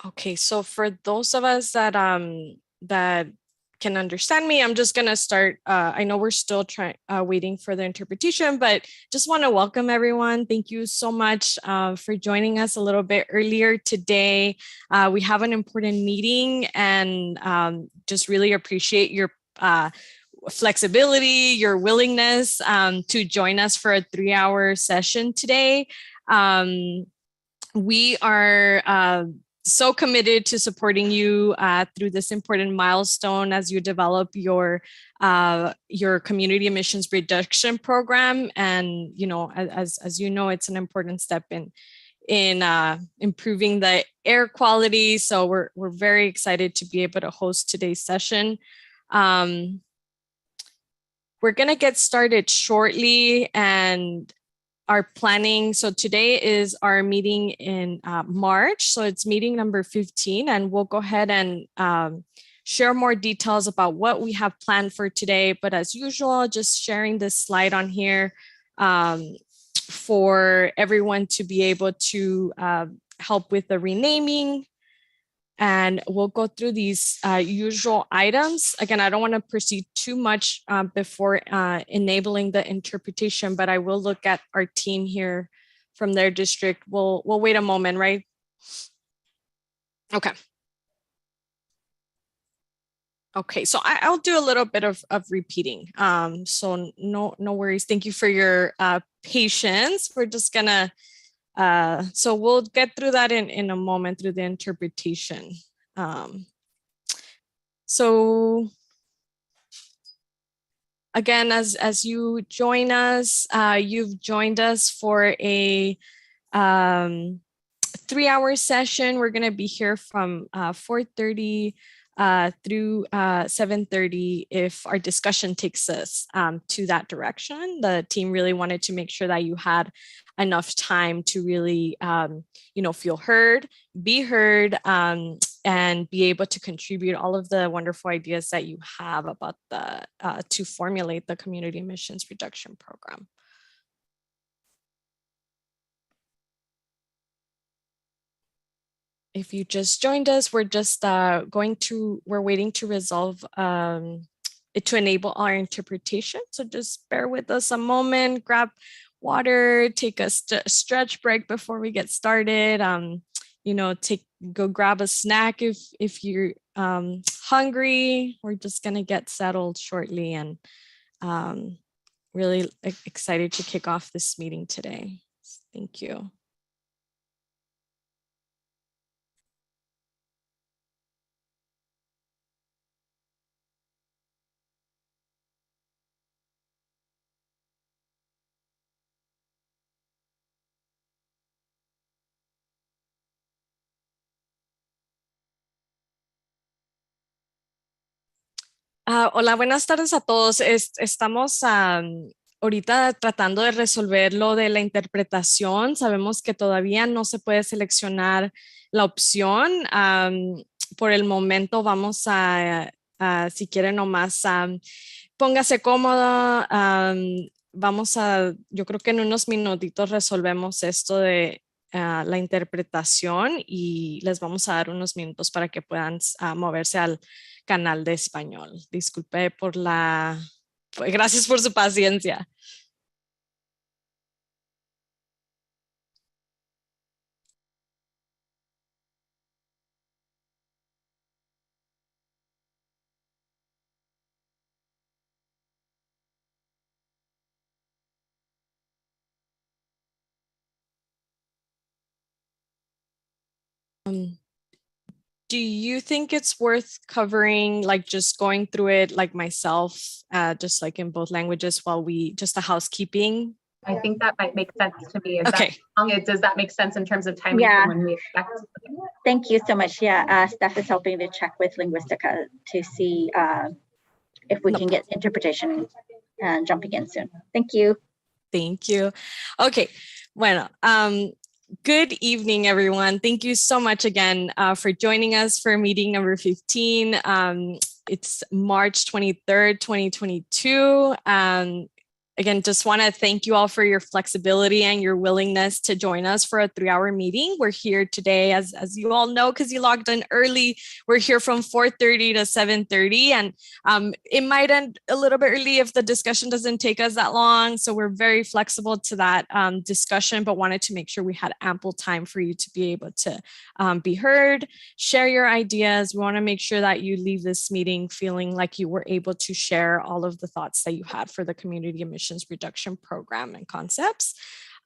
Okay, so for those of us that can understand me, I'm just gonna start. I know we're still waiting for the interpretation, but just want to welcome everyone. Thank you so much for joining us a little bit earlier today. We have an important meeting, and just really appreciate your flexibility, your willingness to join us for a 3-hour session today. We are so committed to supporting you through this important milestone as you develop your community emissions reduction program. And as you know, it's an important step in improving the air quality. So we're very excited to be able to host today's session. We're going to get started shortly, and our planning. So today is our meeting in March. So it's meeting number 15, and we'll go ahead and share more details about what we have planned for today. But as usual, just sharing this slide on here for everyone to be able to help with the renaming. And we'll go through these usual items. Again, I don't want to proceed too much before enabling the interpretation, but I will look at our team here from their district. We'll wait a moment, right? Okay. Okay, so I'll do a little bit of repeating. So no worries. Thank you for your patience. We're just gonna so we'll get through that in a moment through the interpretation. So again, as you join us, you've joined us for a 3-hour session. We're going to be here from 4:30 through 7:30 if our discussion takes us to that direction. The team really wanted to make sure that you had enough time to really feel heard, be heard, and be able to contribute all of the wonderful ideas that you have about to formulate the community emissions reduction program. If you just joined us, we're just we're waiting to resolve to enable our interpretation. So just bear with us a moment, grab water, take a stretch break before we get started. Go grab a snack if you're hungry. We're just gonna get settled shortly, and really excited to kick off this meeting today. Thank you. Hola, buenas tardes a todos. Estamos ahorita tratando de resolver lo de la interpretación. Sabemos que todavía no se puede seleccionar la opción. Por el momento vamos si quieren nomás, póngase cómodo. Yo creo que en unos minutitos resolvemos esto de la interpretación y les vamos a dar unos minutos para que puedan moverse al canal de español. Disculpe gracias por su paciencia. Do you think it's worth covering, like just going through it like myself, just like in both languages while just a housekeeping? I think that might make sense to me. Okay. Does that make sense in terms of timing? Yeah. When we expect? Thank you so much. Yeah, Steph is helping to check with Linguistica to see if we can get interpretation and jumping in soon. Thank you. Thank you. Okay. Bueno, good evening, everyone. Thank you so much again for joining us for meeting number 15. It's March 23rd, 2022. again, just want to thank you all for your flexibility and your willingness to join us for a 3-hour meeting. We're here today, as you all know, because you logged in early. We're here from 4:30 to 7:30, and it might end a little bit early if the discussion doesn't take us that long. So we're very flexible to that discussion, but wanted to make sure we had ample time for you to be able to be heard, share your ideas. We want to make sure that you leave this meeting feeling like you were able to share all of the thoughts that you had for the community emissions reduction program and concepts.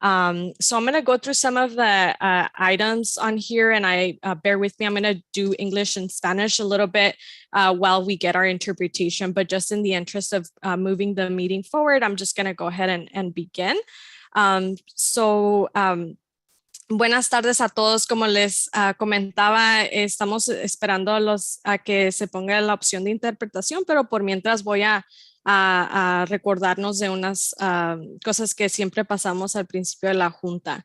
So I'm going to go through some of the items on here, and bear with me, I'm going to do English and Spanish a little bit while we get our interpretation, but just in the interest of moving the meeting forward, I'm just going to go ahead and begin. Buenas tardes a todos. Como les comentaba, estamos esperando a que se ponga la opción de interpretación, pero por mientras voy a recordarnos de unas cosas que siempre pasamos al principio de la junta.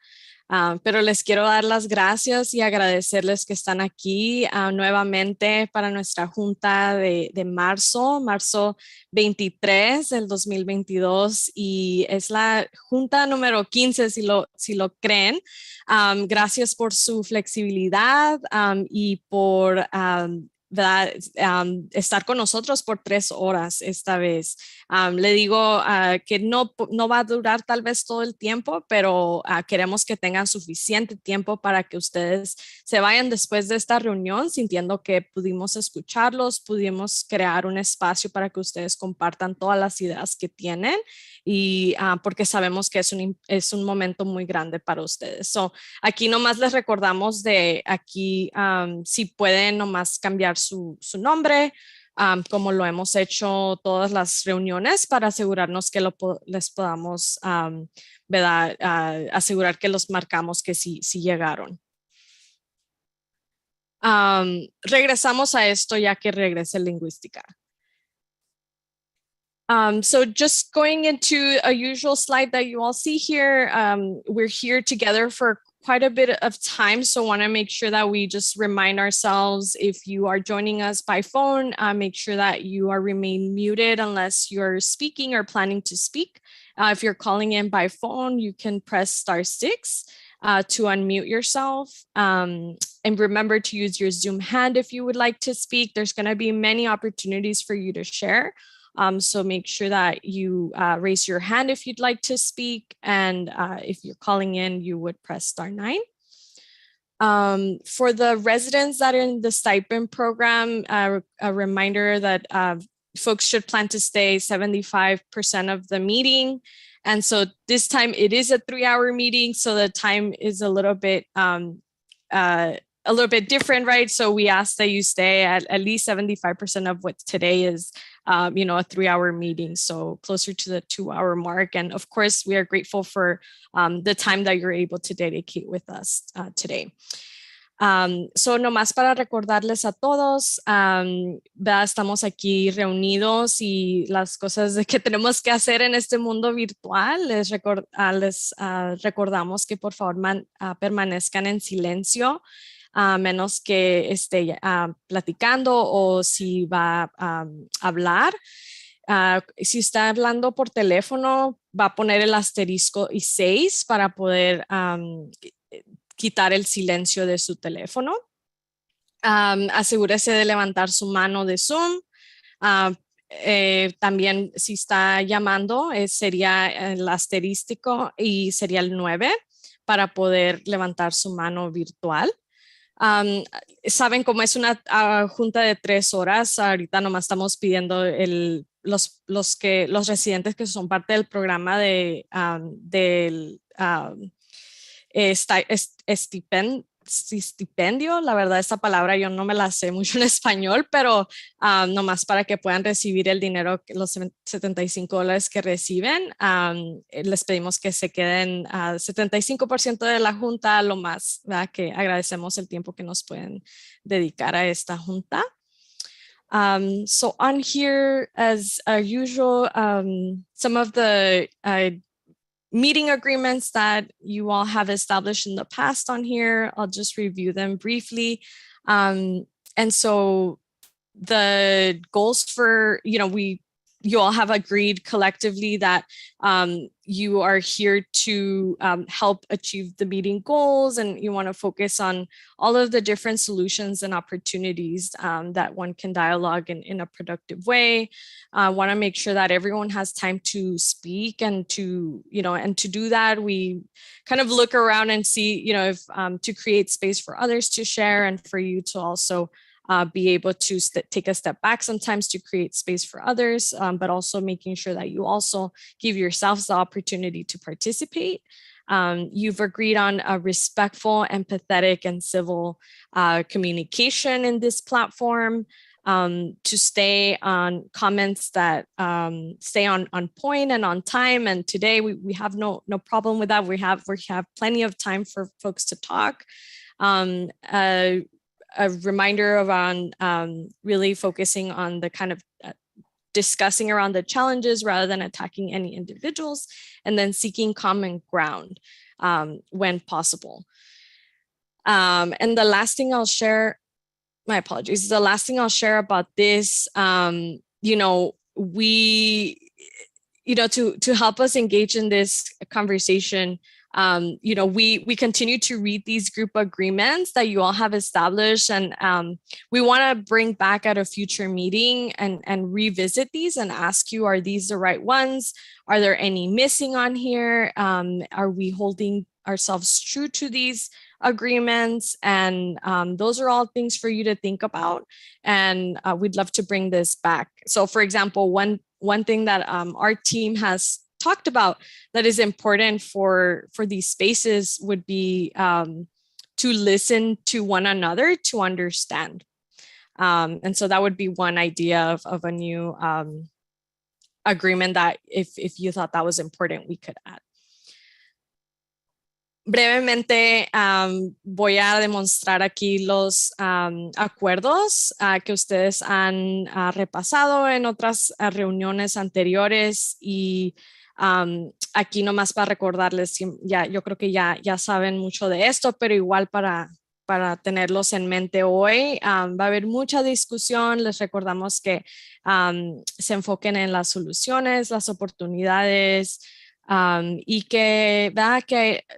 Pero les quiero dar las gracias y agradecerles que están aquí nuevamente para nuestra junta de marzo 23 del 2022, y es la junta número 15 si lo creen. Gracias por su flexibilidad y por estar con nosotros por 3 horas esta vez. Le digo que no va a durar tal vez todo el tiempo, pero queremos que tengan suficiente tiempo para que ustedes se vayan después de esta reunión sintiendo que pudimos escucharlos, pudimos crear un espacio para que ustedes compartan todas las ideas que tienen, y porque sabemos que es un momento muy grande para ustedes. So, aquí nomás les recordamos de aquí, si pueden nomás cambiar su nombre, como lo hemos hecho todas las reuniones, para asegurarnos que les podamos asegurar que los marcamos que sí llegaron. Regresamos a esto ya que regrese lingüística. So just going into a usual slide that you all see here, we're here together for quite a bit of time, so want to make sure that we just remind ourselves, if you are joining us by phone, make sure that you remain muted unless you're speaking or planning to speak. If you're calling in by phone, you can press *6 to unmute yourself. And remember to use your Zoom hand if you would like to speak. There's going to be many opportunities for you to share. So make sure that you raise your hand if you'd like to speak. And if you're calling in, you would press *9. For the residents that are in the stipend program, a reminder that folks should plan to stay 75% of the meeting. And so this time it is a 3-hour meeting, so the time is a little bit different, right? So we ask that you stay at least 75% of what today is, a 3-hour meeting, so closer to the 2-hour mark. And of course, we are grateful for the time that you're able to dedicate with us today. So nomás para recordarles a todos, estamos aquí reunidos, y las cosas que tenemos que hacer en este mundo virtual, les recordamos que por favor permanezcan en silencio, a menos que esté platicando o si va a hablar. Si está hablando por teléfono, va a poner el *6 para poder quitar el silencio de su teléfono. Asegúrese de levantar su mano de Zoom. También si está llamando, sería el asterístico y sería el 9 para poder levantar su mano virtual. Saben, como es una junta de 3 horas, ahorita nomás estamos pidiendo los residentes que son parte del programa del estipendio. La verdad, esta palabra yo no me la sé mucho en español, pero nomás para que puedan recibir el dinero, los $75 que reciben, les pedimos que se queden 75% de la junta, lo más, ¿verdad? Que agradecemos el tiempo que nos pueden dedicar a esta junta. So on here, as usual, some of the meeting agreements that you all have established in the past on here, I'll just review them briefly. And so the goals for, we you all have agreed collectively that you are here to help achieve the meeting goals, and you want to focus on all of the different solutions and opportunities that one can dialogue in a productive way. Want to make sure that everyone has time to speak, and to, and to do that, we kind of look around and see, if to create space for others to share, and for you to also be able to take a step back sometimes to create space for others, but also making sure that you also give yourselves the opportunity to participate. You've agreed on a respectful, empathetic, and civil communication in this platform, to stay on comments that stay on point and on time. And today we have no problem with that. We have plenty of time for folks to talk. A reminder around really focusing on the kind of discussing around the challenges rather than attacking any individuals, and then seeking common ground when possible. And the last thing I'll share, my apologies, the last thing I'll share about this, to help us engage in this conversation, we continue to read these group agreements that you all have established, and we want to bring back at a future meeting and revisit these and ask you, are these the right ones? Are there any missing on here? Are we holding ourselves true to these agreements? And those are all things for you to think about, and we'd love to bring this back. So for example, one thing that our team has talked about that is important for these spaces would be to listen to one another to understand. And so that would be one idea of a new agreement that if you thought that was important, we could add. Brevemente voy a demostrar aquí los acuerdos que ustedes han repasado en otras reuniones anteriores, y aquí nomás para recordarles, yo creo que ya saben mucho de esto, pero igual para tenerlos en mente hoy. Va a haber mucha discusión. Les recordamos que se enfoquen en las soluciones, las oportunidades, y que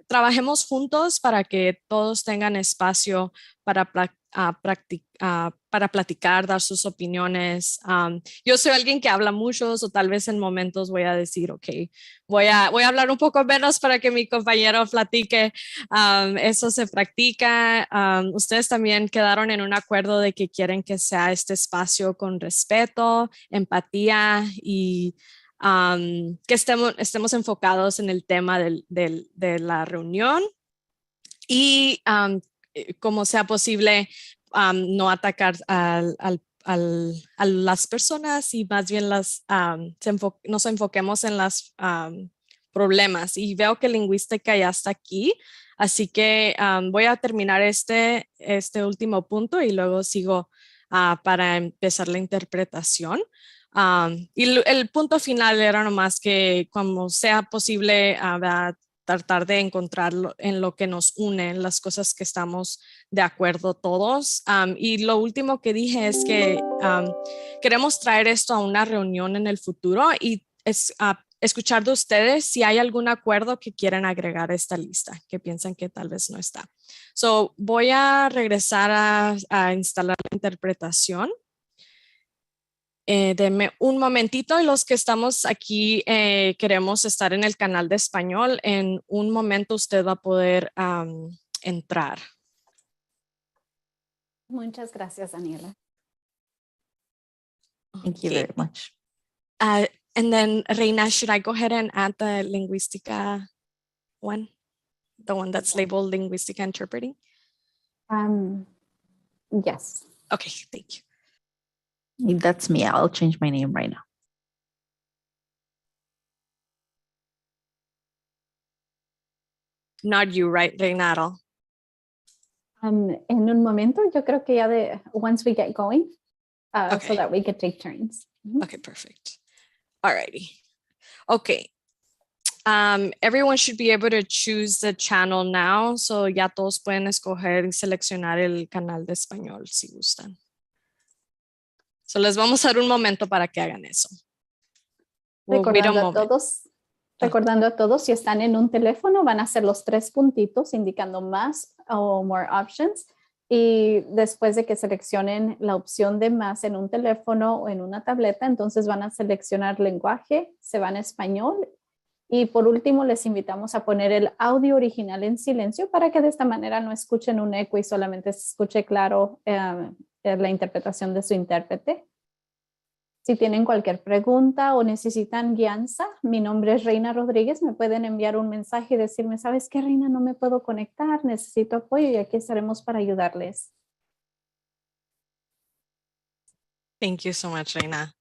trabajemos juntos para que todos tengan espacio para platicar, dar sus opiniones. Yo soy alguien que habla mucho, o tal vez en momentos voy a decir, ok, voy a hablar un poco menos para que mi compañero platique. Eso se practica. Ustedes también quedaron en un acuerdo de que quieren que sea este espacio con respeto, empatía, y que estemos enfocados en el tema de la reunión, y como sea posible, no atacar a las personas, y más bien nos enfoquemos en los problemas. Y veo que lingüística ya está aquí, así que voy a terminar este último punto y luego sigo para empezar la interpretación. Y el punto final era nomás que, como sea posible, tratar de encontrar en lo que nos une, las cosas que estamos de acuerdo todos. Y lo último que dije es que queremos traer esto a una reunión en el futuro, y escuchar de ustedes si hay algún acuerdo que quieran agregar a esta lista, que piensan que tal vez no está. So, voy a regresar a instalar la interpretación. Denme un momentito, y los que estamos aquí queremos estar en el canal de español. En un momento usted va a poder entrar. Muchas gracias, Daniela. Thank you very much. And then, Reina, should I go ahead and add the linguística one? The one that's labeled linguística interpreting? Yes. Okay, thank you. That's me. I'll change my name right now. Not you, right, Reynaro? En un momento, yo creo que ya once we get going, Okay. so that we could take turns. Okay, perfect. Alrighty. Okay. Everyone should be able to choose the channel now. So ya todos pueden escoger y seleccionar el canal de español si gustan. So les vamos a dar un momento para que hagan eso. We'll wait a Recordando a moment. todos, recordando a todos, si están en un teléfono, van a ser los 3 puntitos indicando más o more options. Y después de que seleccionen la opción de más en un teléfono o en una tableta, entonces van a seleccionar lenguaje, se van a español. Y por último, les invitamos a poner el audio original en silencio para que de esta manera no escuchen un eco y solamente se escuche claro la interpretación de su intérprete. Si tienen cualquier pregunta o necesitan guianza, mi nombre es Reina Rodríguez, me pueden enviar un mensaje y decirme, ¿sabes qué, Reina? No me puedo conectar, necesito apoyo y aquí estaremos para ayudarles. Thank you so much, Reina.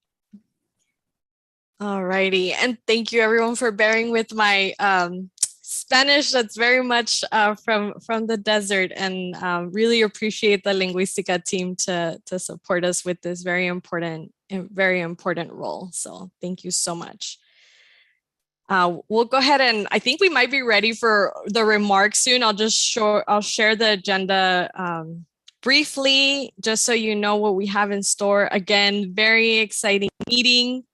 Alrighty, and thank you everyone for bearing with my Spanish. That's very much from the desert, and really appreciate the Linguistica team to support us with this very important role. So thank you so much. We'll go ahead and I think we might be ready for the remarks soon. I'll share the agenda briefly, just so you know what we have in store. Again, very exciting meeting.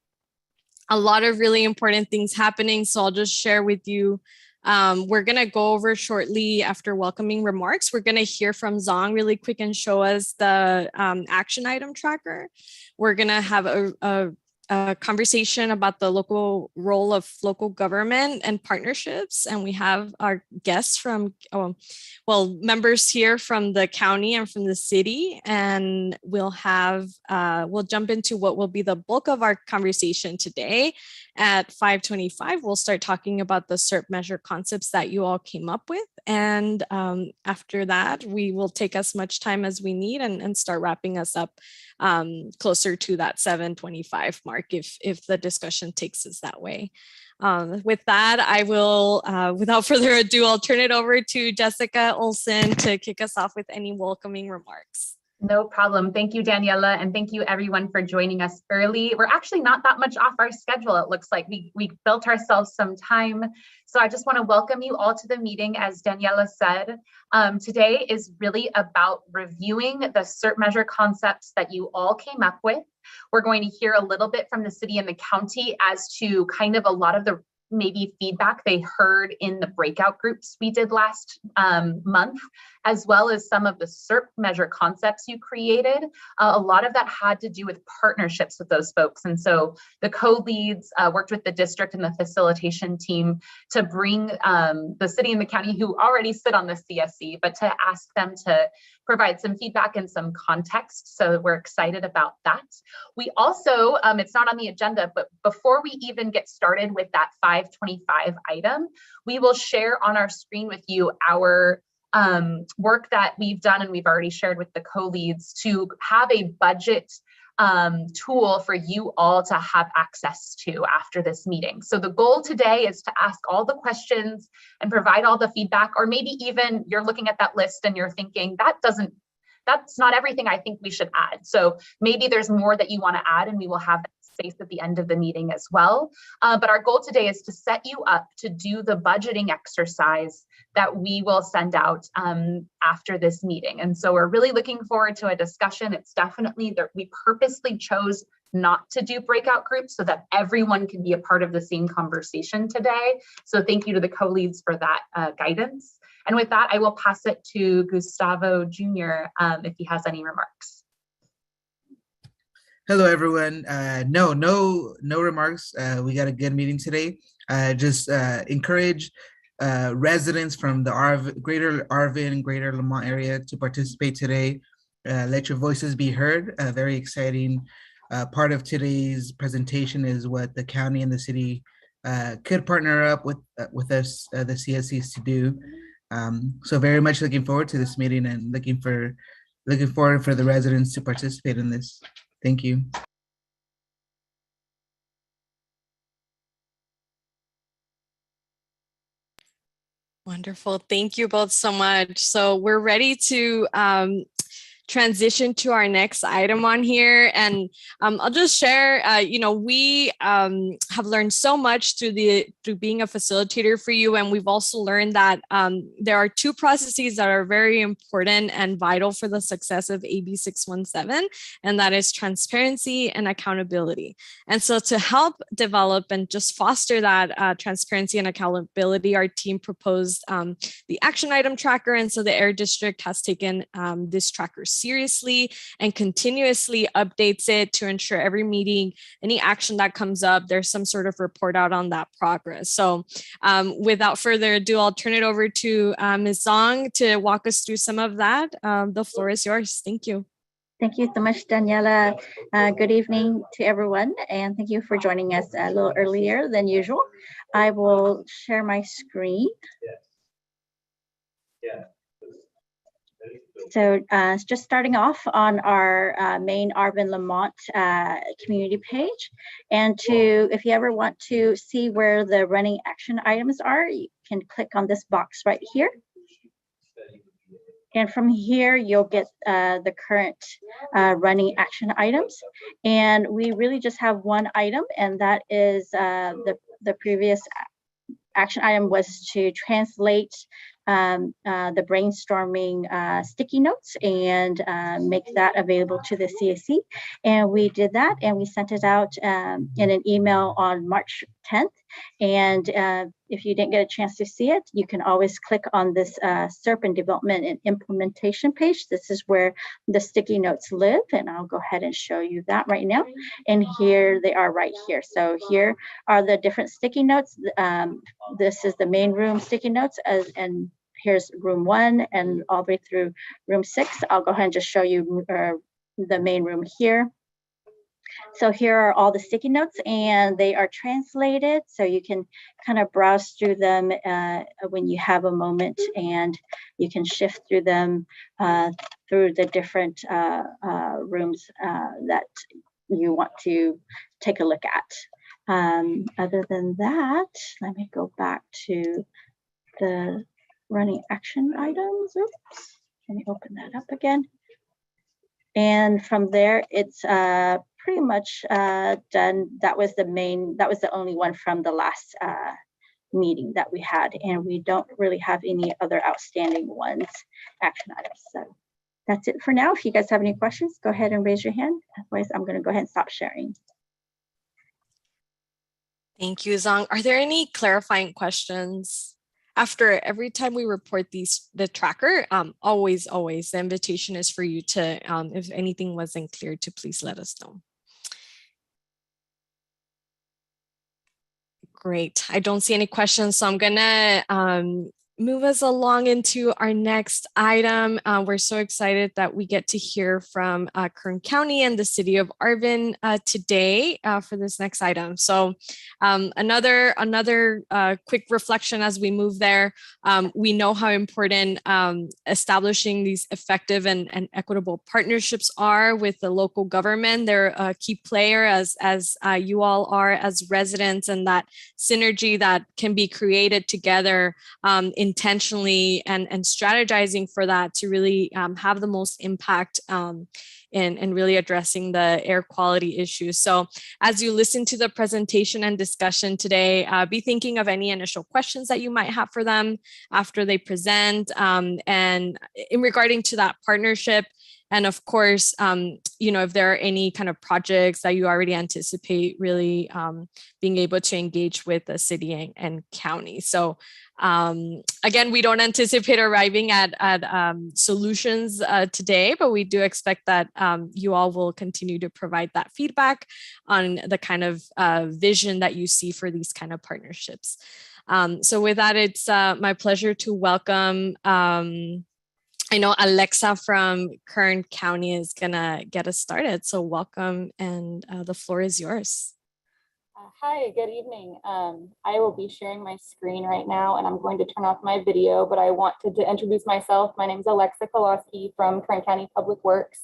A lot of really important things happening. So I'll just share with you. We're going to go over shortly after welcoming remarks. We're going to hear from Zong really quick and show us the action item tracker. We're going to have a conversation about the local role of local government and partnerships. And we have our guests from, members here from the county and from the city. And we'll jump into what will be the bulk of our conversation today. At 5:25, we'll start talking about the SERP measure concepts that you all came up with. And after that, we will take as much time as we need and start wrapping us up closer to that 7:25 mark if the discussion takes us that way. With that, I will, without further ado, I'll turn it over to Jessica Olson to kick us off with any welcoming remarks. No problem. Thank you, Daniela, and thank you everyone for joining us early. We're actually not that much off our schedule. It looks like we built ourselves some time. So I just want to welcome you all to the meeting. As Daniela said, today is really about reviewing the SERP measure concepts that you all came up with. We're going to hear a little bit from the city and the county as to kind of a lot of the maybe feedback they heard in the breakout groups we did last month, as well as some of the SERP measure concepts you created. A lot of that had to do with partnerships with those folks. And so the co-leads worked with the district and the facilitation team to bring the city and the county who already sit on the CSC, but to ask them to provide some feedback and some context. So we're excited about that. We also, it's not on the agenda, but before we even get started with that 5:25 item, we will share on our screen with you our work that we've done and we've already shared with the co-leads to have a budget tool for you all to have access to after this meeting. So the goal today is to ask all the questions and provide all the feedback, or maybe even you're looking at that list and you're thinking that's not everything I think we should add. So maybe there's more that you want to add and we will have that space at the end of the meeting as well. But our goal today is to set you up to do the budgeting exercise that we will send out after this meeting. And so we're really looking forward to a discussion. It's definitely that we purposely chose not to do breakout groups so that everyone can be a part of the same conversation today. So thank you to the co-leads for that guidance. And with that, I will pass it to Gustavo Jr. If he has any remarks. Hello, everyone. No remarks. We got a good meeting today. Just encourage residents from the greater Arvin and greater Lamont area to participate today. Let your voices be heard. A very exciting part of today's presentation is what the county and the city could partner up with us, the CSCs, to do. So very much looking forward to this meeting and looking forward for the residents to participate in this. Thank you. Wonderful. Thank you both so much. So we're ready to transition to our next item on here. And I'll just share, we have learned so much through being a facilitator for you. And we've also learned that there are two processes that are very important and vital for the success of AB 617, and that is transparency and accountability. And so to help develop and just foster that transparency and accountability, our team proposed the action item tracker. And so the Air District has taken this tracker seriously and continuously updates it to ensure every meeting, any action that comes up, there's some sort of report out on that progress. So without further ado, I'll turn it over to Ms. Zong to walk us through some of that. The floor is yours. Thank you. Thank you so much, Daniela. Good evening to everyone, and thank you for joining us a little earlier than usual. I will share my screen. So just starting off on our main Arvin Lamont community page, and if you ever want to see where the running action items are, you can click on this box right here. And from here, you'll get the current running action items. And we really just have one item, and that is the previous action item was to translate the brainstorming sticky notes and make that available to the CSC. And we did that, and we sent it out in an email on March 10th. And if you didn't get a chance to see it, you can always click on this Serpent Development and Implementation page. This is where the sticky notes live, and I'll go ahead and show you that right now. And here they are right here. So here are the different sticky notes. This is the main room sticky notes, and here's room 1 and all the way through room 6. I'll go ahead and just show you the main room here. So here are all the sticky notes, and they are translated, so you can kind of browse through them when you have a moment, and you can shift through them through the different rooms that you want to take a look at. Other than that, let me go back to the running action items. Oops, let me open that up again. And from there, it's pretty much done. That was the only one from the last meeting that we had, and we don't really have any other outstanding ones, action items. So that's it for now. If you guys have any questions, go ahead and raise your hand. Otherwise, I'm going to go ahead and stop sharing. Thank you, Zong. Are there any clarifying questions? After every time we report the tracker, always, the invitation is for you to, if anything wasn't clear, to please let us know. Great. I don't see any questions, so I'm gonna move us along into our next item. We're so excited that we get to hear from Kern County and the city of Arvin today for this next item. So another quick reflection as we move there. We know how important establishing these effective and equitable partnerships are with the local government. They're a key player as you all are as residents, and that synergy that can be created together intentionally and strategizing for that to really have the most impact in really addressing the air quality issues. So as you listen to the presentation and discussion today, be thinking of any initial questions that you might have for them after they present, and in regarding to that partnership. And of course, if there are any kind of projects that you already anticipate really being able to engage with the city and county. So again, we don't anticipate arriving at solutions today, but we do expect that you all will continue to provide that feedback on the kind of vision that you see for these kind of partnerships. So with that, it's my pleasure to welcome I know Alexa from Kern County is gonna get us started. So welcome, and the floor is yours. Hi, good evening. I will be sharing my screen right now, and I'm going to turn off my video, but I want to introduce myself. My name is Alexa Koloski from Kern County Public Works.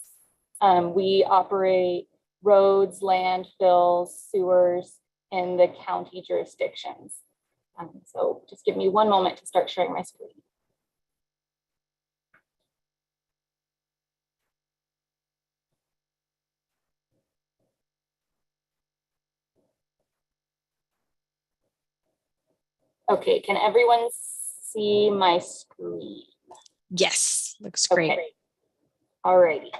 We operate roads, landfills, sewers in the county jurisdictions. So just give me one moment to start sharing my screen. Okay, can everyone see my screen? Yes, looks great. Okay. Alrighty.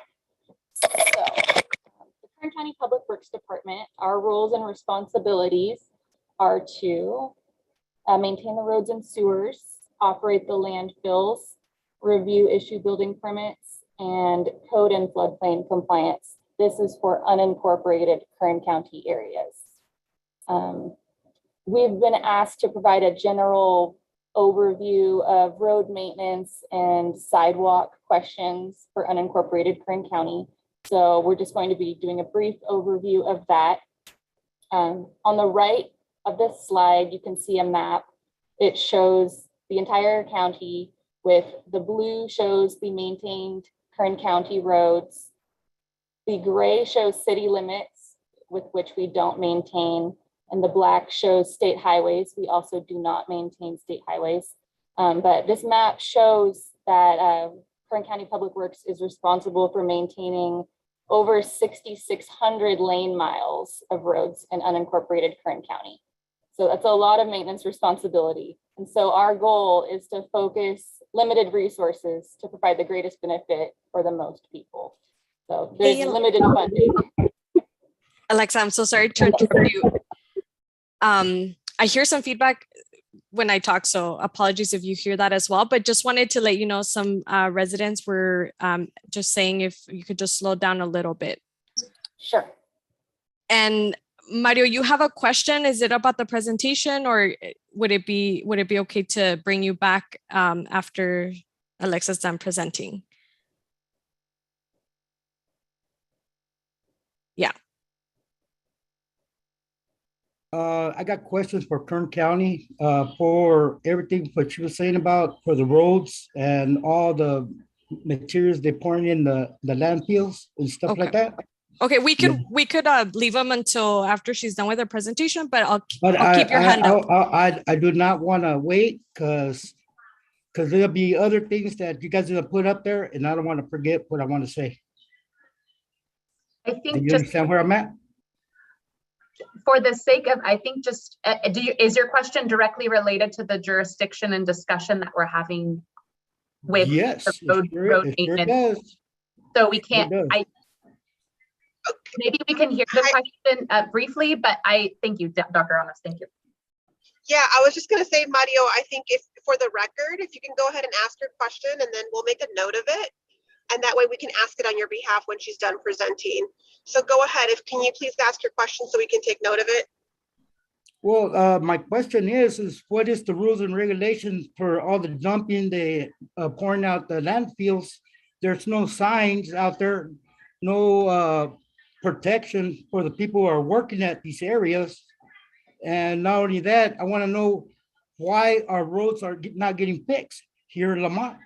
So, the Kern County Public Works Department, our roles and responsibilities are to maintain the roads and sewers, operate the landfills, review, issue building permits, and code and floodplain compliance. This is for unincorporated Kern County areas. We've been asked to provide a general overview of road maintenance and sidewalk questions for unincorporated Kern County. So we're just going to be doing a brief overview of that. On the right of this slide, you can see a map. It shows the entire county with the blue shows the maintained Kern County roads. The gray shows city limits with which we don't maintain, and the black shows state highways. We also do not maintain state highways. But this map shows that Kern County Public Works is responsible for maintaining over 6,600 lane miles of roads in unincorporated Kern County. So that's a lot of maintenance responsibility. And so our goal is to focus limited resources to provide the greatest benefit for the most people. So there's limited funding. Alexa, I'm so sorry to interrupt you. I hear some feedback when I talk, so apologies if you hear that as well, but just wanted to let you know some residents were just saying if you could just slow down a little bit. Sure. And Mario, you have a question. Is it about the presentation, or would it be okay to bring you back after Alexa's done presenting? Yeah. I got questions for Kern County for everything what you were saying about for the roads and all the materials they're pouring in the landfills and stuff like that. Okay, we could leave them until after she's done with her presentation, but I'll keep your hand up. I do not want to wait because there'll be other things that you guys are gonna put up there, and I don't want to forget what I want to say. I think Do you just understand where I'm at? for the sake of, I think just, is your question directly related to the jurisdiction and discussion that we're having with Yes, the road maintenance? So we can't, maybe we can hear the question briefly, but thank you, Dr. Amas, thank you. Yeah, I was just gonna say, Mario, I think if for the record, if you can go ahead and ask your question and then we'll make a note of it. And that way we can ask it on your behalf when she's done presenting. So go ahead, can you please ask your question so we can take note of it? Well, my question is what is the rules and regulations for all the dumping, they pouring out the landfills? There's no signs out there, no protection for the people who are working at these areas. And not only that, I want to know why our roads are not getting fixed here in Lamont.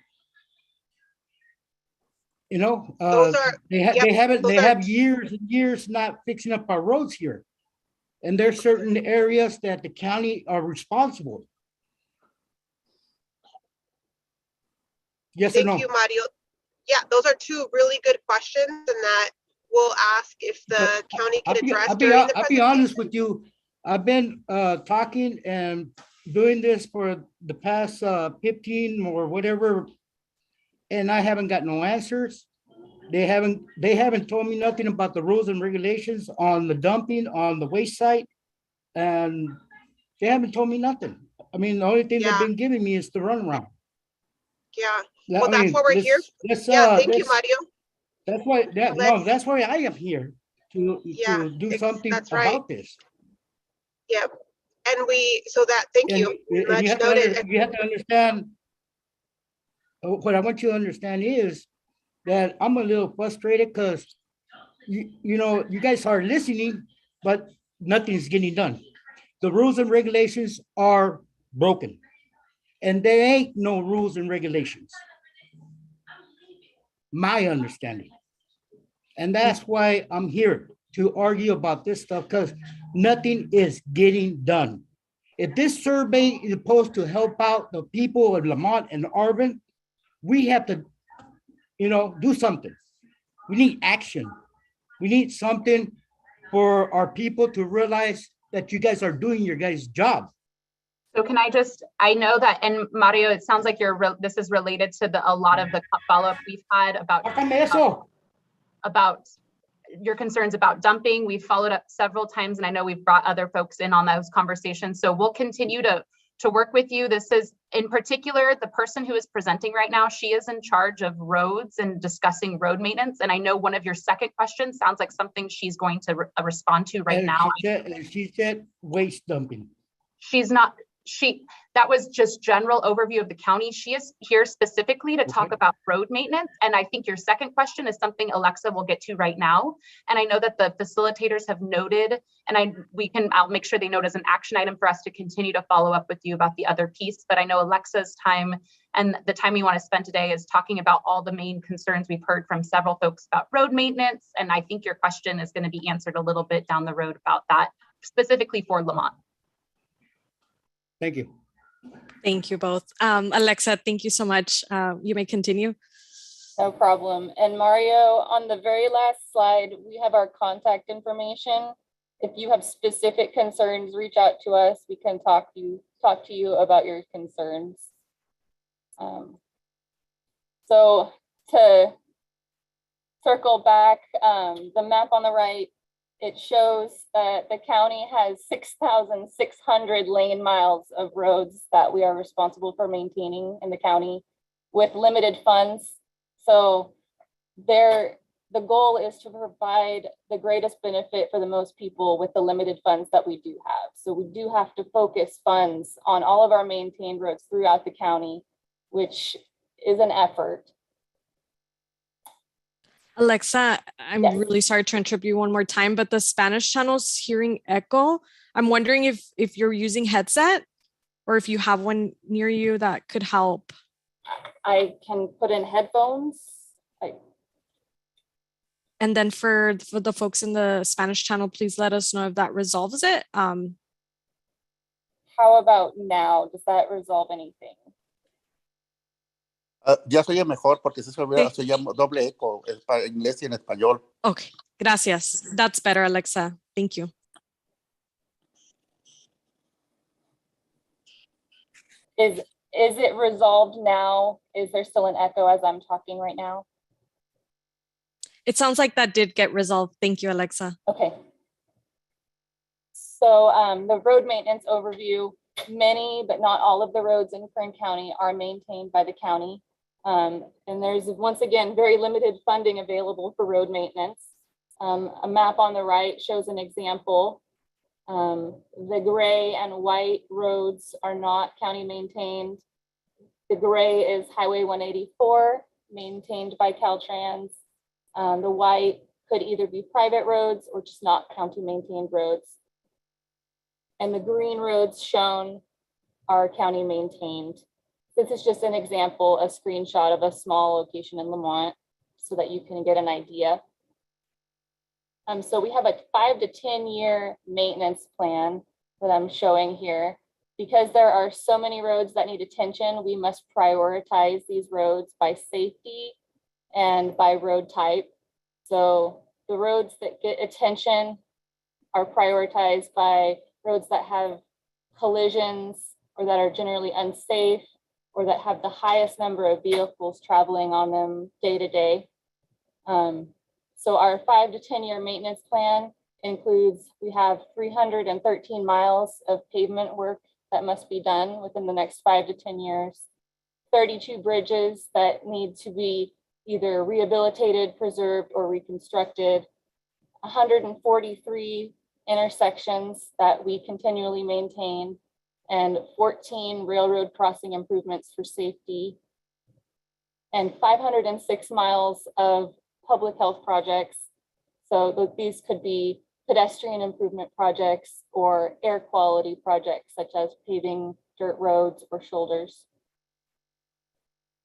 You know, they have years and years not fixing up our roads here. And there's certain areas that the county are responsible. Yes or no? Thank you, Mario. Yeah, those are two really good questions, and that we'll ask if the county can address during the presentation. I'll be honest with you. I've been talking and doing this for the past 15 or whatever, and I haven't got no answers. They haven't told me nothing about the rules and regulations on the dumping on the waste site, and they haven't told me nothing. I mean, the only thing they've been giving me is the runaround. Yeah, well, that's what we're here. Thank you, Mario. That's why I am here to do something about this. Yeah, and thank you. And you have to understand. What I want you to understand is that I'm a little frustrated because you know, you guys are listening, but nothing's getting done. The rules and regulations are broken, and there ain't no rules and regulations. My understanding. And that's why I'm here to argue about this stuff, because nothing is getting done. If this survey is supposed to help out the people of Lamont and Arvin, we have to, you know, do something. We need action. We need something for our people to realize that you guys are doing your guys' job. So can I know that, and Mario, it sounds like this is related to a lot of the follow-up we've had about your concerns about dumping. We've followed up several times, and I know we've brought other folks in on those conversations. So we'll continue to work with you. This is, in particular, the person who is presenting right now, she is in charge of roads and discussing road maintenance. And I know one of your second questions sounds like something she's going to respond to right now. She said waste dumping. That was just general overview of the county. She is here specifically to talk about road maintenance. And I think your second question is something Alexa will get to right now. And I know that the facilitators have noted, and I'll make sure they note as an action item for us to continue to follow up with you about the other piece. But I know Alexa's time and the time we want to spend today is talking about all the main concerns we've heard from several folks about road maintenance. And I think your question is going to be answered a little bit down the road about that, specifically for Lamont. Thank you. Thank you both. Alexa, thank you so much. You may continue. No problem. And Mario, on the very last slide, we have our contact information. If you have specific concerns, reach out to us. We can talk to you about your concerns. So to circle back, the map on the right, it shows that the county has 6,600 lane miles of roads that we are responsible for maintaining in the county with limited funds. So the goal is to provide the greatest benefit for the most people with the limited funds that we do have. So we do have to focus funds on all of our maintained roads throughout the county, which is an effort. Alexa, I'm Yes. really sorry to interrupt you one more time, but the Spanish channel's hearing echo. I'm wondering if you're using headset or if you have one near you that could help. I can put in headphones. And then for the folks in the Spanish channel, please let us know if that resolves it. How about now? Does that resolve anything? Ya se oye mejor porque se oye doble eco en inglés y en español. Okay, gracias. That's better, Alexa. Thank you. Is it resolved now? Is there still an echo as I'm talking right now? It sounds like that did get resolved. Thank you, Alexa. Okay. So the road maintenance overview, many but not all of the roads in Kern County are maintained by the county. And there's, once again, very limited funding available for road maintenance. A map on the right shows an example. The gray and white roads are not county maintained. The gray is Highway 184, maintained by Caltrans. The white could either be private roads or just not county maintained roads. And the green roads shown are county maintained. This is just an example, a screenshot of a small location in Lamont so that you can get an idea. So we have a 5 to 10 year maintenance plan that I'm showing here. Because there are so many roads that need attention, we must prioritize these roads by safety and by road type. So the roads that get attention are prioritized by roads that have collisions or that are generally unsafe or that have the highest number of vehicles traveling on them day to day. So our 5 to 10 year maintenance plan includes, we have 313 miles of pavement work that must be done within the next 5 to 10 years, 32 bridges that need to be either rehabilitated, preserved, or reconstructed, 143 intersections that we continually maintain, and 14 railroad crossing improvements for safety, and 506 miles of public health projects. So these could be pedestrian improvement projects or air quality projects, such as paving dirt roads or shoulders.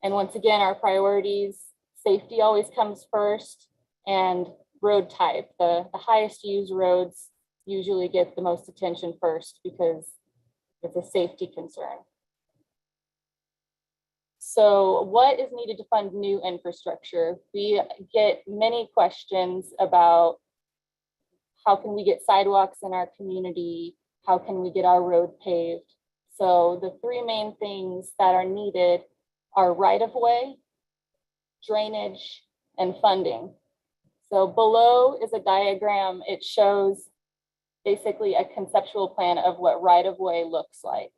And once again, our priorities, safety always comes first, and road type. The highest used roads usually get the most attention first because it's a safety concern. So what is needed to fund new infrastructure? We get many questions about how can we get sidewalks in our community? How can we get our road paved? So the three main things that are needed are right-of-way, drainage, and funding. So below is a diagram. It shows basically a conceptual plan of what right-of-way looks like.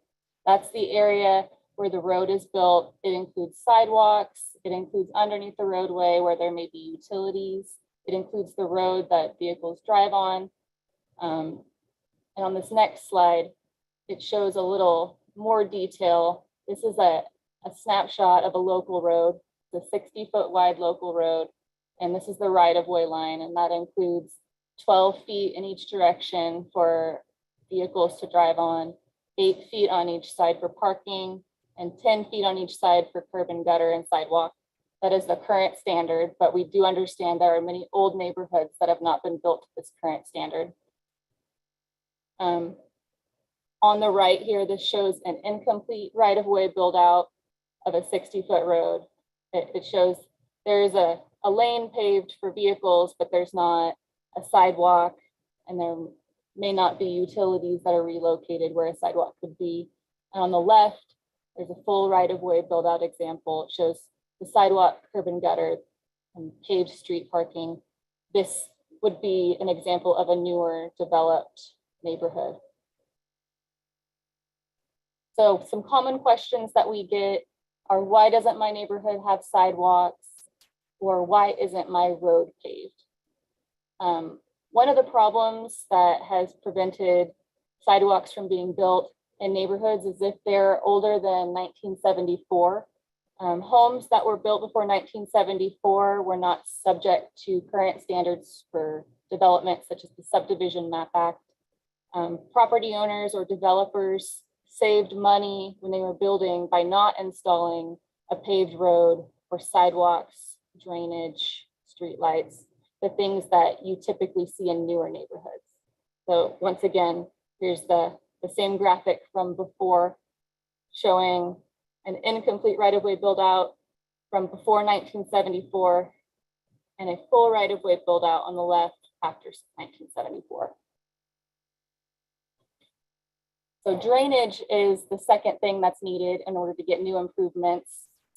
That's the area where the road is built. It includes sidewalks. It includes underneath the roadway where there may be utilities. It includes the road that vehicles drive on. And on this next slide, it shows a little more detail. This is a snapshot of a local road, the 60-foot wide local road. And this is the right-of-way line, and that includes 12 feet in each direction for vehicles to drive on, 8 feet on each side for parking, and 10 feet on each side for curb and gutter and sidewalk. That is the current standard, but we do understand there are many old neighborhoods that have not been built to this current standard. On the right here, this shows an incomplete right-of-way build out of a 60-foot road. It shows there's a lane paved for vehicles, but there's not a sidewalk, and there may not be utilities that are relocated where a sidewalk could be. And on the left, there's a full right-of-way build out example. It shows the sidewalk, curb and gutter, and paved street parking. This would be an example of a newer developed neighborhood. So some common questions that we get are, why doesn't my neighborhood have sidewalks? Or why isn't my road paved? One of the problems that has prevented sidewalks from being built in neighborhoods is if they're older than 1974. Homes that were built before 1974 were not subject to current standards for development, such as the Subdivision Map Act. Property owners or developers saved money when they were building by not installing a paved road or sidewalks, drainage, streetlights, the things that you typically see in newer neighborhoods. So once again, here's the same graphic from before, showing an incomplete right-of-way build out from before 1974 and a full right-of-way build out on the left after 1974. So drainage is the second thing that's needed in order to get new improvements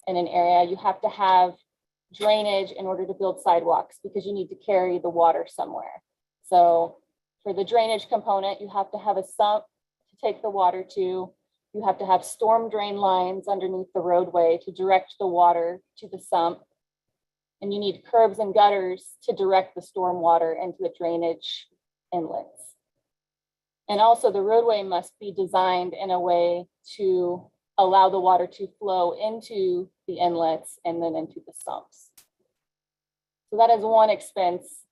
in an area. You have to have drainage in order to build sidewalks because you need to carry the water somewhere. So for the drainage component, you have to have a sump to take the water to. You have to have storm drain lines underneath the roadway to direct the water to the sump. And you need curbs and gutters to direct the storm water into the drainage inlets. And also the roadway must be designed in a way to allow the water to flow into the inlets and then into the sumps. So that is one expense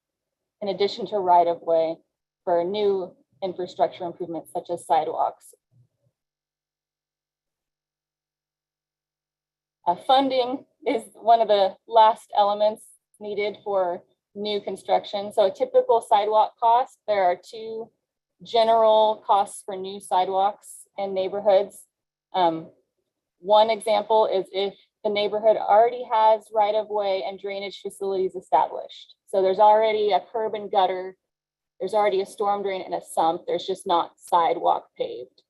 in addition to right-of-way for new infrastructure improvements such as sidewalks. Funding is one of the last elements needed for new construction. So a typical sidewalk cost, there are two general costs for new sidewalks in neighborhoods. One example is if the neighborhood already has right-of-way and drainage facilities established. So there's already a curb and gutter, there's already a storm drain and a sump, there's just not sidewalk paved.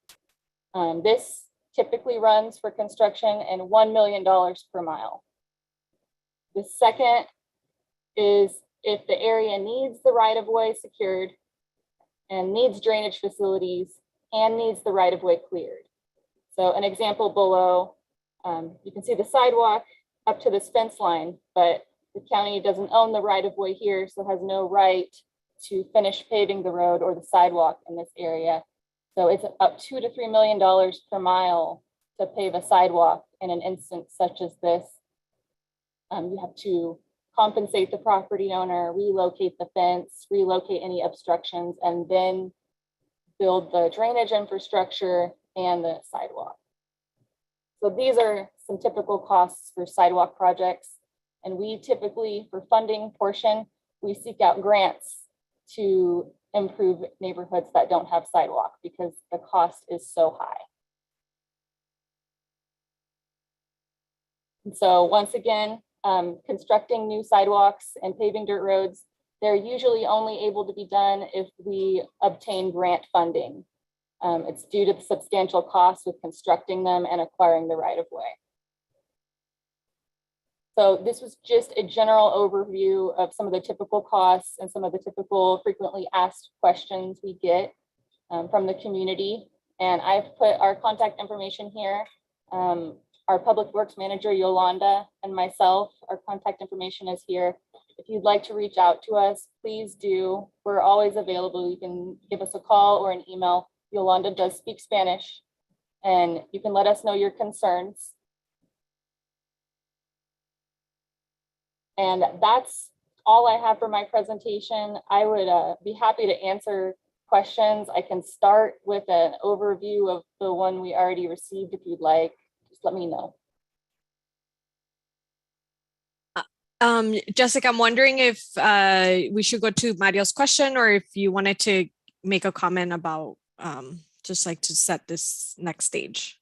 This typically runs for construction and $1 million per mile. The second is if the area needs the right-of-way secured and needs drainage facilities and needs the right-of-way cleared. So an example below, you can see the sidewalk up to this fence line, but the county doesn't own the right-of-way here, so has no right to finish paving the road or the sidewalk in this area. So it's about $2 to $3 million per mile to pave a sidewalk in an instance such as this. You have to compensate the property owner, relocate the fence, relocate any obstructions, and then build the drainage infrastructure and the sidewalk. So these are some typical costs for sidewalk projects. And we typically, for funding portion, we seek out grants to improve neighborhoods that don't have sidewalk because the cost is so high. And so once again, constructing new sidewalks and paving dirt roads, they're usually only able to be done if we obtain grant funding. It's due to the substantial costs with constructing them and acquiring the right-of-way. So this was just a general overview of some of the typical costs and some of the typical frequently asked questions we get from the community. And I've put our contact information here. Our Public Works Manager, Yolanda, and myself, our contact information is here. If you'd like to reach out to us, please do. We're always available. You can give us a call or an email. Yolanda does speak Spanish, and you can let us know your concerns. And that's all I have for my presentation. I would be happy to answer questions. I can start with an overview of the one we already received if you'd like. Just let me know. Jessica, I'm wondering if we should go to Mario's question, or if you wanted to make a comment about just like to set this next stage.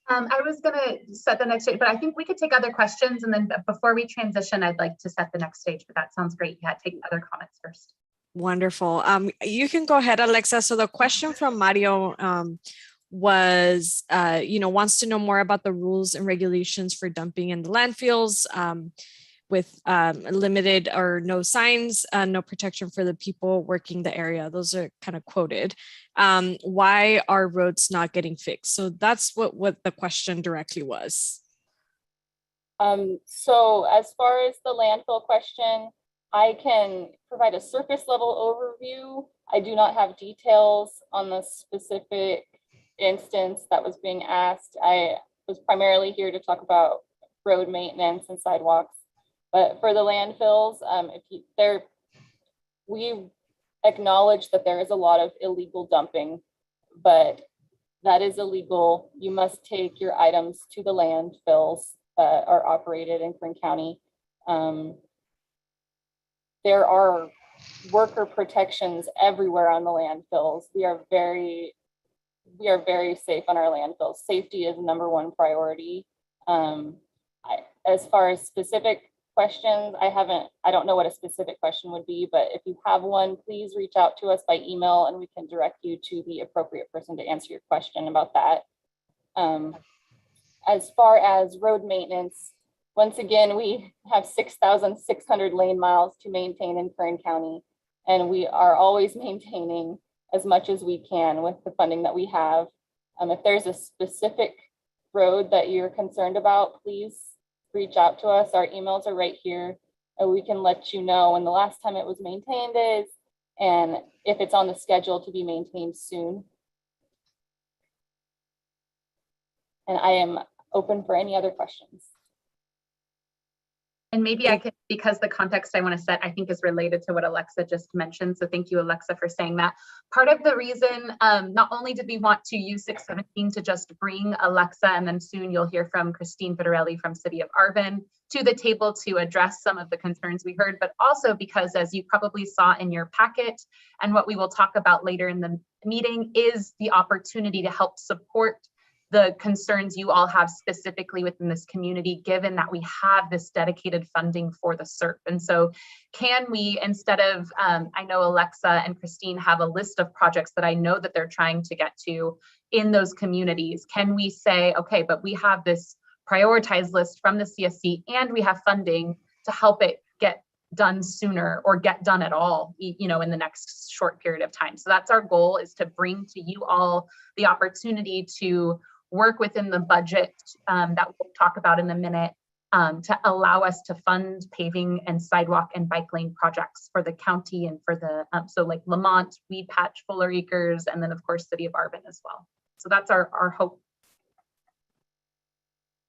I was going to set the next stage, but I think we could take other questions. And then before we transition, I'd like to set the next stage, but that sounds great. Yeah, take other comments first. Wonderful. You can go ahead, Alexa. So the question from Mario was, wants to know more about the rules and regulations for dumping in the landfills with limited or no signs, no protection for the people working the area. Those are kind of quoted. Why are roads not getting fixed? So that's what the question directly was. So as far as the landfill question, I can provide a surface level overview. I do not have details on the specific instance that was being asked. I was primarily here to talk about road maintenance and sidewalks. But for the landfills, we acknowledge that there is a lot of illegal dumping, but that is illegal. You must take your items to the landfills that are operated in Kern County. There are worker protections everywhere on the landfills. We are very safe on our landfills. Safety is #1 priority. As far as specific questions, I don't know what a specific question would be, but if you have one, please reach out to us by email and we can direct you to the appropriate person to answer your question about that. As far as road maintenance, once again, we have 6,600 lane miles to maintain in Kern County, and we are always maintaining as much as we can with the funding that we have. If there's a specific road that you're concerned about, please reach out to us. Our emails are right here, and we can let you know when the last time it was maintained is, and if it's on the schedule to be maintained soon. And I am open for any other questions. And maybe I could, because the context I want to set, I think is related to what Alexa just mentioned. So thank you, Alexa, for saying that. Part of the reason, not only did we want to use 617 to just bring Alexa, and then soon you'll hear from Christine Fitarelli from City of Arvin to the table to address some of the concerns we heard, but also because, as you probably saw in your packet, and what we will talk about later in the meeting, is the opportunity to help support the concerns you all have specifically within this community, given that we have this dedicated funding for the CERP. And so can we, instead of, I know Alexa and Christine have a list of projects that I know that they're trying to get to in those communities, can we say, okay, but we have this prioritized list from the CSC and we have funding to help it get done sooner or get done at all, in the next short period of time. So that's our goal, is to bring to you all the opportunity to work within the budget that we'll talk about in a minute, to allow us to fund paving and sidewalk and bike lane projects for the county and for the, so like Lamont, Weed Patch, Fuller Acres, and then of course, City of Arvin as well. So that's our hope.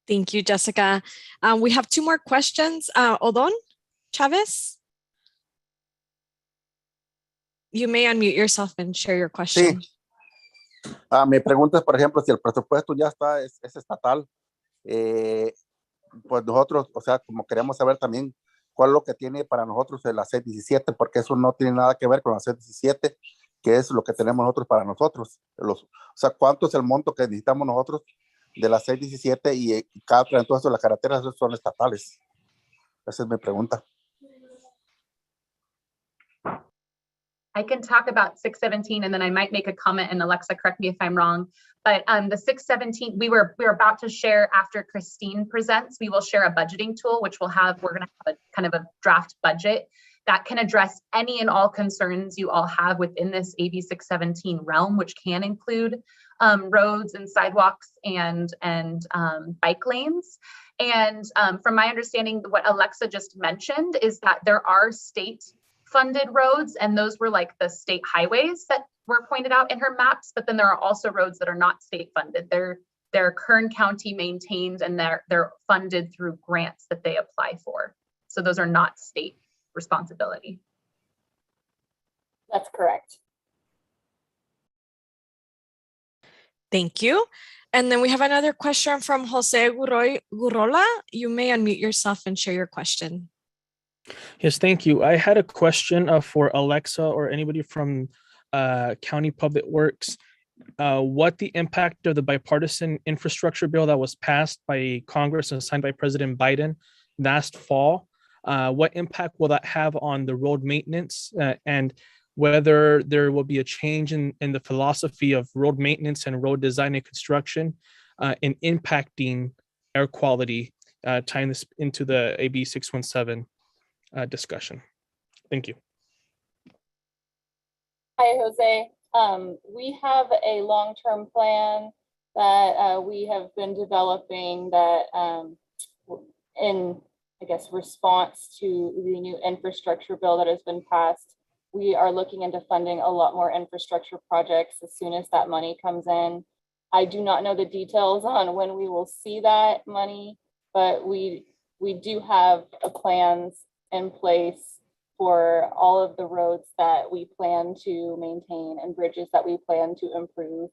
Thank you, Jessica. We have 2 more questions. Odon Chavez, you may unmute yourself and share your question. Sí. Mi pregunta es, por ejemplo, si el presupuesto ya está, es estatal, pues nosotros, o sea, como queremos saber también cuál es lo que tiene para nosotros la 617, porque eso no tiene nada que ver con la 617, que es lo que tenemos nosotros para nosotros. O sea, cuánto es el monto que necesitamos nosotros de la 617 y cada entonces las carreteras son estatales. Esa es mi pregunta. I can talk about 617 and then I might make a comment, and Alexa, correct me if I'm wrong. But the 617, we're about to share after Christine presents. We will share a budgeting tool, which we're going to have a kind of a draft budget that can address any and all concerns you all have within this AB 617 realm, which can include roads and sidewalks and bike lanes. And from my understanding, what Alexa just mentioned is that there are state funded roads, and those were like the state highways that were pointed out in her maps, but then there are also roads that are not state funded. They're Kern County maintained, and they're funded through grants that they apply for. So those are not state responsibility. That's correct. Thank you. And then we have another question from Jose Gurola. You may unmute yourself and share your question. Yes, thank you. I had a question for Alexa or anybody from County Public Works. What the impact of the bipartisan infrastructure bill that was passed by Congress and signed by President Biden last fall, what impact will that have on the road maintenance and whether there will be a change in the philosophy of road maintenance and road design and construction in impacting air quality, tying this into the AB 617 discussion. Thank you. Hi, Jose. We have a long-term plan that we have been developing that in, I guess, response to the new infrastructure bill that has been passed. We are looking into funding a lot more infrastructure projects as soon as that money comes in. I do not know the details on when we will see that money, but we do have plans in place for all of the roads that we plan to maintain and bridges that we plan to improve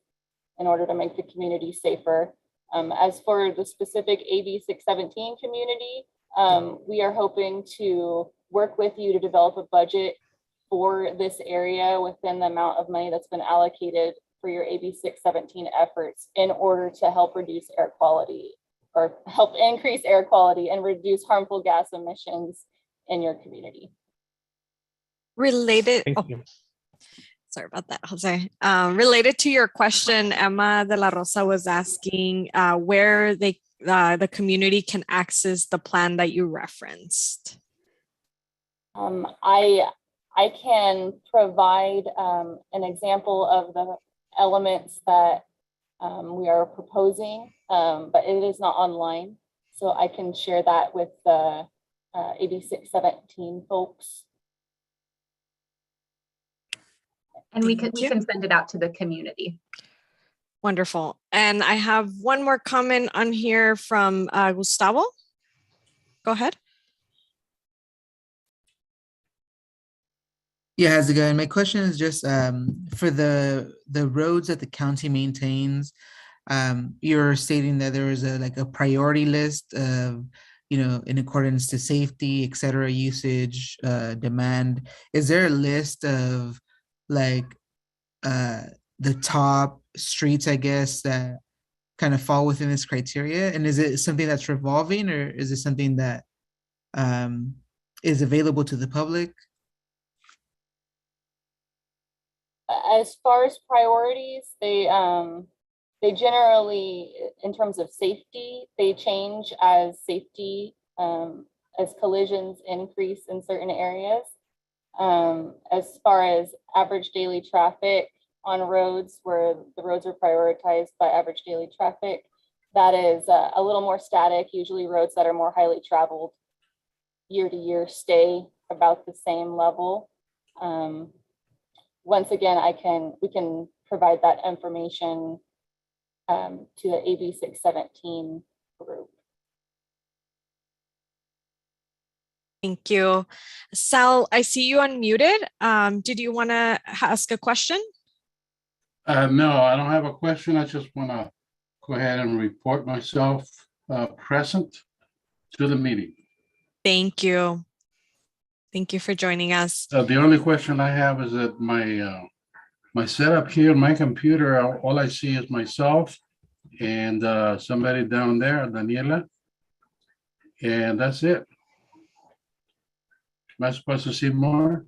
in order to make the community safer. As for the specific AB 617 community, we are hoping to work with you to develop a budget for this area within the amount of money that's been allocated for your AB 617 efforts in order to help reduce air quality or help increase air quality and reduce harmful gas emissions in your community. Related, sorry about that, Jose. Related to your question, Emma de la Rosa was asking where the community can access the plan that you referenced. I can provide an example of the elements that we are proposing, but it is not online. So I can share that with the AB 617 folks. And we can send it out to the community. Wonderful. And I have one more comment on here from Gustavo. Go ahead. Yeah, how's it going? My question is just for the roads that the county maintains. You're stating that there is a priority list of, in accordance to safety, et cetera, usage, demand. Is there a list of the top streets, I guess, that kind of fall within this criteria? And is it something that's revolving, or is it something that is available to the public? As far as priorities, they generally, in terms of safety, they change as collisions increase in certain areas. As far as average daily traffic on roads where the roads are prioritized by average daily traffic, that is a little more static. Usually roads that are more highly traveled year to year stay about the same level. Once again, we can provide that information to the AB 617 group. Thank you. Sal, I see you unmuted. Did you want to ask a question? No, I don't have a question. I just want to go ahead and report myself present to the meeting. Thank you. Thank you for joining us. The only question I have is that my setup here, my computer, all I see is myself and somebody down there, Daniela, and that's it. Am I supposed to see more?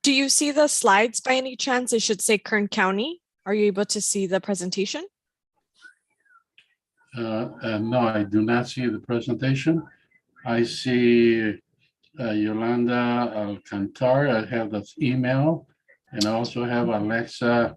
Do you see the slides by any chance? It should say Kern County. Are you able to see the presentation? No, I do not see the presentation. I see Yolanda Alcantar. I have the email, and I also have Alexa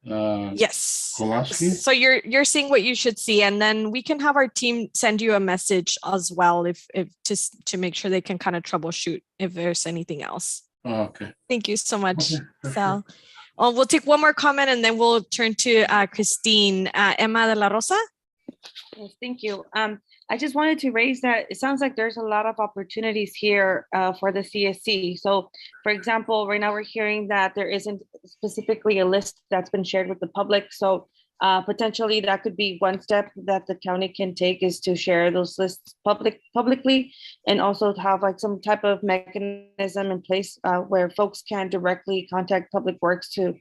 Yes. Kowalski. So you're seeing what you should see, and then we can have our team send you a message as well if to make sure they can kind of troubleshoot if there's anything else. Oh, okay. Thank you so much, Okay, Sal. We'll take one more comment and then we'll turn to Christine. Emma de la Rosa. Yes, thank you. I just wanted to raise that it sounds like there's a lot of opportunities here for the CSC. So, for example, right now we're hearing that there isn't specifically a list that's been shared with the public. So potentially that could be one step that the county can take, is to share those lists publicly, and also to have like some type of mechanism in place where folks can directly contact Public Works to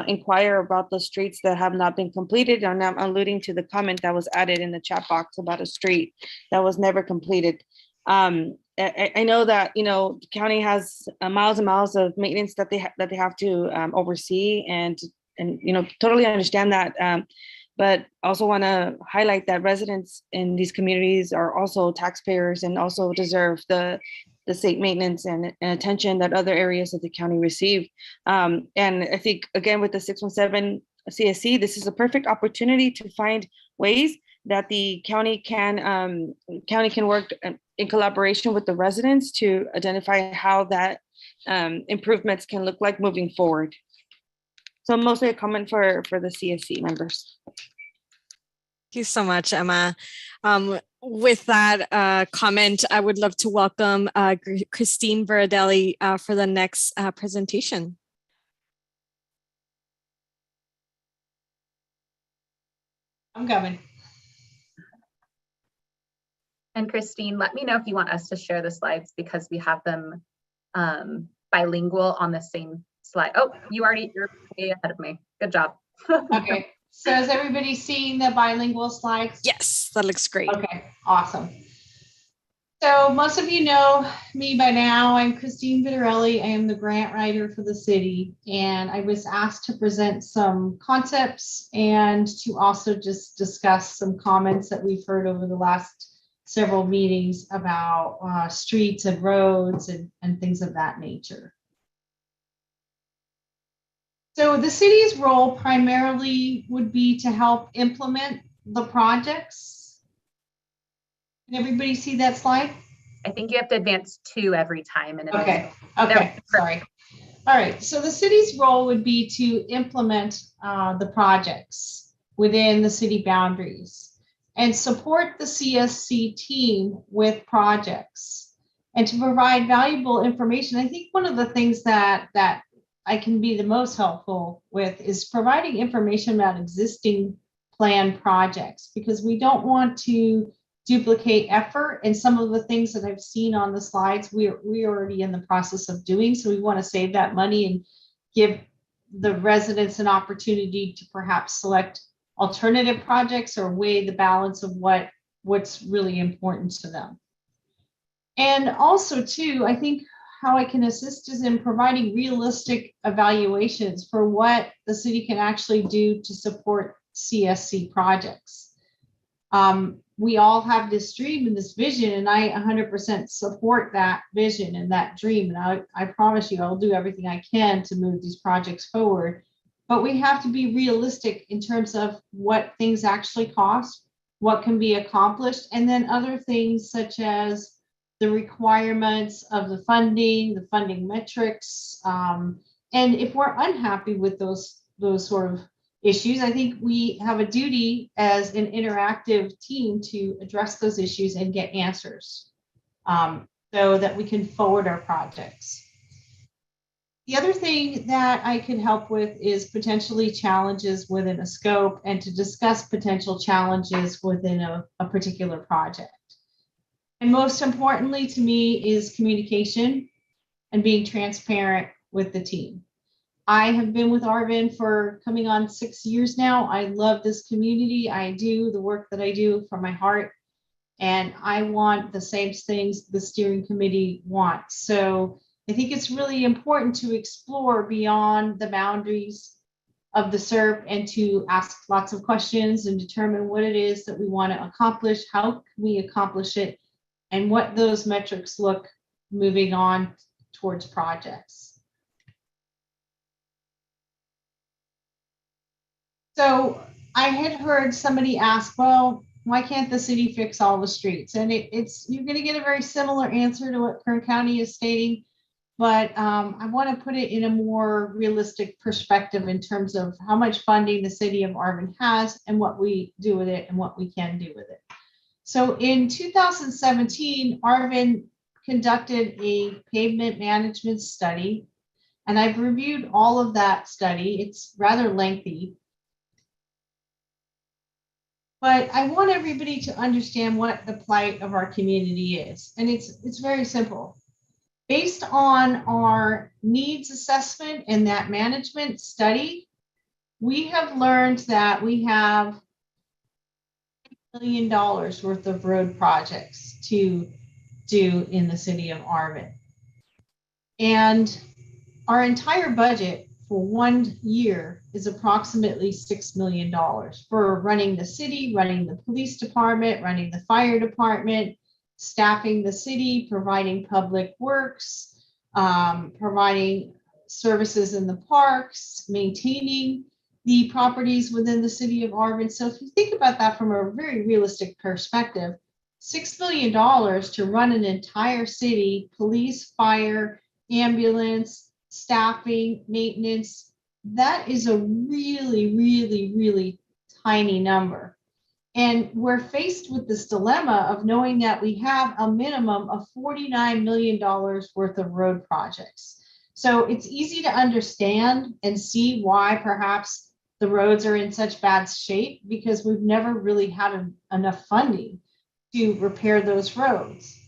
inquire about the streets that have not been completed. And I'm alluding to the comment that was added in the chat box about a street that was never completed. I know that, you know, the county has miles and miles of maintenance that they have to oversee, and you know, totally understand that. But also want to highlight that residents in these communities are also taxpayers and also deserve the state maintenance and attention that other areas of the county receive. And I think, again, with the 617 CSC, this is a perfect opportunity to find ways that the county can work in collaboration with the residents to identify how that improvements can look like moving forward. So mostly a comment for the CSC members. Thank you so much, Emma. With that comment, I would love to welcome Christine Varadelli for the next presentation. I'm coming. And Christine, let me know if you want us to share the slides, because we have them bilingual on the same slide. Oh, you're way ahead of me. Good job. Okay. So is everybody seeing the bilingual slides? Yes, that looks great. Okay, awesome. So most of you know me by now. I'm Christine Vitarelli. I am the grant writer for the city, and I was asked to present some concepts and to also just discuss some comments that we've heard over the last several meetings about streets and roads and things of that nature. So the city's role primarily would be to help implement the projects. Can everybody see that slide? I think you have to advance 2 every time. And okay, sorry. All right, so the city's role would be to implement the projects within the city boundaries and support the CSC team with projects and to provide valuable information. I think one of the things that I can be the most helpful with is providing information about existing planned projects, because we don't want to duplicate effort. And some of the things that I've seen on the slides, we're already in the process of doing. So we want to save that money and give the residents an opportunity to perhaps select alternative projects or weigh the balance of what's really important to them. And also too, I think how I can assist is in providing realistic evaluations for what the city can actually do to support CSC projects. We all have this dream and this vision, and I 100% support that vision and that dream. And I promise you, I'll do everything I can to move these projects forward. But we have to be realistic in terms of what things actually cost, what can be accomplished, and then other things such as the requirements of the funding metrics. And if we're unhappy with those sort of issues, I think we have a duty as an interactive team to address those issues and get answers so that we can forward our projects. The other thing that I could help with is potentially challenges within a scope and to discuss potential challenges within a particular project. And most importantly to me is communication and being transparent with the team. I have been with Arvin for coming on 6 years now. I love this community. I do the work that I do from my heart, and I want the same things the steering committee wants. So I think it's really important to explore beyond the boundaries of the SERP and to ask lots of questions and determine what it is that we want to accomplish, how can we accomplish it, and what those metrics look moving on towards projects. So I had heard somebody ask, well, why can't the city fix all the streets? And you're going to get a very similar answer to what Kern County is stating, but I want to put it in a more realistic perspective in terms of how much funding the city of Arvin has and what we do with it and what we can do with it. So in 2017, Arvin conducted a pavement management study, and I've reviewed all of that study. It's rather lengthy. But I want everybody to understand what the plight of our community is. And it's very simple. Based on our needs assessment and that management study, we have learned that we have $1 million worth of road projects to do in the city of Arvin. And our entire budget for 1 year is approximately $6 million for running the city, running the police department, running the fire department, staffing the city, providing public works, providing services in the parks, maintaining the properties within the city of Arvin. So if you think about that from a very realistic perspective, $6 million to run an entire city, police, fire, ambulance, staffing, maintenance, that is a really, really, really tiny number. And we're faced with this dilemma of knowing that we have a minimum of $49 million worth of road projects. So it's easy to understand and see why perhaps the roads are in such bad shape, because we've never really had enough funding to repair those roads.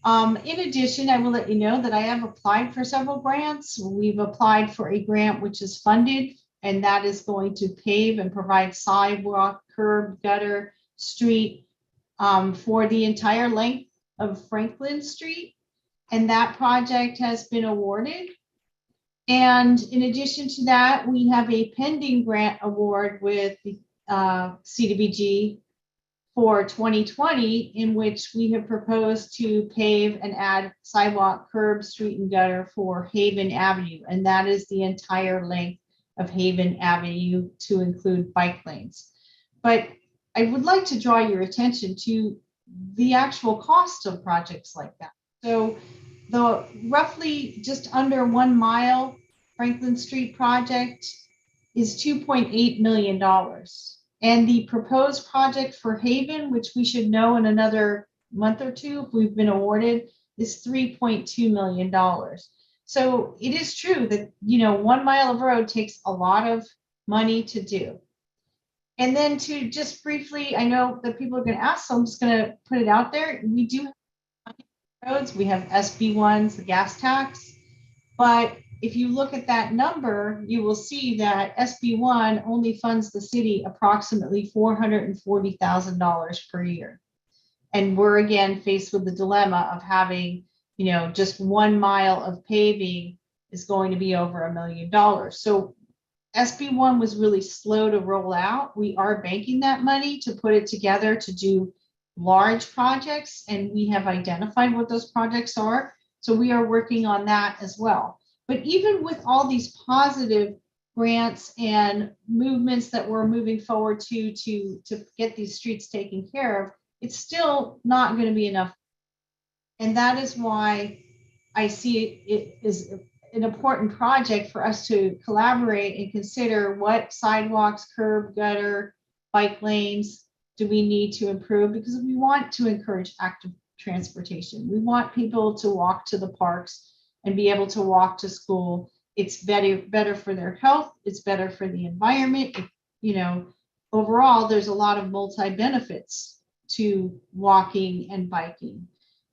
In addition, I will let you know that I have applied for several grants. We've applied for a grant which is funded, and that is going to pave and provide sidewalk, curb, gutter, street for the entire length of Franklin Street. And that project has been awarded. And in addition to that, we have a pending grant award with the CDBG for 2020, in which we have proposed to pave and add sidewalk, curb, street, and gutter for Haven Avenue. And that is the entire length of Haven Avenue to include bike lanes. But I would like to draw your attention to the actual cost of projects like that. So the roughly just under 1 mile Franklin Street project is $2.8 million. And the proposed project for Haven, which we should know in another month or two if we've been awarded, is $3.2 million. So it is true that, 1 mile of road takes a lot of money to do. And then to just briefly, I know that people are going to ask, so I'm just going to put it out there. We do have roads. We have SB1s, the gas tax. But if you look at that number, you will see that SB1 only funds the city approximately $440,000 per year. And we're again faced with the dilemma of having, just 1 mile of paving is going to be over $1 million. So SB1 was really slow to roll out. We are banking that money to put it together to do large projects, and we have identified what those projects are. So we are working on that as well. But even with all these positive grants and movements that we're moving forward to get these streets taken care of, it's still not going to be enough. And that is why I see it is an important project for us to collaborate and consider what sidewalks, curb, gutter, bike lanes do we need to improve, because we want to encourage active transportation. We want people to walk to the parks and be able to walk to school. It's better for their health. It's better for the environment. Overall, there's a lot of multi-benefits to walking and biking.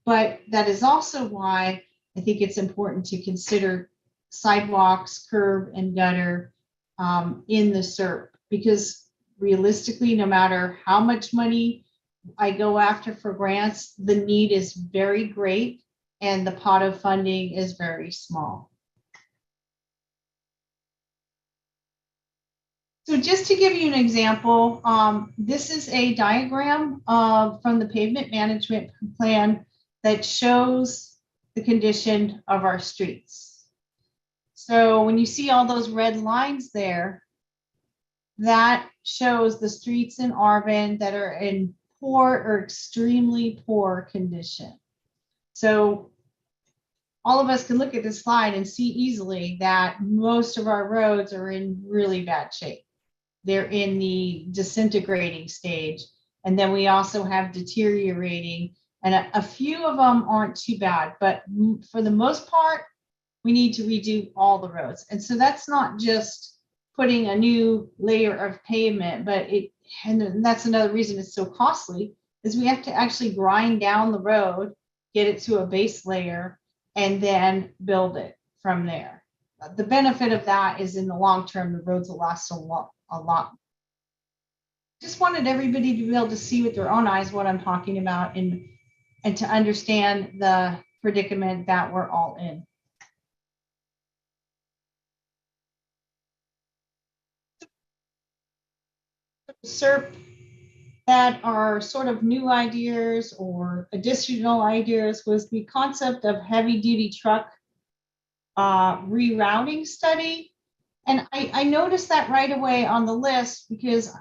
But that is also why I think it's important to consider sidewalks, curb, and gutter in the SERP, because realistically, no matter how much money I go after for grants, the need is very great. and the pot of funding is very small. So just to give you an example, this is a diagram from the pavement management plan that shows the condition of our streets. So when you see all those red lines there, that shows the streets in Arvin that are in poor or extremely poor condition. So all of us can look at this slide and see easily that most of our roads are in really bad shape. They're in the disintegrating stage. And then we also have deteriorating, and a few of them aren't too bad, but for the most part, we need to redo all the roads. And so that's not just putting a new layer of pavement, but and that's another reason it's so costly, is we have to actually grind down the road, get it to a base layer, and then build it from there. The benefit of that is in the long term, the roads will last a lot. Just wanted everybody to be able to see with their own eyes what I'm talking about and to understand the predicament that we're all in. SERP that are sort of new ideas or additional ideas was the concept of heavy duty truck rerouting study. And I noticed that right away on the list because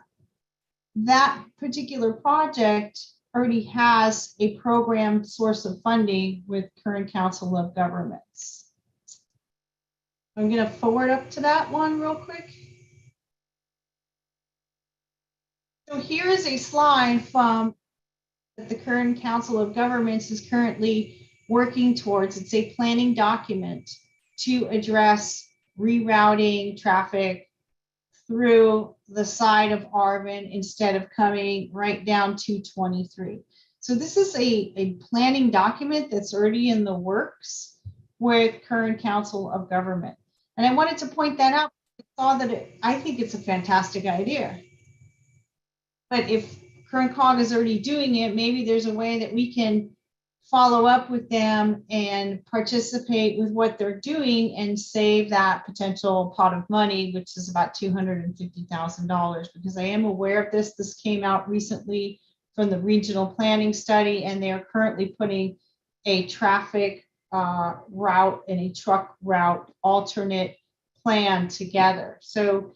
that particular project already has a programmed source of funding with Kern Council of Governments. I'm going to forward up to that one real quick. So here is a slide from the Kern Council of Governments is currently working towards. It's a planning document to address rerouting traffic through the side of Arvin instead of coming right down to 23. So this is a planning document that's already in the works with Kern Council of Government. And I wanted to point that out. I saw that I think it's a fantastic idea. But if Kern COG is already doing it, maybe there's a way that we can follow up with them and participate with what they're doing and save that potential pot of money, which is about $250,000. Because I am aware of this. This came out recently from the regional planning study, and they are currently putting a traffic route and a truck route alternate plan together. So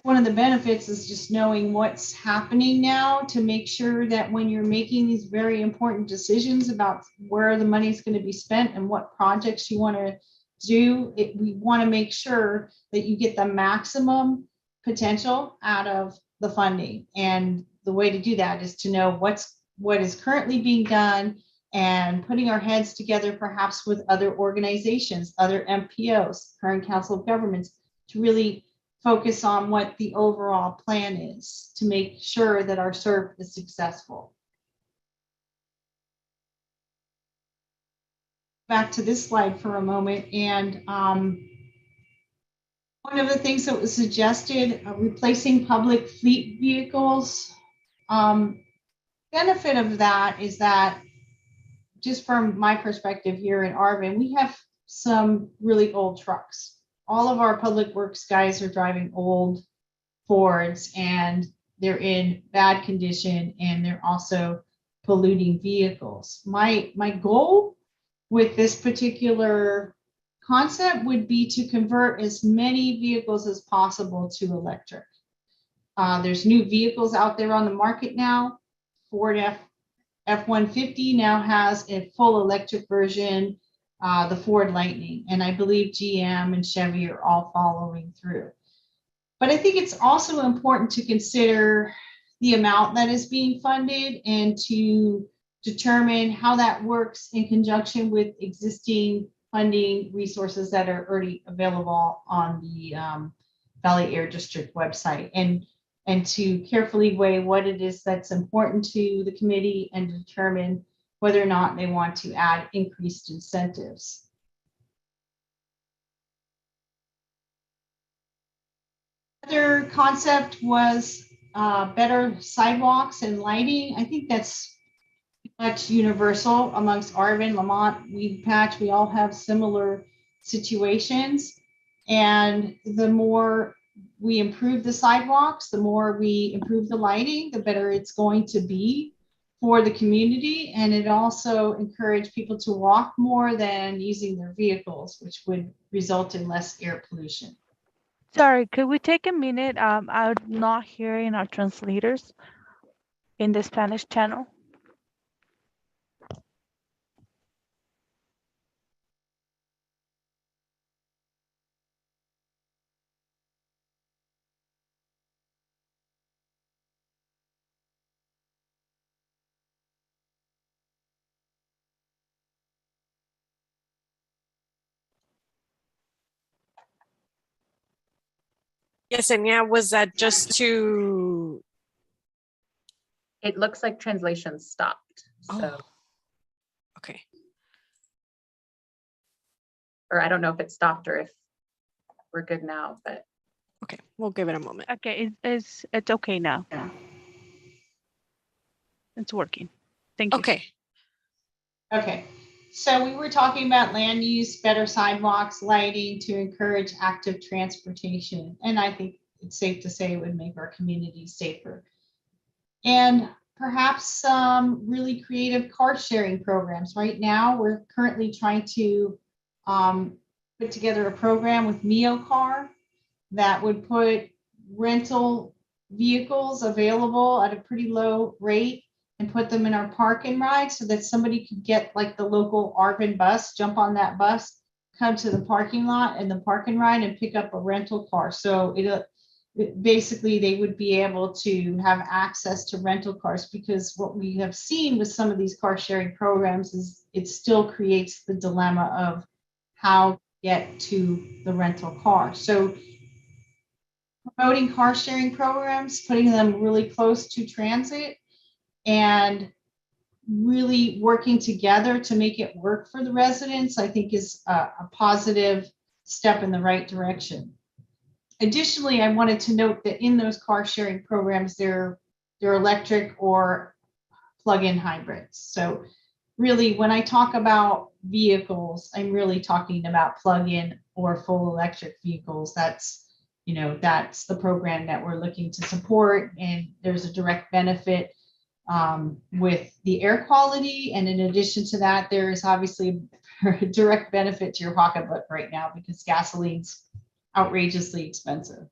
one of the benefits is just knowing what's happening now to make sure that when you're making these very important decisions about where the money is going to be spent and what projects you want to do, we want to make sure that you get the maximum potential out of the funding. And the way to do that is to know what is currently being done and putting our heads together perhaps with other organizations, other MPOs, Kern Council of Governments, to really focus on what the overall plan is to make sure that our SERP is successful. Back to this slide for a moment. And one of the things that was suggested, replacing public fleet vehicles. Benefit of that is that, just from my perspective here in Arvin, we have some really old trucks. All of our public works guys are driving old Fords, and they're in bad condition, and they're also polluting vehicles. My goal with this particular concept would be to convert as many vehicles as possible to electric. There's new vehicles out there on the market now. Ford F-150 now has a full electric version, the Ford Lightning, and I believe GM and Chevy are all following through. But I think it's also important to consider the amount that is being funded and to determine how that works in conjunction with existing funding resources that are already available on the Valley Air District website, and to carefully weigh what it is that's important to the committee and determine whether or not they want to add increased incentives. Another concept was better sidewalks and lighting. I think that's much universal amongst Arvin, Lamont, Weed Patch. We all have similar situations. And the more we improve the sidewalks, the more we improve the lighting, the better it's going to be for the community. And it also encouraged people to walk more than using their vehicles, which would result in less air pollution. Sorry, could we take a minute? I'm not hearing our translators in the Spanish channel. Yes, and yeah, was that just to? It looks like translation stopped. So, Okay. or I don't know if it stopped or if we're good now, but. Okay, we'll give it a moment. Okay, it's okay now. Yeah. It's working. Thank you. Okay. Okay. So we were talking about land use, better sidewalks, lighting to encourage active transportation. And I think it's safe to say it would make our community safer. And perhaps some really creative car sharing programs. Right now, we're currently trying to put together a program with MioCar that would put rental vehicles available at a pretty low rate and put them in our park and ride so that somebody could get like the local Arvin bus, jump on that bus, come to the parking lot and the park and ride and pick up a rental car. So basically they would be able to have access to rental cars, because what we have seen with some of these car sharing programs is it still creates the dilemma of how to get to the rental car. So promoting car sharing programs, putting them really close to transit, and really working together to make it work for the residents, I think is a positive step in the right direction. Additionally, I wanted to note that in those car sharing programs, they're electric or plug-in hybrids. So really, when I talk about vehicles, I'm really talking about plug-in or full electric vehicles. That's the program that we're looking to support, and there's a direct benefit with the air quality. And in addition to that, there is obviously a direct benefit to your pocketbook right now because gasoline's outrageously expensive.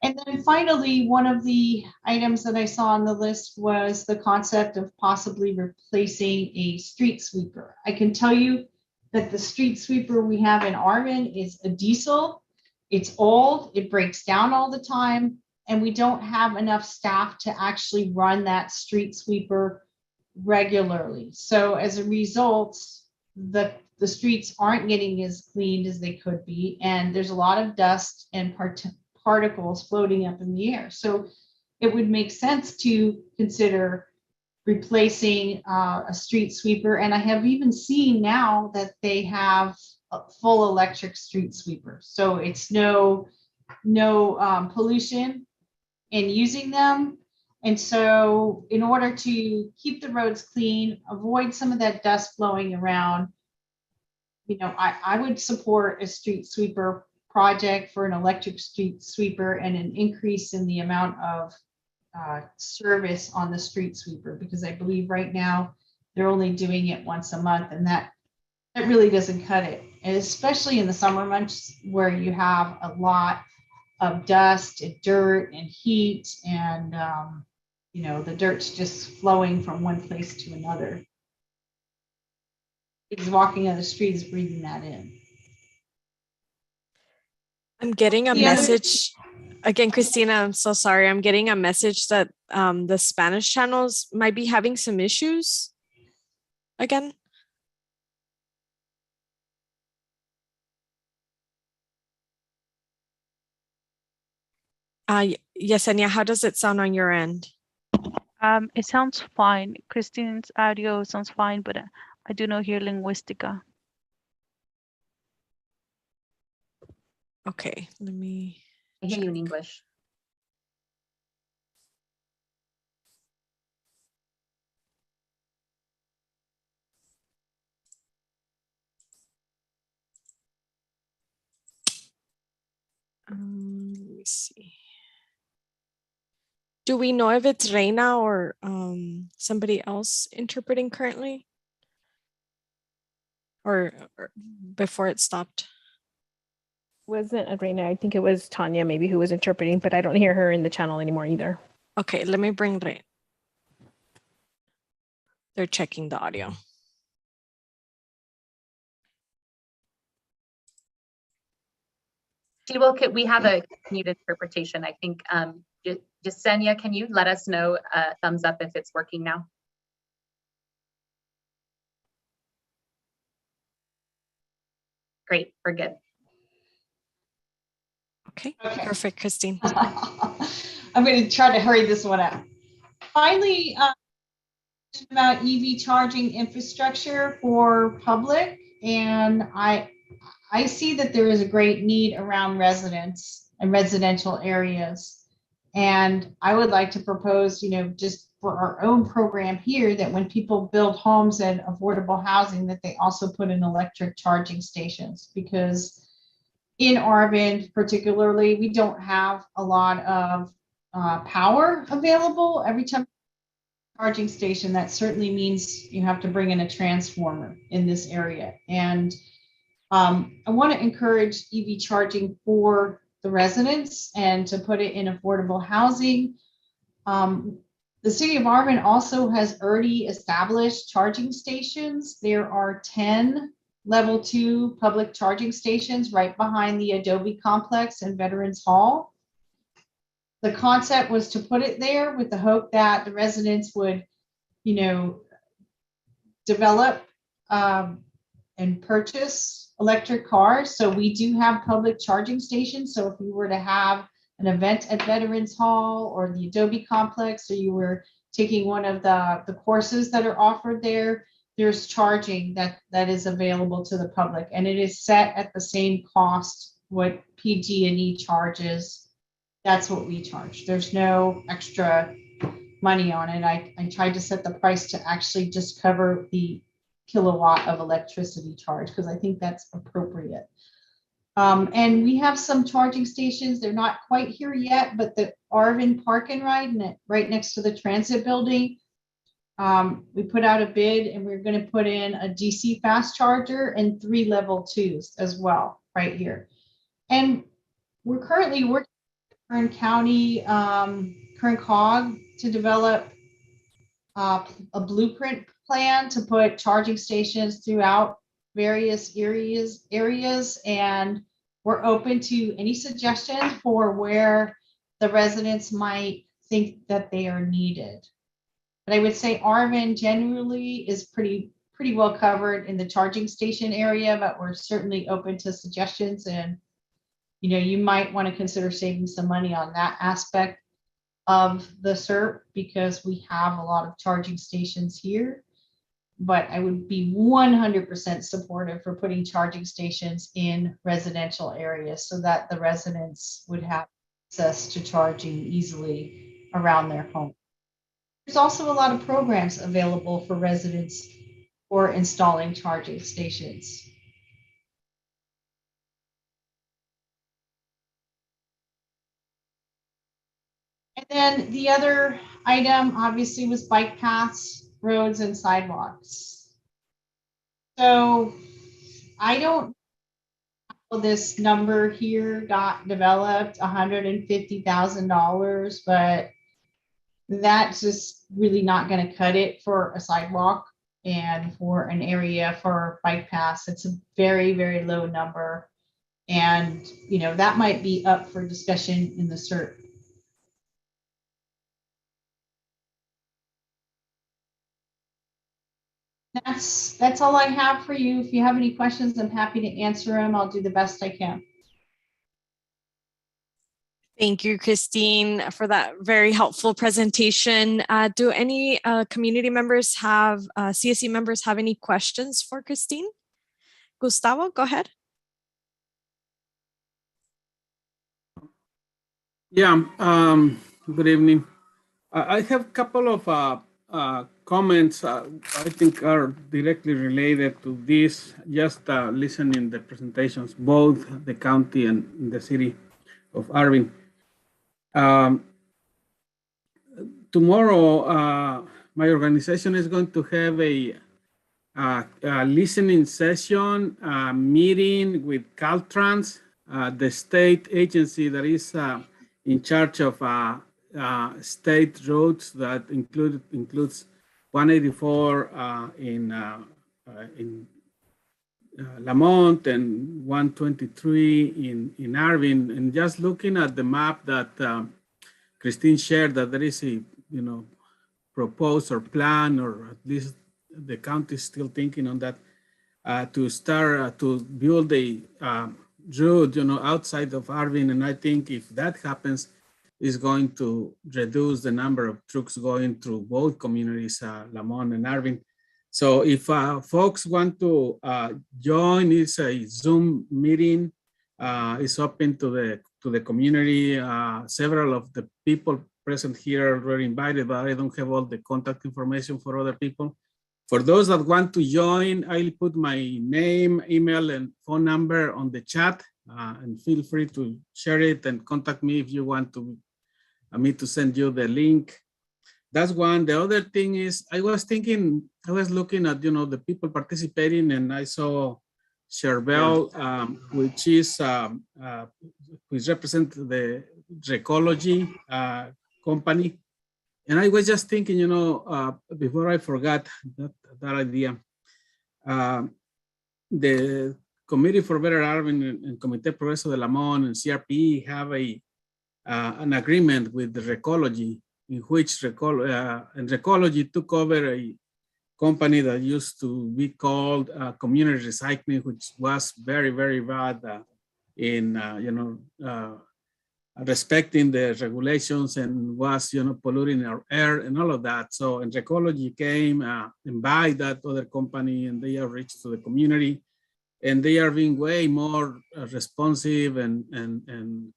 And then finally, one of the items that I saw on the list was the concept of possibly replacing a street sweeper. I can tell you that the street sweeper we have in Arvin is a diesel. It's old, it breaks down all the time, and we don't have enough staff to actually run that street sweeper regularly. So as a result, the streets aren't getting as cleaned as they could be, and there's a lot of dust and particles floating up in the air. So it would make sense to consider replacing a street sweeper. And I have even seen now that they have a full electric street sweeper. So it's no pollution in using them. And so in order to keep the roads clean, avoid some of that dust flowing around, I would support a street sweeper project for an electric street sweeper and an increase in the amount of service on the street sweeper, because I believe right now they're only doing it once a month, and that really doesn't cut it. And especially in the summer months where you have a lot of dust and dirt and heat, and the dirt's just flowing from one place to another. Because walking on the street is breathing that in. I'm getting a message again, Christina. I'm so sorry. I'm getting a message that the Spanish channels might be having some issues again. Yesenia, how does it sound on your end? It sounds fine. Christine's audio sounds fine, but I do not hear Linguistica. Okay, let me. I hear you in English. Let me see. Do we know if it's Reina or somebody else interpreting currently? Or before it stopped? Wasn't Arena, I think it was Tanya maybe who was interpreting, but I don't hear her in the channel anymore either. Okay, let me bring Reina. They're checking the audio. We have a continued interpretation. I think, Jasenia, can you let us know thumbs up if it's working now? Great, we're good. Okay, perfect, Christine. I'm going to try to hurry this one up. Finally, about EV charging infrastructure for public, and I see that there is a great need around residents and residential areas. And I would like to propose, just for our own program here, that when people build homes and affordable housing, that they also put in electric charging stations, because in Arvin particularly, we don't have a lot of power available. Every time charging station, that certainly means you have to bring in a transformer in this area. And I want to encourage EV charging for the residents and to put it in affordable housing. The city of Arvin also has already established charging stations. There are 10 level 2 public charging stations right behind the Adobe complex and Veterans Hall. The concept was to put it there with the hope that the residents would, develop and purchase electric cars. So we do have public charging stations. So if you were to have an event at Veterans Hall or the Adobe complex, or you were taking one of the courses that are offered there, there's charging that is available to the public, and it is set at the same cost what PG&E charges. That's what we charge. There's no extra money on it. I tried to set the price to actually just cover the kilowatt of electricity charge, because I think that's appropriate. And we have some charging stations. They're not quite here yet, but the Arvin Park and Ride, right next to the transit building, we put out a bid, and we're going to put in a DC fast charger and 3 level 2s as well right here. And we're currently working with Kern County, Kern COG, to develop a blueprint plan to put charging stations throughout various areas, and we're open to any suggestions for where the residents might think that they are needed. But I would say Arvin generally is pretty well covered in the charging station area, but we're certainly open to suggestions, and you might want to consider saving some money on that aspect of the CERT, because we have a lot of charging stations here. But I would be 100% supportive for putting charging stations in residential areas so that the residents would have access to charging easily around their home. There's also a lot of programs available for residents for installing charging stations. And then the other item obviously was bike paths, roads, and sidewalks. So I don't know this number here got developed, $150,000, but that's just really not going to cut it for a sidewalk and for an area for bike paths. It's a very, very low number. And, that might be up for discussion in the CERT. That's all I have for you. If you have any questions, I'm happy to answer them. I'll do the best I can. Thank you, Christine, for that very helpful presentation. Do any community members have, CSC members have any questions for Christine? Gustavo, go ahead. Yeah, good evening. I have a couple of comments I think are directly related to this, just listening the presentations, both the county and the city. of Arvin. Tomorrow, my organization is going to have a listening session, meeting with Caltrans, the state agency that is in charge of state roads that includes 184 in Lamont and 123 in Arvin. And just looking at the map that Christine shared, that there is a proposed or plan, or at least the county is still thinking on that, to start to build a road, outside of Arvin. And I think if that happens, is going to reduce the number of trucks going through both communities, Lamont and Arvin. So if folks want to join, it's a Zoom meeting. It's open to the community. Several of the people present here were invited, but I don't have all the contact information for other people. For those that want to join, I'll put my name, email, and phone number on the chat, and feel free to share it and contact me if you want me to send you the link. That's one. The other thing is, I was looking at, the people participating, and I saw Cherbel, which represents the Recology company. And I was just thinking, before I forgot that idea, the Committee for Better Arvin and Comité Progreso de Lamont and CRP have an agreement with the Recology, in which Recology took over a company that used to be called Community Recycling, which was very, very bad in respecting the regulations, and was polluting our air and all of that. So, and Recology came and buy that other company, and they are reached to the community, and they are being way more responsive and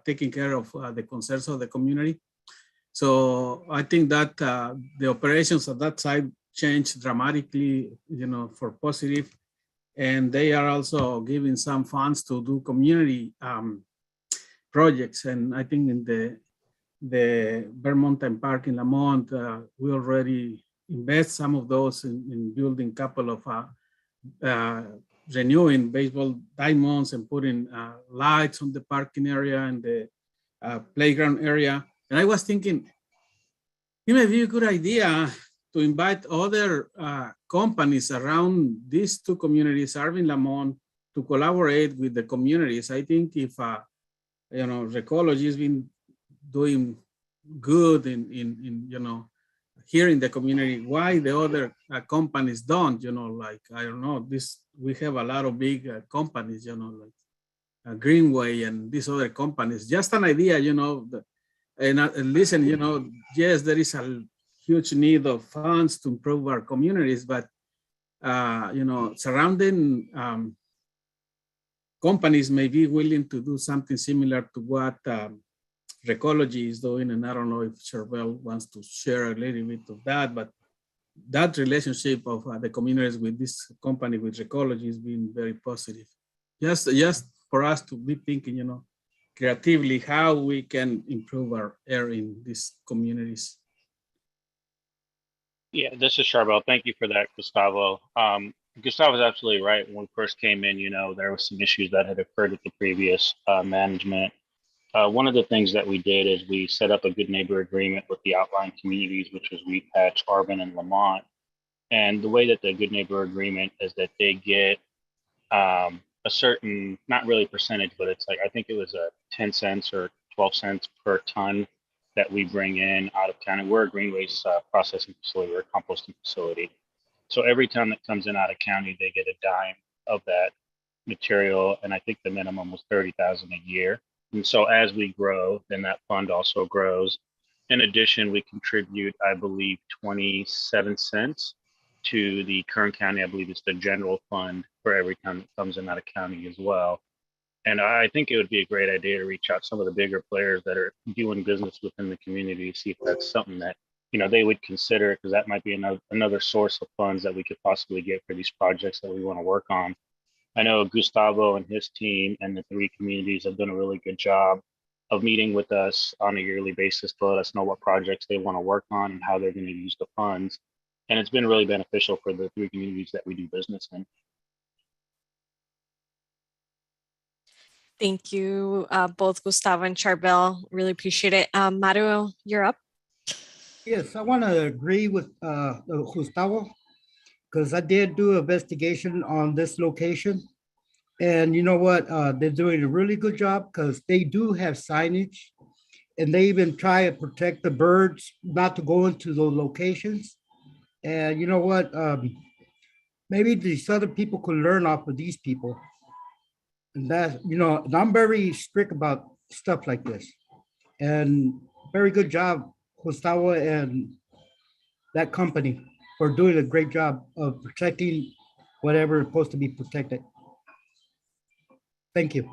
taking care of the concerns of the community. So I think that the operations of that side changed dramatically, for positive, and they are also giving some funds to do community projects. And I think in the Bear Mountain Park in Lamont, we already invest some of those in building a couple of renewing baseball diamonds and putting lights on the parking area and the playground area. And I was thinking, it may be a good idea to invite other companies around these two communities, Arvin, Lamont, to collaborate with the communities. I think if Recology has been doing good in here in the community, why the other companies don't? Like, I don't know, we have a lot of big companies, like Greenway and these other companies. Just an idea, and listen, yes, there is a huge need of funds to improve our communities, but surrounding companies may be willing to do something similar to what Recology is doing. And I don't know if Cherbel wants to share a little bit of that, but that relationship of the communities with this company, with Recology, has been very positive. Just for us to be thinking, creatively, how we can improve our air in these communities. Yeah, this is Charbel. Thank you for that, Gustavo. Gustavo's absolutely right. When we first came in, there were some issues that had occurred with the previous management. One of the things that we did is we set up a good neighbor agreement with the outlying communities, which was Weed Patch, Arvin, and Lamont. And the way that the good neighbor agreement is that they get a certain, not really percentage, but it's like, I think it was 10 cents or 12 cents per ton that we bring in out of county. We're a green waste processing facility, we're a composting facility. So every ton that comes in out of county, they get a dime of that material. And I think the minimum was 30,000 a year. And so as we grow, then that fund also grows. In addition, we contribute, I believe, 27 cents to the Kern County. I believe it's the general fund for every ton that comes in out of county as well. And I think it would be a great idea to reach out to some of the bigger players that are doing business within the community, see if that's something that they would consider, because that might be another source of funds that we could possibly get for these projects that we want to work on. I know Gustavo and his team and the three communities have done a really good job of meeting with us on a yearly basis to let us know what projects they want to work on and how they're going to use the funds. And it's been really beneficial for the three communities that we do business in. Thank you, both Gustavo and Charbel. Really appreciate it. Mario, you're up. Yes, I want to agree with Gustavo, because I did do an investigation on this location. And you know what? They're doing a really good job because they do have signage, and they even try to protect the birds not to go into those locations. And you know what? Maybe these other people could learn off of these people. And that, you know, and I'm very strict about stuff like this. And very good job, Gustavo and that company, for doing a great job of protecting whatever is supposed to be protected. Thank you.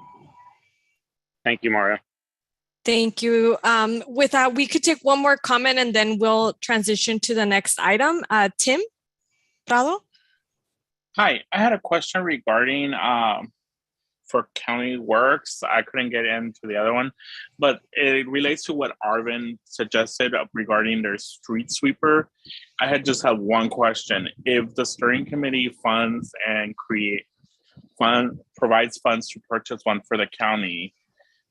Thank you, Mario. Thank you. With that, we could take one more comment and then we'll transition to the next item. Tim Prado? Hi, I had a question regarding for county works. I couldn't get into the other one, but it relates to what Arvin suggested regarding their street sweeper. I had just had one question. If the steering committee funds and provides funds to purchase one for the county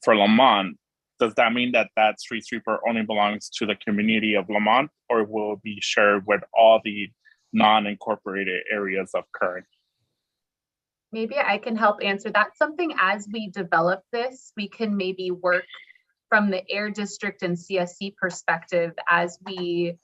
for Lamont, does that mean that that street sweeper only belongs to the community of Lamont, or will it be shared with all the non-incorporated areas of Kern? Maybe I can help answer that. Something as we develop this, we can maybe work from the Air District and CSC perspective. As we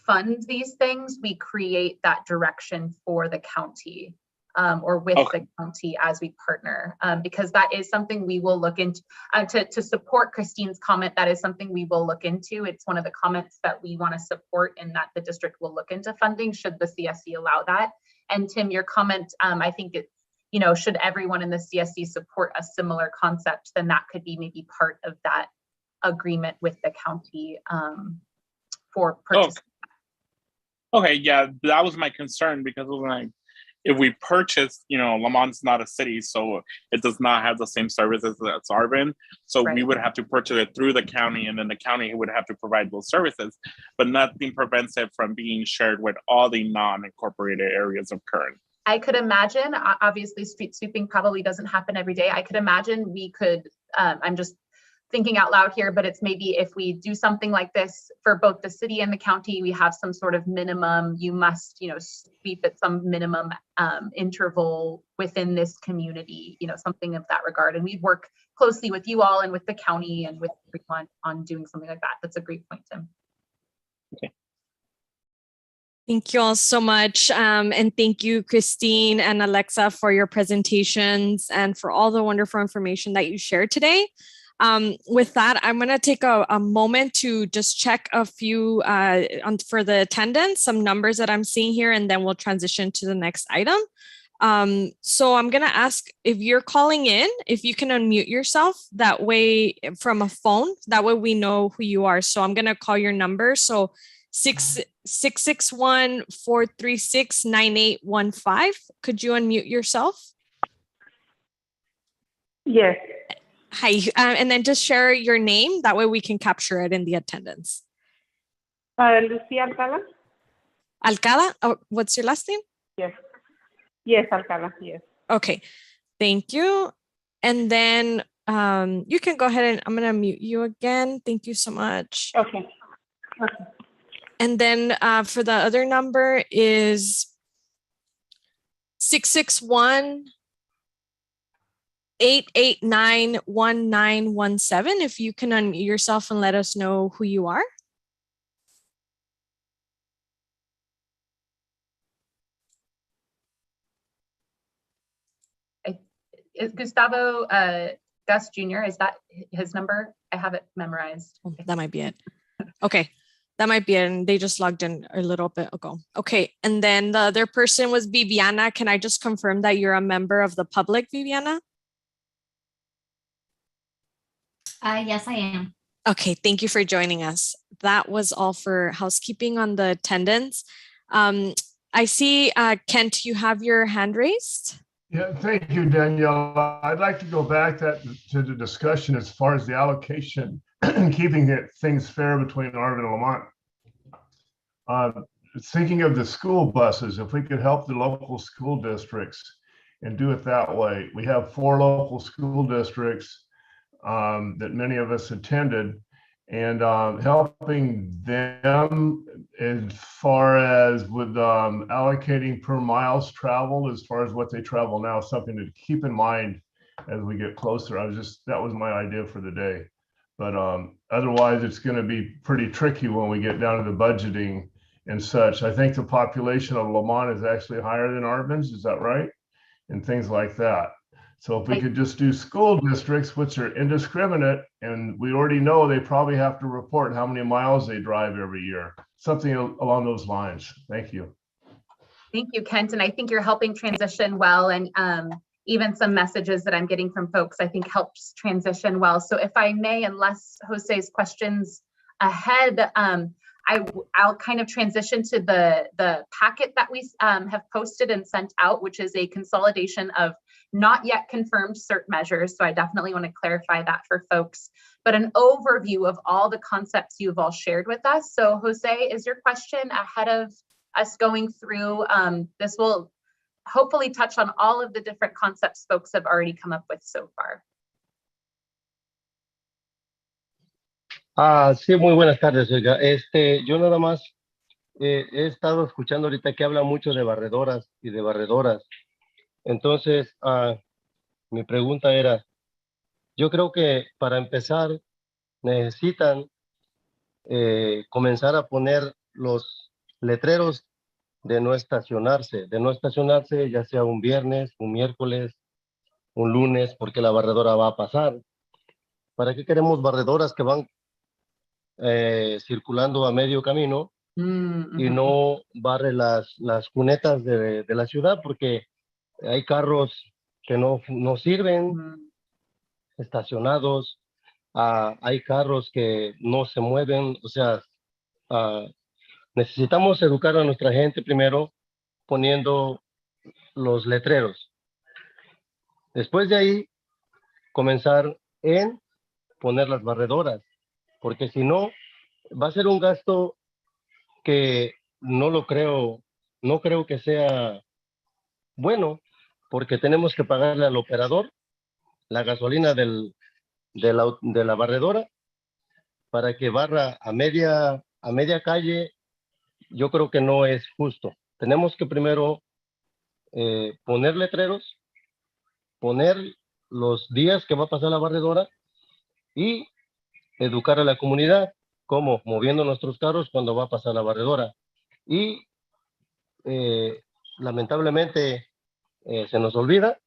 fund these things, we create that direction for the county or with the county as we partner, because that is something we will look into. To support Christine's comment, that is something we will look into. It's one of the comments that we want to support, in that the district will look into funding should the CSC allow that. And Tim, your comment, I think it's, you know, should everyone in the CSC support a similar concept, then that could be maybe part of that agreement with the county for purchase. Okay, yeah, that was my concern, because it was like, if we purchase, you know, Lamont's not a city, so it does not have the same services as Arvin. So we would have to purchase it through the county, and then the county would have to provide those services, but nothing prevents it from being shared with all the non-incorporated areas of Kern. I could imagine, obviously street sweeping probably doesn't happen every day. I could imagine we could, I'm just thinking out loud here, but it's maybe if we do something like this for both the city and the county, we have some sort of minimum, you must, you know, sweep at some minimum interval within this community, you know, something of that regard. And we'd work closely with you all and with the county and with everyone on doing something like that. That's a great point, Tim. Okay. Thank you all so much. And thank you, Christine and Alexa, for your presentations and for all the wonderful information that you shared today. With that, I'm going to take a moment to just check a few for the attendance, some numbers that I'm seeing here, and then we'll transition to the next item. So I'm going to ask, if you're calling in, if you can unmute yourself, that way from a phone, that way we know who you are. So I'm going to call your number. So 661-436-9815. Could you unmute yourself? Yes. Hi, and then just share your name. That way we can capture it in the attendance. Lucia Alcala. Alcala? Oh, what's your last name? Yes. Yes, Alcala, yes. Okay, thank you. And then you can go ahead and I'm going to mute you again. Thank you so much. Okay. Okay. And then for the other number is 661-889-1917. If you can unmute yourself and let us know who you are. Is Gustavo Gus Jr., is that his number? I have it memorized. Oh, that might be it. Okay. That might be it. And they just logged in a little bit ago. Okay. And then the other person was Viviana. Can I just confirm that you're a member of the public, Viviana? Yes, I am. Okay. Thank you for joining us. That was all for housekeeping on the attendance. I see, Kent, you have your hand raised. Yeah, thank you, Danielle. I'd like to go back to the discussion as far as the allocation, keeping things fair between Arvin and Lamont. Thinking of the school buses, if we could help the local school districts and do it that way. We have 4 local school districts that many of us attended, and helping them as far as with allocating per miles traveled, as far as what they travel now, something to keep in mind as we get closer. That was my idea for the day. But otherwise, it's going to be pretty tricky when we get down to the budgeting and such. I think the population of Lamont is actually higher than Arvin's, is that right? And things like that. So if we could just do school districts, which are indiscriminate, and we already know they probably have to report how many miles they drive every year, something along those lines. Thank you. Thank you, Kent. And I think you're helping transition well. And even some messages that I'm getting from folks, I think helps transition well. So if I may, unless Jose's questions ahead, I'll kind of transition to the packet that we have posted and sent out, which is a consolidation of not yet confirmed CERT measures. So I definitely want to clarify that for folks, but an overview of all the concepts you've all shared with us. So Jose, is your question ahead of us going through? This will hopefully touch on all of the different concepts folks have already come up with so far. Sí, muy buenas tardes, oiga. Yo nada más he estado escuchando ahorita que habla mucho de barredoras y de barredoras. Entonces, mi pregunta era, yo creo que para empezar necesitan comenzar a poner los letreros de no estacionarse ya sea un viernes, un miércoles, un lunes, porque la barredora va a pasar. ¿Para qué queremos barredoras que van circulando a medio camino y no barre las cunetas de la ciudad? Porque hay carros que no sirven, estacionados, hay carros que no se mueven, o sea, necesitamos educar a nuestra gente primero poniendo los letreros. Después de ahí, comenzar en poner las barredoras, porque si no, va a ser un gasto que no creo que sea bueno, porque tenemos que pagarle al operador la gasolina de la barredora para que barra a media calle. Yo creo que no es justo. Tenemos que primero poner letreros, poner los días que va a pasar la barredora y educar a la comunidad, como moviendo nuestros carros cuando va a pasar la barredora. Y lamentablemente se nos olvida.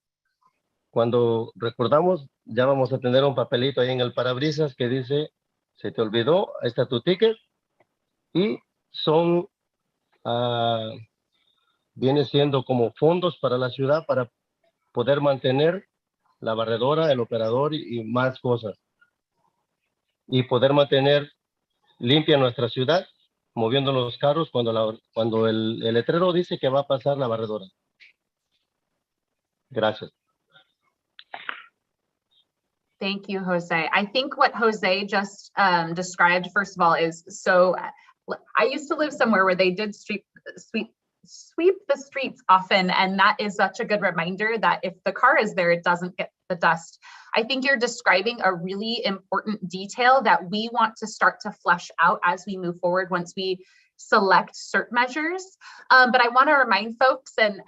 Cuando recordamos, ya vamos a tener un papelito ahí en el parabrisas que dice, se te olvidó, ahí está tu ticket. Y son, viene siendo como fondos para la ciudad para poder mantener la barredora, el operador y más cosas. Y poder mantener limpia nuestra ciudad, moviendo los carros cuando el letrero dice que va a pasar la barredora. Gracias. Thank you, Jose. I think what Jose just described, first of all, is so I used to live somewhere where they did sweep the streets often, and that is such a good reminder that if the car is there, it doesn't get the dust. I think you're describing a really important detail that we want to start to flesh out as we move forward once we select CERT measures. But I want to remind folks and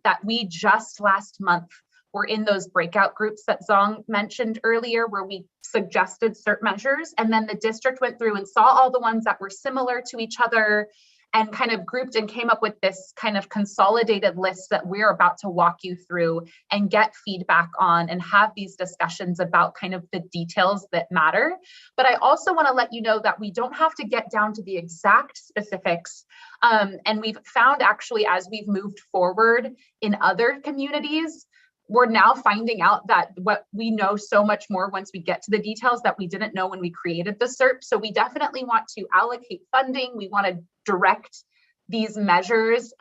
that we just last month were in those breakout groups that Zong mentioned earlier, where we suggested CERT measures, and then the district went through and saw all the ones that were similar to each other and kind of grouped and came up with this kind of consolidated list that we're about to walk you through and get feedback on and have these discussions about kind of the details that matter. But I also want to let you know that we don't have to get down to the exact specifics. And we've found actually, as we've moved forward in other communities, we're now finding out that what we know so much more once we get to the details that we didn't know when we created the CERP. So we definitely want to allocate funding. We want to direct these measures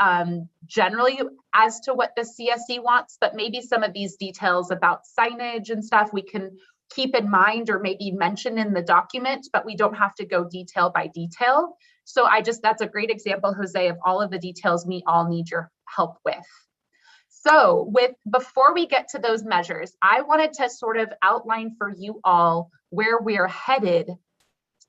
generally as to what the CSC wants, but maybe some of these details about signage and stuff we can keep in mind or maybe mention in the document, but we don't have to go detail by detail. So that's a great example, Jose, of all of the details we all need your help with. So before we get to those measures, I wanted to sort of outline for you all where we're headed.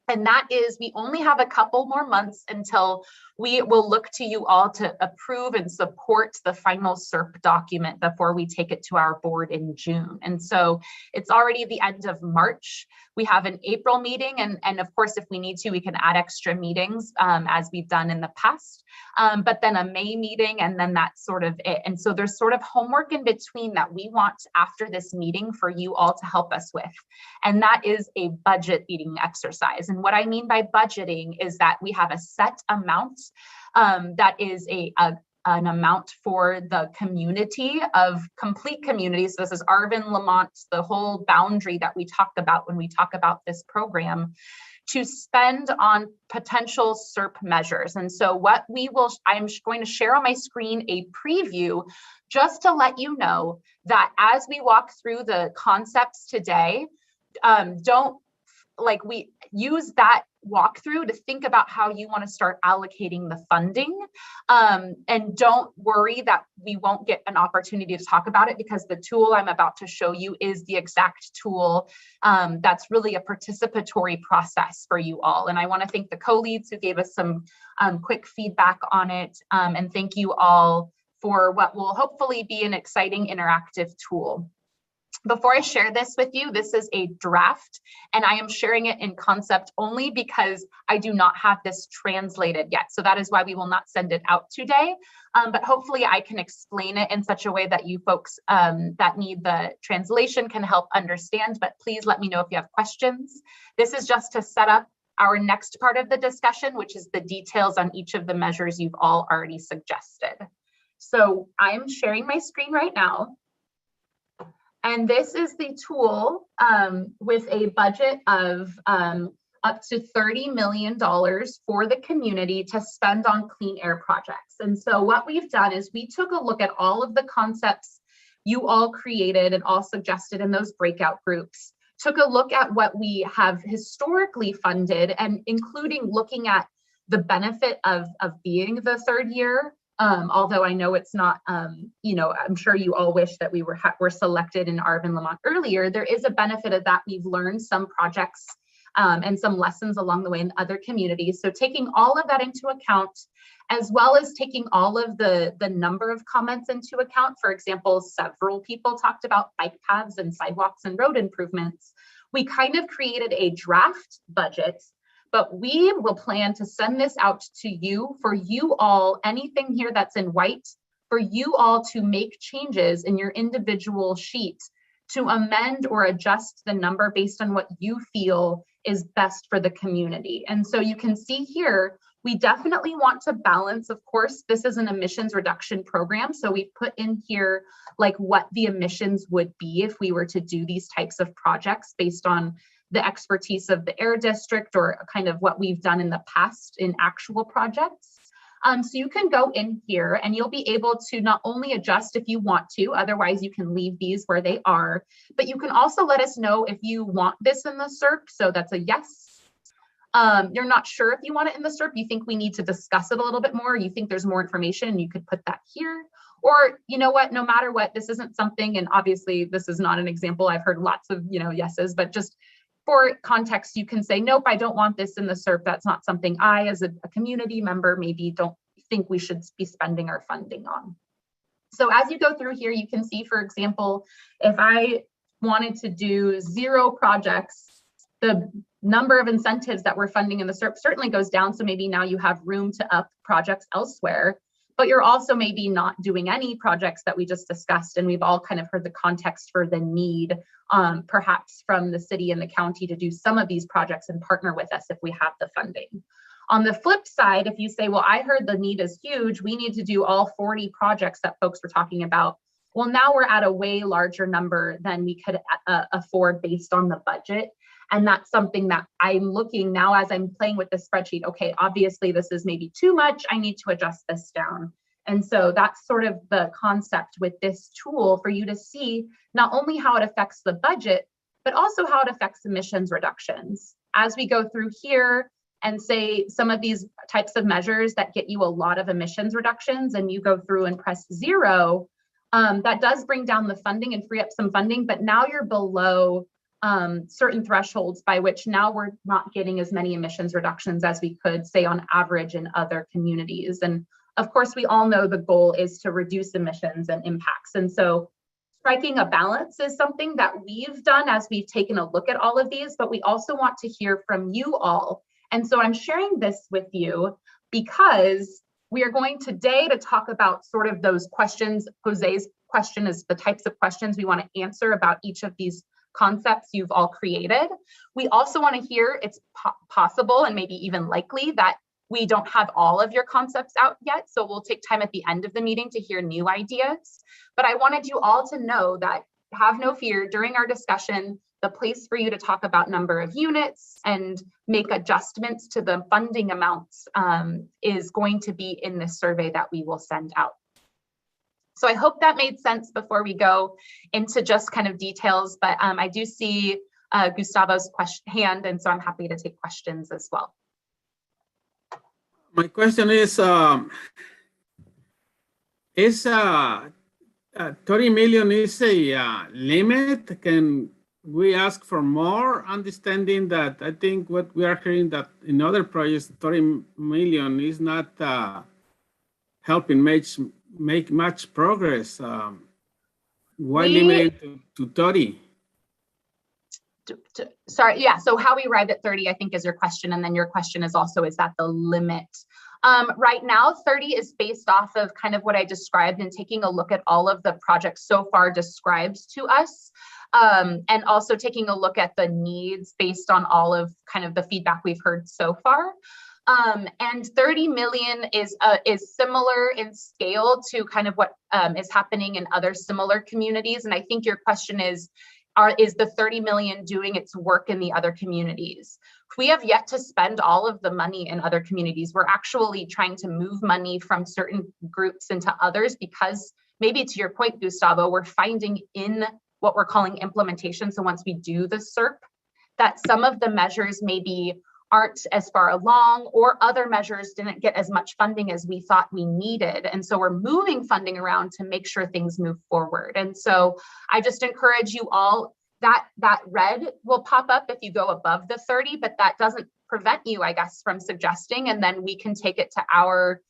And that is, we only have a couple more months until we will look to you all to approve and support the final SERP document before we take it to our board in June. And so it's already the end of March. We have an April meeting, and of course, if we need to, we can add extra meetings as we've done in the past, but then a May meeting, and then that's sort of it. And so there's sort of homework in between that we want after this meeting for you all to help us with. And that is a budget eating exercise. And what I mean by budgeting is that we have a set amount that is an amount for the community of complete communities. So this is Arvin, Lamont, the whole boundary that we talk about when we talk about this program, to spend on potential SERP measures. And so I'm going to share on my screen a preview just to let you know that as we walk through the concepts today, we use that walkthrough to think about how you want to start allocating the funding. And don't worry that we won't get an opportunity to talk about it, because the tool I'm about to show you is the exact tool that's really a participatory process for you all. And I want to thank the co-leads who gave us some quick feedback on it. And thank you all for what will hopefully be an exciting interactive tool. Before I share this with you, this is a draft, and I am sharing it in concept only because I do not have this translated yet. So that is why we will not send it out today. But hopefully I can explain it in such a way that you folks that need the translation can help understand. But please let me know if you have questions. This is just to set up our next part of the discussion, which is the details on each of the measures you've all already suggested. So I'm sharing my screen right now. And this is the tool with a budget of up to $30 million for the community to spend on clean air projects. And so what we've done is we took a look at all of the concepts you all created and all suggested in those breakout groups, took a look at what we have historically funded, and including looking at the benefit of being the third year. Although I know it's not, I'm sure you all wish that we were selected in Arvin, Lamont earlier. There is a benefit of that. We've learned some projects and some lessons along the way in other communities. So taking all of that into account, as well as taking all of the number of comments into account. For example, several people talked about bike paths and sidewalks and road improvements. We kind of created a draft budget, but we will plan to send this out to you for you all, anything here that's in white, for you all to make changes in your individual sheet to amend or adjust the number based on what you feel is best for the community. And so you can see here, we definitely want to balance. Of course, this is an emissions reduction program. So we put in here like what the emissions would be if we were to do these types of projects based on the expertise of the air district or kind of what we've done in the past in actual projects. So you can go in here and you'll be able to not only adjust if you want to, otherwise you can leave these where they are, but you can also let us know if you want this in the SERP. So that's a yes. You're not sure if you want it in the SERP, you think we need to discuss it a little bit more, you think there's more information, and you could put that here. Or, you know what, no matter what, this isn't something, and obviously this is not an example, I've heard lots of, yeses, but just for context, you can say, nope, I don't want this in the SERP. That's not something I, as a community member, maybe don't think we should be spending our funding on. So as you go through here, you can see, for example, if I wanted to do 0 projects, the number of incentives that we're funding in the SERP certainly goes down. So maybe now you have room to up projects elsewhere, but you're also maybe not doing any projects that we just discussed. And we've all kind of heard the context for the need, perhaps from the city and the county, to do some of these projects and partner with us if we have the funding. On the flip side, if you say, well, I heard the need is huge, we need to do all 40 projects that folks were talking about. Well, now we're at a way larger number than we could afford based on the budget. And that's something that I'm looking now as I'm playing with the spreadsheet. Okay, obviously this is maybe too much. I need to adjust this down. And so that's sort of the concept with this tool for you to see not only how it affects the budget, but also how it affects emissions reductions. As we go through here and say some of these types of measures that get you a lot of emissions reductions and you go through and press 0, that does bring down the funding and free up some funding, but now you're below certain thresholds by which now we're not getting as many emissions reductions as we could say on average in other communities. And of course, we all know the goal is to reduce emissions and impacts. And so striking a balance is something that we've done as we've taken a look at all of these, but we also want to hear from you all. And so I'm sharing this with you because we are going today to talk about sort of those questions. Jose's question is the types of questions we want to answer about each of these concepts you've all created. We also want to hear it's possible and maybe even likely that we don't have all of your concepts out yet, so we'll take time at the end of the meeting to hear new ideas. But I wanted you all to know that have no fear during our discussion, the place for you to talk about number of units and make adjustments to the funding amounts is going to be in this survey that we will send out. So I hope that made sense before we go into just kind of details, but I do see Gustavo's hand, and so I'm happy to take questions as well. My question is 30 million is a limit? Can we ask for more, understanding that I think what we are hearing that in other projects, 30 million is not helping make much progress. Why limit it to 30? Sorry, yeah, so how we arrived at 30, I think is your question. And then your question is also, is that the limit? Right now, 30 is based off of kind of what I described and taking a look at all of the projects so far described to us. And also taking a look at the needs based on all of kind of the feedback we've heard so far. And 30 million is similar in scale to kind of what is happening in other similar communities. And I think your question is the 30 million doing its work in the other communities? We have yet to spend all of the money in other communities. We're actually trying to move money from certain groups into others because maybe to your point, Gustavo, we're finding in what we're calling implementation. So once we do the SERP, that some of the measures maybe aren't as far along, or other measures didn't get as much funding as we thought we needed. And so we're moving funding around to make sure things move forward. And so I just encourage you all, that red will pop up if you go above the 30, but that doesn't prevent you, I guess, from suggesting, and then we can take it to our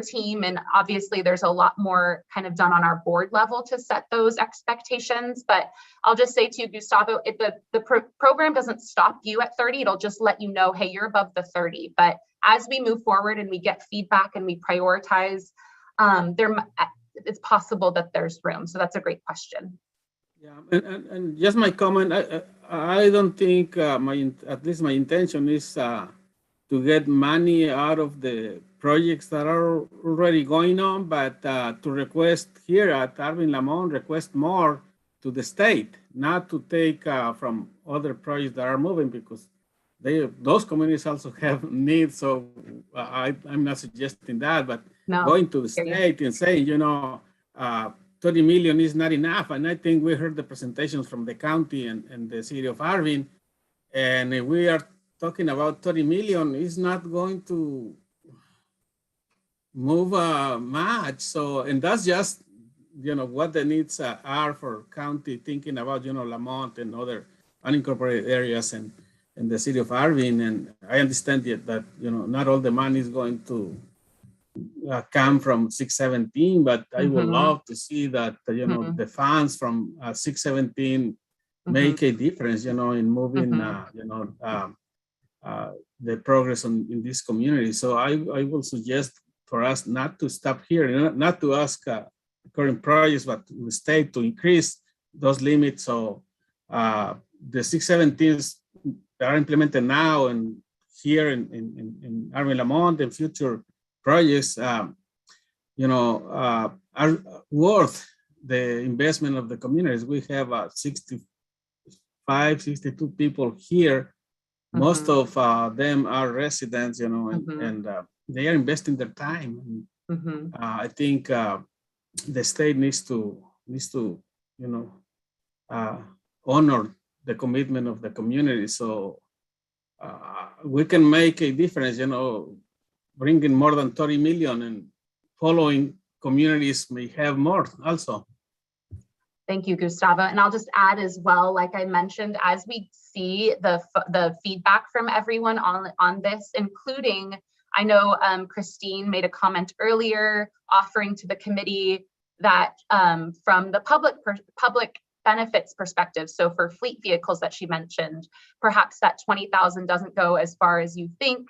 team. And obviously there's a lot more kind of done on our board level to set those expectations. But I'll just say to you, Gustavo, the program doesn't stop you at 30. It'll just let you know, hey, you're above the 30. But as we move forward and we get feedback and we prioritize, it's possible that there's room. So that's a great question. Yeah, and just my comment, I don't think at least my intention is to get money out of the projects that are already going on, but to request here at Arvin Lamont, request more to the state, not to take from other projects that are moving, because those communities also have needs. So I'm not suggesting that, but going to the state and saying, 30 million is not enough. And I think we heard the presentations from the county and the city of Arvin, and if we are talking about 30 million, is not going to move much. So, and that's just, what the needs are for county, thinking about, Lamont and other unincorporated areas and the city of Arvin. And I understand that, not all the money is going to come from 617, but I would love to see that, the funds from 617 make a difference, in moving, the progress in this community. So I will suggest for us not to stop here, not to ask current projects, but the state to increase those limits. So the 617s that are implemented now and here in Arvin Lamont and future projects, are worth the investment of the communities. We have 65, 62 people here. Most of them are residents, you know, and they are investing their time. I think the state needs to, you know, honor the commitment of the community. So we can make a difference, you know, bringing more than 30 million, and following communities may have more also. Thank you, Gustavo. And I'll just add as well, like I mentioned, as we see the feedback from everyone on this, including, I know Christine made a comment earlier offering to the committee that from the public benefits perspective, so for fleet vehicles that she mentioned, perhaps that 20,000 doesn't go as far as you think,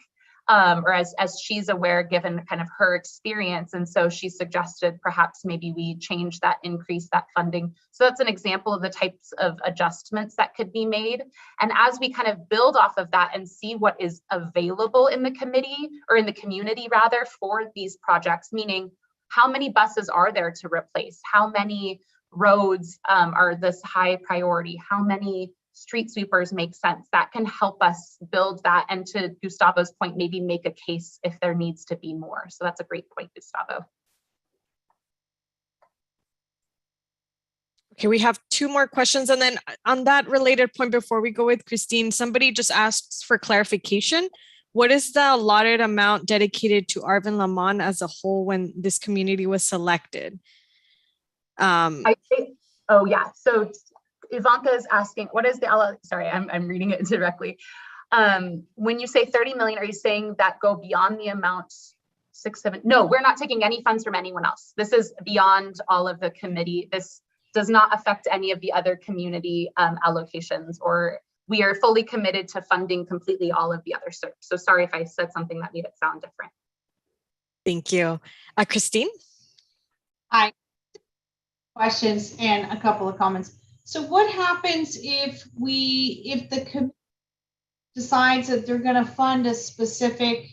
or as she's aware, given kind of her experience. And so she suggested perhaps maybe we change that, increase that funding. So that's an example of the types of adjustments that could be made. And as we kind of build off of that and see what is available in the committee, or in the community rather, for these projects, meaning how many buses are there to replace? How many roads are this high priority? How many street sweepers make sense? That can help us build that, and to Gustavo's point, maybe make a case if there needs to be more. So that's a great point, Gustavo. Okay, we have two more questions. And then on that related point, before we go with Christine, somebody just asks for clarification. What is the allotted amount dedicated to Arvin Lamont as a whole when this community was selected? I think, oh yeah, so Ivanka is asking, what is the, sorry, I'm reading it directly. When you say 30 million, are you saying that go beyond the amount 6, 7? No, we're not taking any funds from anyone else. This is beyond all of the committee. This does not affect any of the other community allocations, or we are fully committed to funding completely all of the other CERPs. So sorry if I said something that made it sound different. Thank you. Christine? Hi. Questions and a couple of comments. So what happens if the committee decides that they're going to fund a specific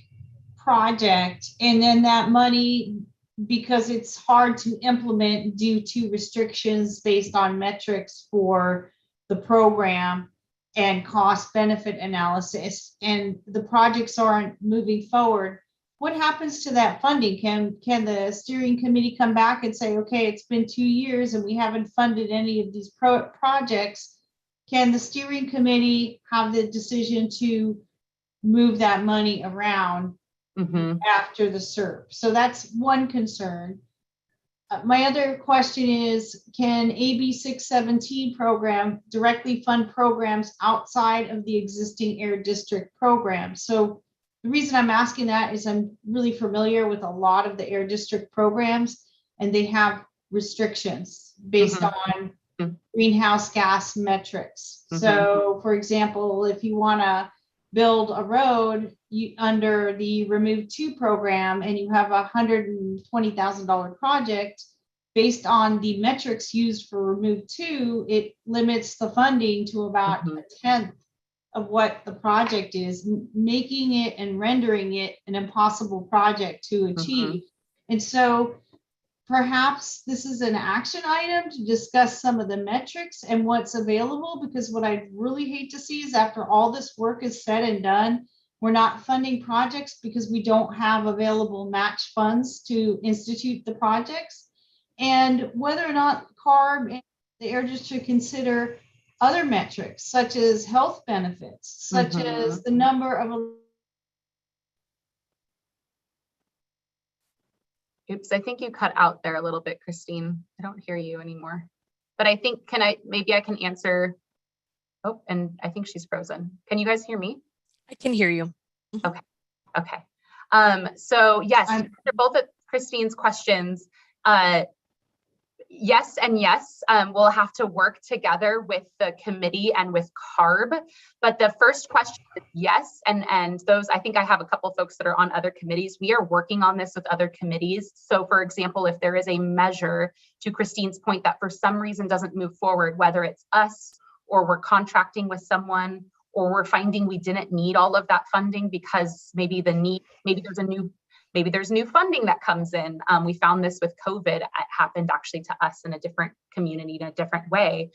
project, and then that money, because it's hard to implement due to restrictions based on metrics for the program and cost benefit analysis, and the projects aren't moving forward, what happens to that funding? Can the steering committee come back and say, okay, it's been 2 years and we haven't funded any of these projects? Can the steering committee have the decision to move that money around after the SERP? So that's one concern. My other question is, can AB 617 program directly fund programs outside of the existing Air District program? So the reason I'm asking that is I'm really familiar with a lot of the Air District programs, and they have restrictions based on greenhouse gas metrics. So for example, if you want to build a road under the Remove 2 program and you have a $120,000 project, based on the metrics used for Remove 2, it limits the funding to about a 10th of what the project is, making it and rendering it an impossible project to achieve. And so perhaps this is an action item to discuss some of the metrics and what's available, because what I really hate to see is after all this work is said and done, we're not funding projects because we don't have available match funds to institute the projects. And whether or not CARB and the Air District consider other metrics, such as health benefits, such as the number of. Oops, I think you cut out there a little bit, Christine. I don't hear you anymore. But I think, maybe I can answer. Oh, and I think she's frozen. Can you guys hear me? I can hear you. Okay. Okay. So yes, they're both of Christine's questions. Yes and yes, we'll have to work together with the committee and with CARB. But the first question is yes, and those, I think I have a couple folks that are on other committees. We are working on this with other committees. So for example, if there is a measure, to Christine's point, that for some reason doesn't move forward, whether it's us or we're contracting with someone, or we're finding we didn't need all of that funding because maybe there's new funding that comes in. We found this with COVID. It happened actually to us in a different community in a different way.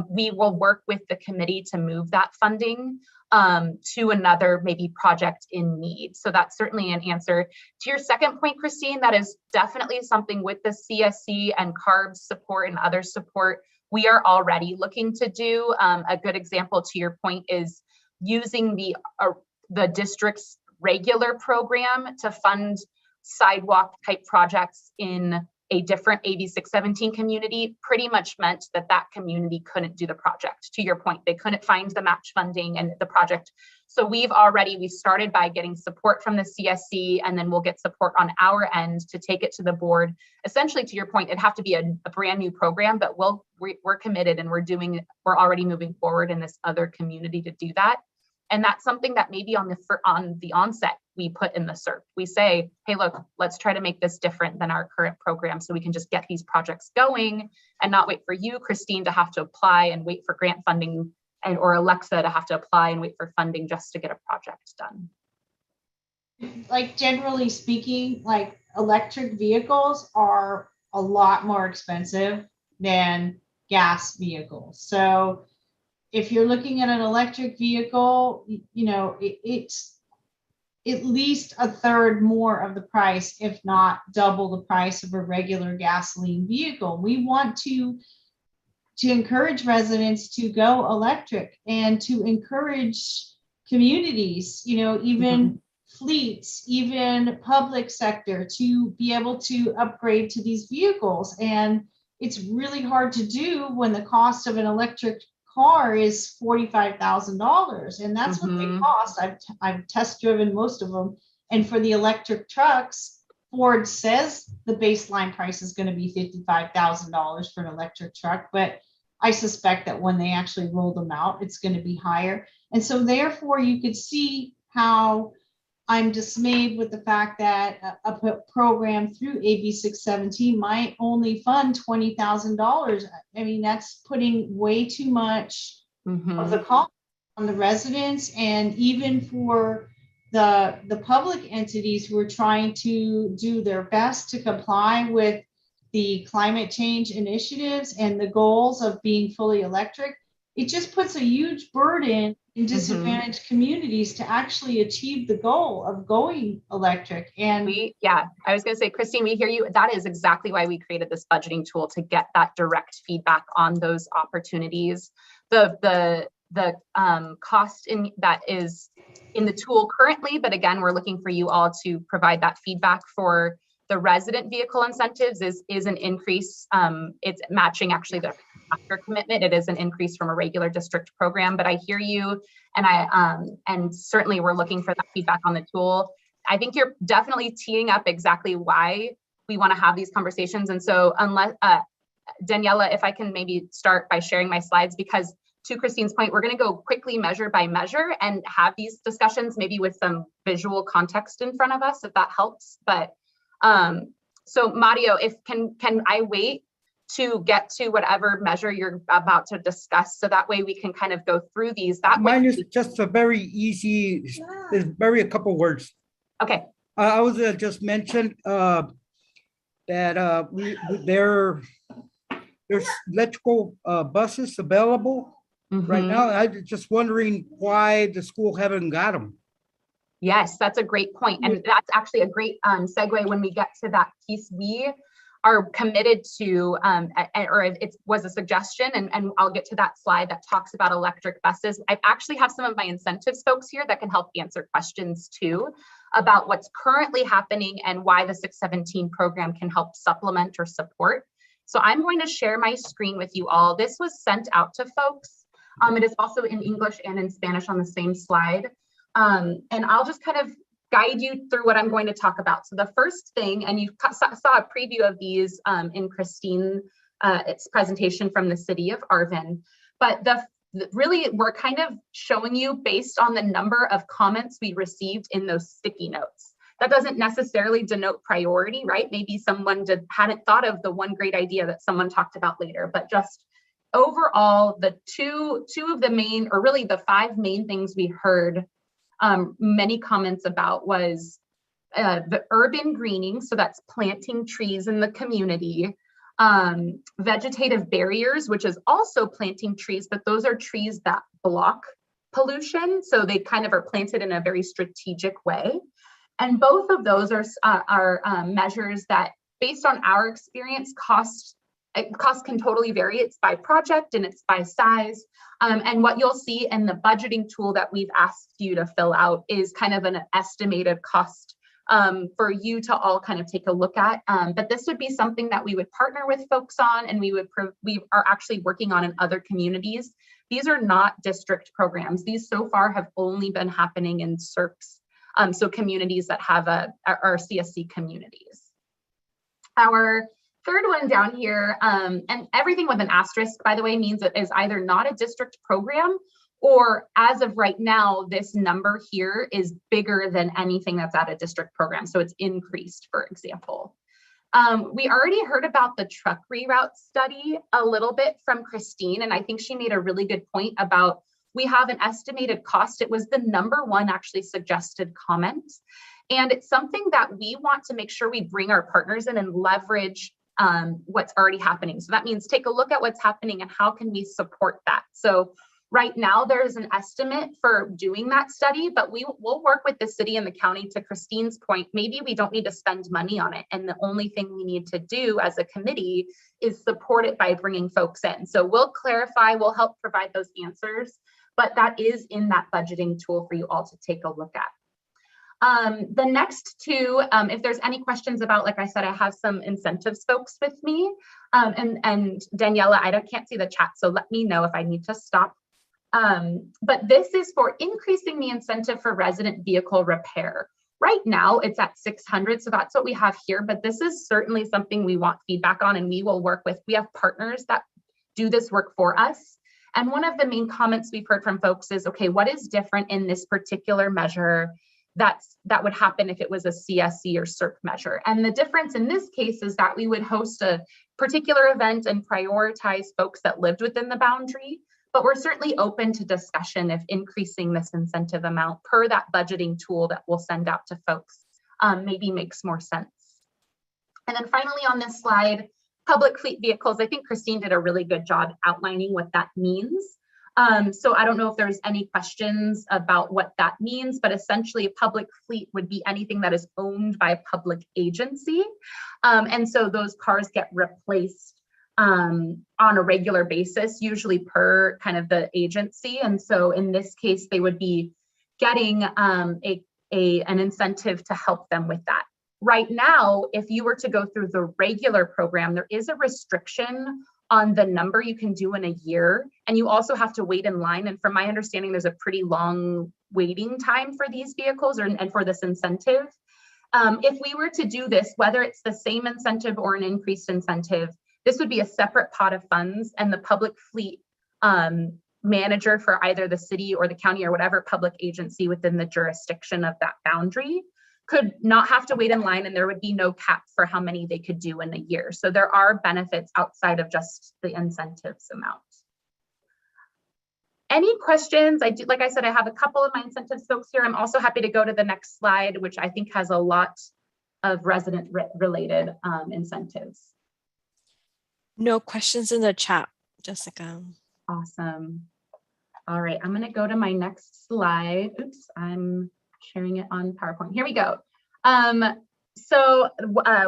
we will work with the committee to move that funding to another maybe project in need. So that's certainly an answer. To your second point, Christine, that is definitely something with the CSC and CARB support and other support we are already looking to do. A good example to your point is using the district's regular program to fund sidewalk type projects in a different AB 617 community pretty much meant that that community couldn't do the project. To your point, they couldn't find the match funding and the project. So we started by getting support from the CSC, and then we'll get support on our end to take it to the board. Essentially, to your point, it'd have to be a brand new program, but we're committed and we're already moving forward in this other community to do that. And that's something that maybe on the onset, we put in the CERP. We say, hey, look, let's try to make this different than our current program so we can just get these projects going and not wait for you, Christine, to have to apply and wait for grant funding or Alexa to have to apply and wait for funding just to get a project done. Like generally speaking, like electric vehicles are a lot more expensive than gas vehicles. So if you're looking at an electric vehicle, you know, it's at least a third more of the price, if not double the price of a regular gasoline vehicle. We want to encourage residents to go electric and to encourage communities, you know, even fleets, even public sector to be able to upgrade to these vehicles. And it's really hard to do when the cost of an electric car is $45,000, and that's what they cost. I've test driven most of them, and for the electric trucks, Ford says the baseline price is going to be $55,000 for an electric truck, but I suspect that when they actually roll them out, it's going to be higher. And so therefore, you could see how I'm dismayed with the fact that a program through AB 617 might only fund $20,000. I mean, that's putting way too much of the cost on the residents, and even for the public entities who are trying to do their best to comply with the climate change initiatives and the goals of being fully electric. It just puts a huge burden in disadvantaged communities to actually achieve the goal of going electric. And I was going to say, Christine, we hear you. That is exactly why we created this budgeting tool, to get that direct feedback on those opportunities. The cost that is in the tool currently, but again, we're looking for you all to provide that feedback for the resident vehicle incentives is an increase. It's matching actually the after commitment. It is an increase from a regular district program, but I hear you, and certainly we're looking for that feedback on the tool. I think you're definitely teeing up exactly why we want to have these conversations. And so unless, Daniela, if I can maybe start by sharing my slides, because to Christine's point, we're going to go quickly measure by measure and have these discussions maybe with some visual context in front of us, if that helps. But so Mario, can I wait to get to whatever measure you're about to discuss, so that way we can kind of go through these? Mine is just a very easy, it's a couple words. Okay. I was just mentioned that there's electrical buses available right now. I'm just wondering why the school haven't got them. Yes, that's a great point. And that's actually a great segue when we get to that piece. We are committed to, or it was a suggestion, and I'll get to that slide that talks about electric buses. I actually have some of my incentives folks here that can help answer questions too about what's currently happening and why the 617 program can help supplement or support. So I'm going to share my screen with you all. This was sent out to folks. It is also in English and in Spanish on the same slide. And I'll just kind of guide you through what I'm going to talk about. So the first thing, and you saw a preview of these in Christine's presentation from the city of Arvin, but really we're kind of showing you based on the number of comments we received in those sticky notes. That doesn't necessarily denote priority, right? Maybe someone hadn't thought of the one great idea that someone talked about later, but just overall, the two of the main, or really the 5 main things we heard many comments about was the urban greening. So that's planting trees in the community. vegetative barriers, which is also planting trees, but those are trees that block pollution. So they kind of are planted in a very strategic way. And both of those are measures that, based on our experience, cost can totally vary. It's by project and it's by size. And what you'll see in the budgeting tool that we've asked you to fill out is kind of an estimated cost for you to all kind of take a look at. But this would be something that we would partner with folks on, and we are actually working on in other communities. These are not district programs. These so far have only been happening in CERCs, so communities that have are CSC communities. Our third one down here, and everything with an asterisk, by the way, means it is either not a district program, or as of right now, this number here is bigger than anything that's at a district program. So it's increased, for example. We already heard about the truck reroute study a little bit from Christine, and I think she made a really good point about we have an estimated cost. It was the #1 actually suggested comment. And it's something that we want to make sure we bring our partners in and leverage what's already happening. So that means take a look at what's happening and how can we support that. So right now there's an estimate for doing that study, but we'll work with the city and the county. To Christine's point, maybe we don't need to spend money on it. And the only thing we need to do as a committee is support it by bringing folks in. So we'll clarify, we'll help provide those answers, but that is in that budgeting tool for you all to take a look at. The next two, if there's any questions about, like I said, I have some incentives folks with me, and Daniela, can't see the chat, so let me know if I need to stop. But this is for increasing the incentive for resident vehicle repair. Right now it's at 600, so that's what we have here, but this is certainly something we want feedback on, and we will work with. We have partners that do this work for us. And one of the main comments we've heard from folks is, okay, what is different in this particular measure that would happen if it was a CSC or CERC measure? And the difference in this case is that we would host a particular event and prioritize folks that lived within the boundary, but we're certainly open to discussion if increasing this incentive amount per that budgeting tool that we'll send out to folks maybe makes more sense. And then finally on this slide, public fleet vehicles, I think Christine did a really good job outlining what that means. So I don't know if there's any questions about what that means, but essentially a public fleet would be anything that is owned by a public agency. And so those cars get replaced on a regular basis, usually per kind of the agency. And so in this case, they would be getting an incentive to help them with that. Right now, if you were to go through the regular program, there is a restriction on the number you can do in a year. And you also have to wait in line. And from my understanding, there's a pretty long waiting time for these vehicles and for this incentive. If we were to do this, whether it's the same incentive or an increased incentive, this would be a separate pot of funds, and the public fleet manager for either the city or the county or whatever public agency within the jurisdiction of that boundary could not have to wait in line, and there would be no cap for how many they could do in a year. So there are benefits outside of just the incentives amount. Any questions? Like I said, I have a couple of my incentives folks here. I'm also happy to go to the next slide, which I think has a lot of resident related incentives. No questions in the chat, Jessica. Awesome. All right, I'm going to go to my next slide. Oops, I'm sharing it on PowerPoint. Here we go. So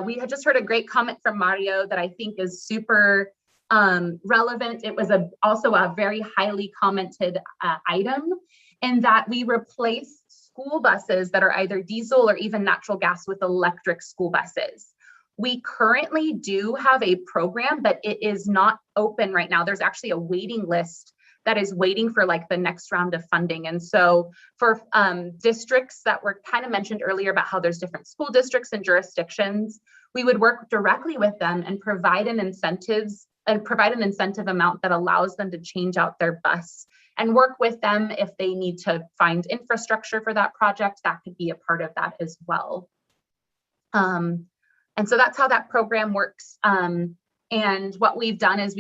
we had just heard a great comment from Mario that I think is super relevant. It was also a very highly commented item, in that we replace school buses that are either diesel or even natural gas with electric school buses. We currently do have a program, but it is not open right now. There's actually a waiting list that is waiting for like the next round of funding. And so for districts that were kind of mentioned earlier about how there's different school districts and jurisdictions, we would work directly with them and provide an incentive amount that allows them to change out their bus, and work with them if they need to find infrastructure for that project. That could be a part of that as well. And so that's how that program works. And what we've done is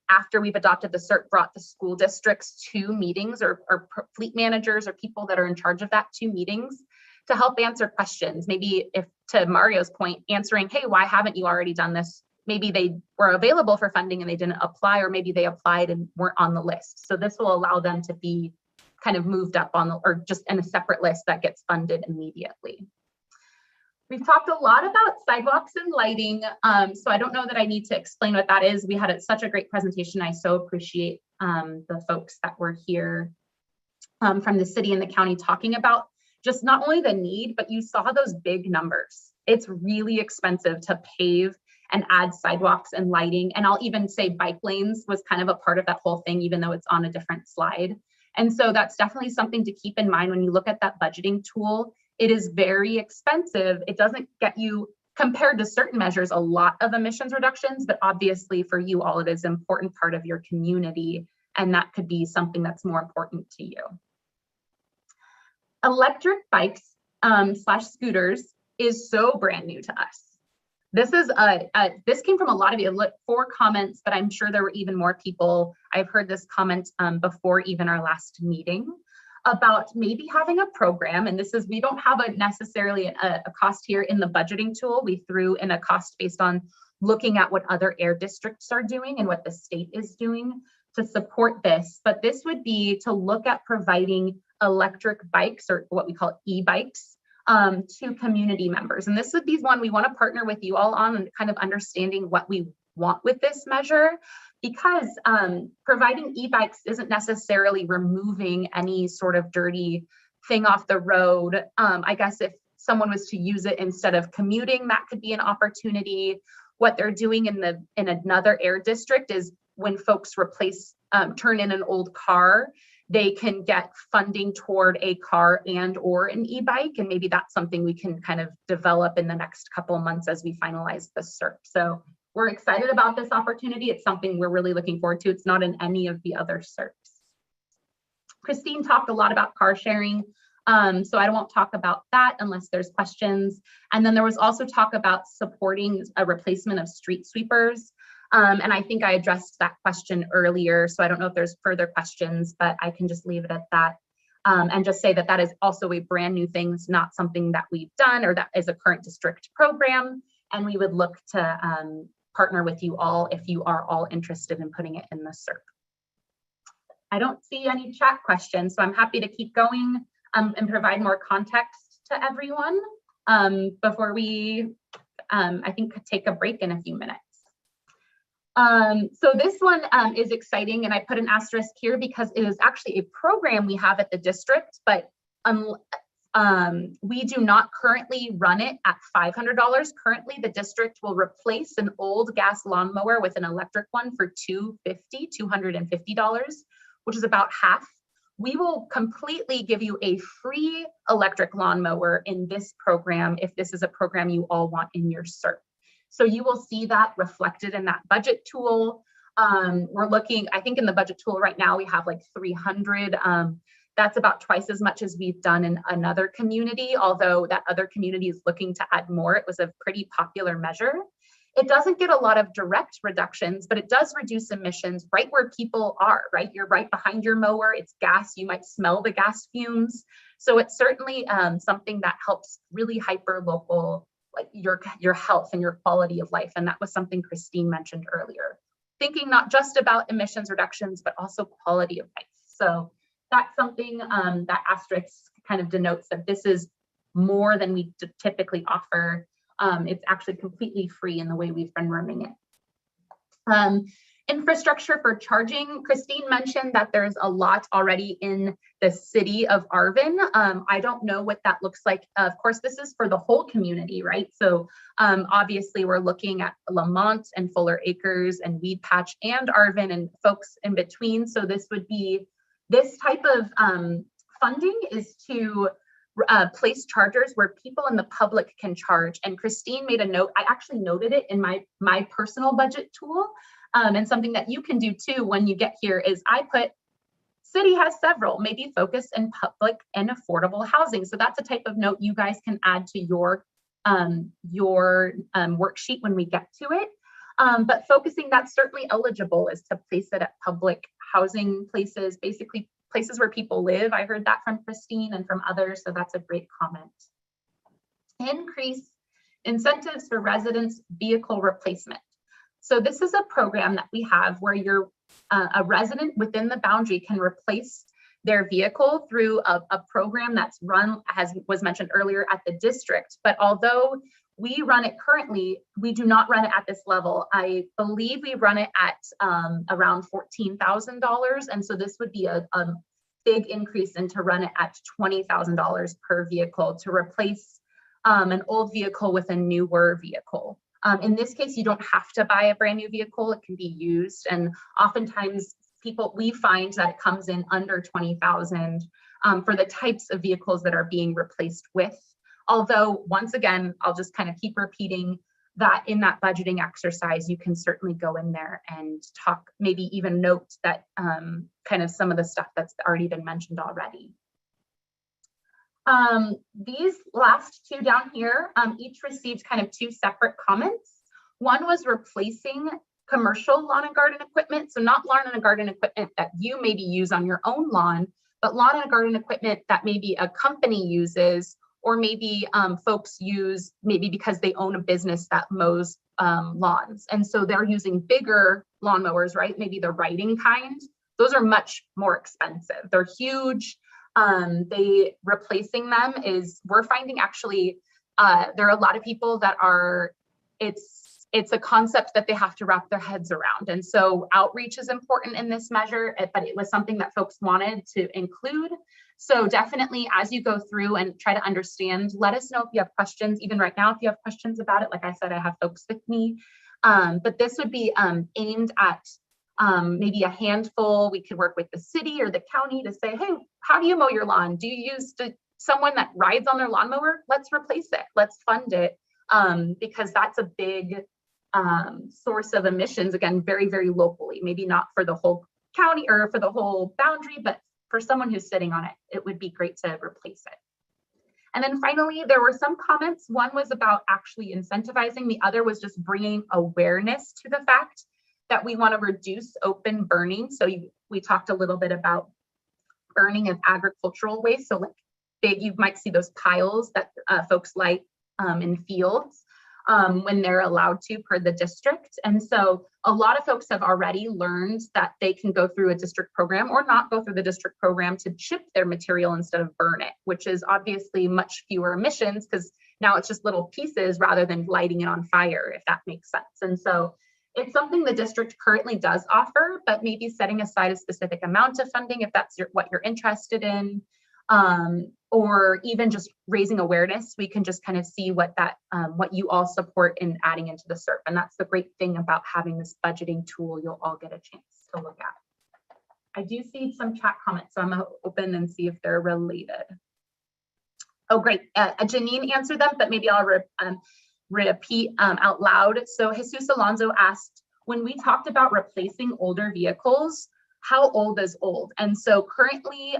after we've adopted the CERT, brought the school districts to meetings, or fleet managers or people that are in charge of that, to meetings to help answer questions. Maybe, if to Mario's point, answering, hey, why haven't you already done this maybe they were available for funding and they didn't apply, or maybe they applied and weren't on the list. So this will allow them to be kind of moved up on the, or just in a separate list that gets funded immediately. We've talked a lot about sidewalks and lighting, so I don't know that I need to explain what that is. We had such a great presentation. I so appreciate the folks that were here from the city and the county talking about just not only the need, but you saw those big numbers. It's really expensive to pave and add sidewalks and lighting. And I'll even say bike lanes was kind of a part of that whole thing, even though it's on a different slide. And so that's definitely something to keep in mind when you look at that budgeting tool. It is very expensive. It doesn't get you, compared to certain measures, a lot of emissions reductions, but obviously for you all, it is an important part of your community. And that could be something that's more important to you. Electric bikes slash scooters is so brand new to us. This is this came from a lot of you. Look, 4 comments, but I'm sure there were even more people. I've heard this comment before even our last meeting about maybe having a program. And this is, we don't have necessarily a cost here in the budgeting tool. We threw in a cost based on looking at what other air districts are doing and what the state is doing to support this. But this would be to look at providing electric bikes, or what we call e-bikes, to community members. And this would be one we want to partner with you all on, and kind of understanding what we want with this measure, because providing e-bikes isn't necessarily removing any sort of dirty thing off the road. I guess if someone was to use it instead of commuting, that could be an opportunity. What they're doing in another air district is when folks turn in an old car, they can get funding toward a car and or an e-bike. And maybe that's something we can kind of develop in the next couple of months as we finalize the CERP. So we're excited about this opportunity. It's something we're really looking forward to. It's not in any of the other CERPs. Christine talked a lot about car sharing. So I won't talk about that unless there's questions. And then there was also talk about supporting a replacement of street sweepers. And I think I addressed that question earlier, so I don't know if there's further questions, but I can just leave it at that. And just say that that is also a brand new thing. It's not something that we've done or that is a current district program. And we would look to partner with you all if you are all interested in putting it in the CERP. I don't see any chat questions, so I'm happy to keep going and provide more context to everyone before we, I think, take a break in a few minutes. So this one is exciting, and I put an asterisk here because it is actually a program we have at the district, but we do not currently run it at $500. Currently, the district will replace an old gas lawnmower with an electric one for $250, which is about half. We will completely give you a free electric lawnmower in this program if this is a program you all want in your CERP. So you will see that reflected in that budget tool. We're looking, I think in the budget tool right now, we have like 300. That's about twice as much as we've done in another community, although that other community is looking to add more. It was a pretty popular measure. It doesn't get a lot of direct reductions, but it does reduce emissions right where people are, right? You're right behind your mower, it's gas, you might smell the gas fumes. So it's certainly something that helps really hyper local, like your health and your quality of life. And that was something Christine mentioned earlier. Thinking not just about emissions reductions, but also quality of life. So that's something that asterisk kind of denotes that this is more than we typically offer. It's actually completely free in the way we've been running it. Infrastructure for charging. Christine mentioned that there's a lot already in the city of Arvin. I don't know what that looks like. Of course, this is for the whole community, right? So obviously we're looking at Lamont and Fuller Acres and Weed Patch and Arvin and folks in between. So this would be, this type of funding is to place chargers where people in the public can charge. And Christine made a note, I actually noted it in my personal budget tool. And something that you can do too when you get here is I put, city has several, maybe focus in public and affordable housing. So that's a type of note you guys can add to your worksheet when we get to it. But focusing, that's certainly eligible, is to place it at public housing places, basically places where people live. I heard that from Christine and from others, so that's a great comment. Increase incentives for residents' vehicle replacement. So this is a program that we have where you're a resident within the boundary can replace their vehicle through a program that's run, as was mentioned earlier, at the district. But although we run it currently, we do not run it at this level. I believe we run it at around $14,000. And so this would be a big increase and to run it at $20,000 per vehicle to replace an old vehicle with a newer vehicle. In this case, you don't have to buy a brand new vehicle, it can be used. And oftentimes we find that it comes in under 20,000 for the types of vehicles that are being replaced with. Although, once again, I'll just kind of keep repeating that in that budgeting exercise, you can certainly go in there and talk, maybe even note that kind of some of the stuff that's already been mentioned already. These last two down here, each received kind of two separate comments. One was replacing commercial lawn and garden equipment. So not lawn and garden equipment that you maybe use on your own lawn, but lawn and garden equipment that maybe a company uses, or maybe folks use maybe because they own a business that mows lawns. And so they're using bigger lawnmowers, right? Maybe the riding kind. Those are much more expensive. They're huge. Replacing them we're finding actually, there are a lot of people that are, it's a concept that they have to wrap their heads around. And so outreach is important in this measure, but it was something that folks wanted to include. So definitely as you go through and try to understand, let us know if you have questions. Even right now, if you have questions about it, like I said, I have folks with me. But this would be aimed at maybe a handful. We could work with the city or the county to say, hey, how do you mow your lawn? Do you use someone that rides on their lawnmower? Let's replace it. Let's fund it. Because that's a big source of emissions, again, very, very locally, maybe not for the whole county or for the whole boundary, but for someone who's sitting on it, it would be great to replace it. And then finally, there were some comments. One was about actually incentivizing. The other was just bringing awareness to the fact that we want to reduce open burning. So we talked a little bit about burning of agricultural waste. So like you might see those piles that folks light in fields when they're allowed to per the district. And so a lot of folks have already learned that they can go through a district program or not go through the district program to chip their material instead of burn it, which is obviously much fewer emissions because now it's just little pieces rather than lighting it on fire, if that makes sense. And so it's something the district currently does offer, but maybe setting aside a specific amount of funding if that's what you're interested in. Or even just raising awareness, we can just kind of see what you all support in adding into the SERP. And that's the great thing about having this budgeting tool you'll all get a chance to look at. I do see some chat comments, so I'm gonna open and see if they're related. Oh, great. Janine answered them, but maybe I'll repeat out loud. So Jesus Alonso asked, when we talked about replacing older vehicles, how old is old? And so currently,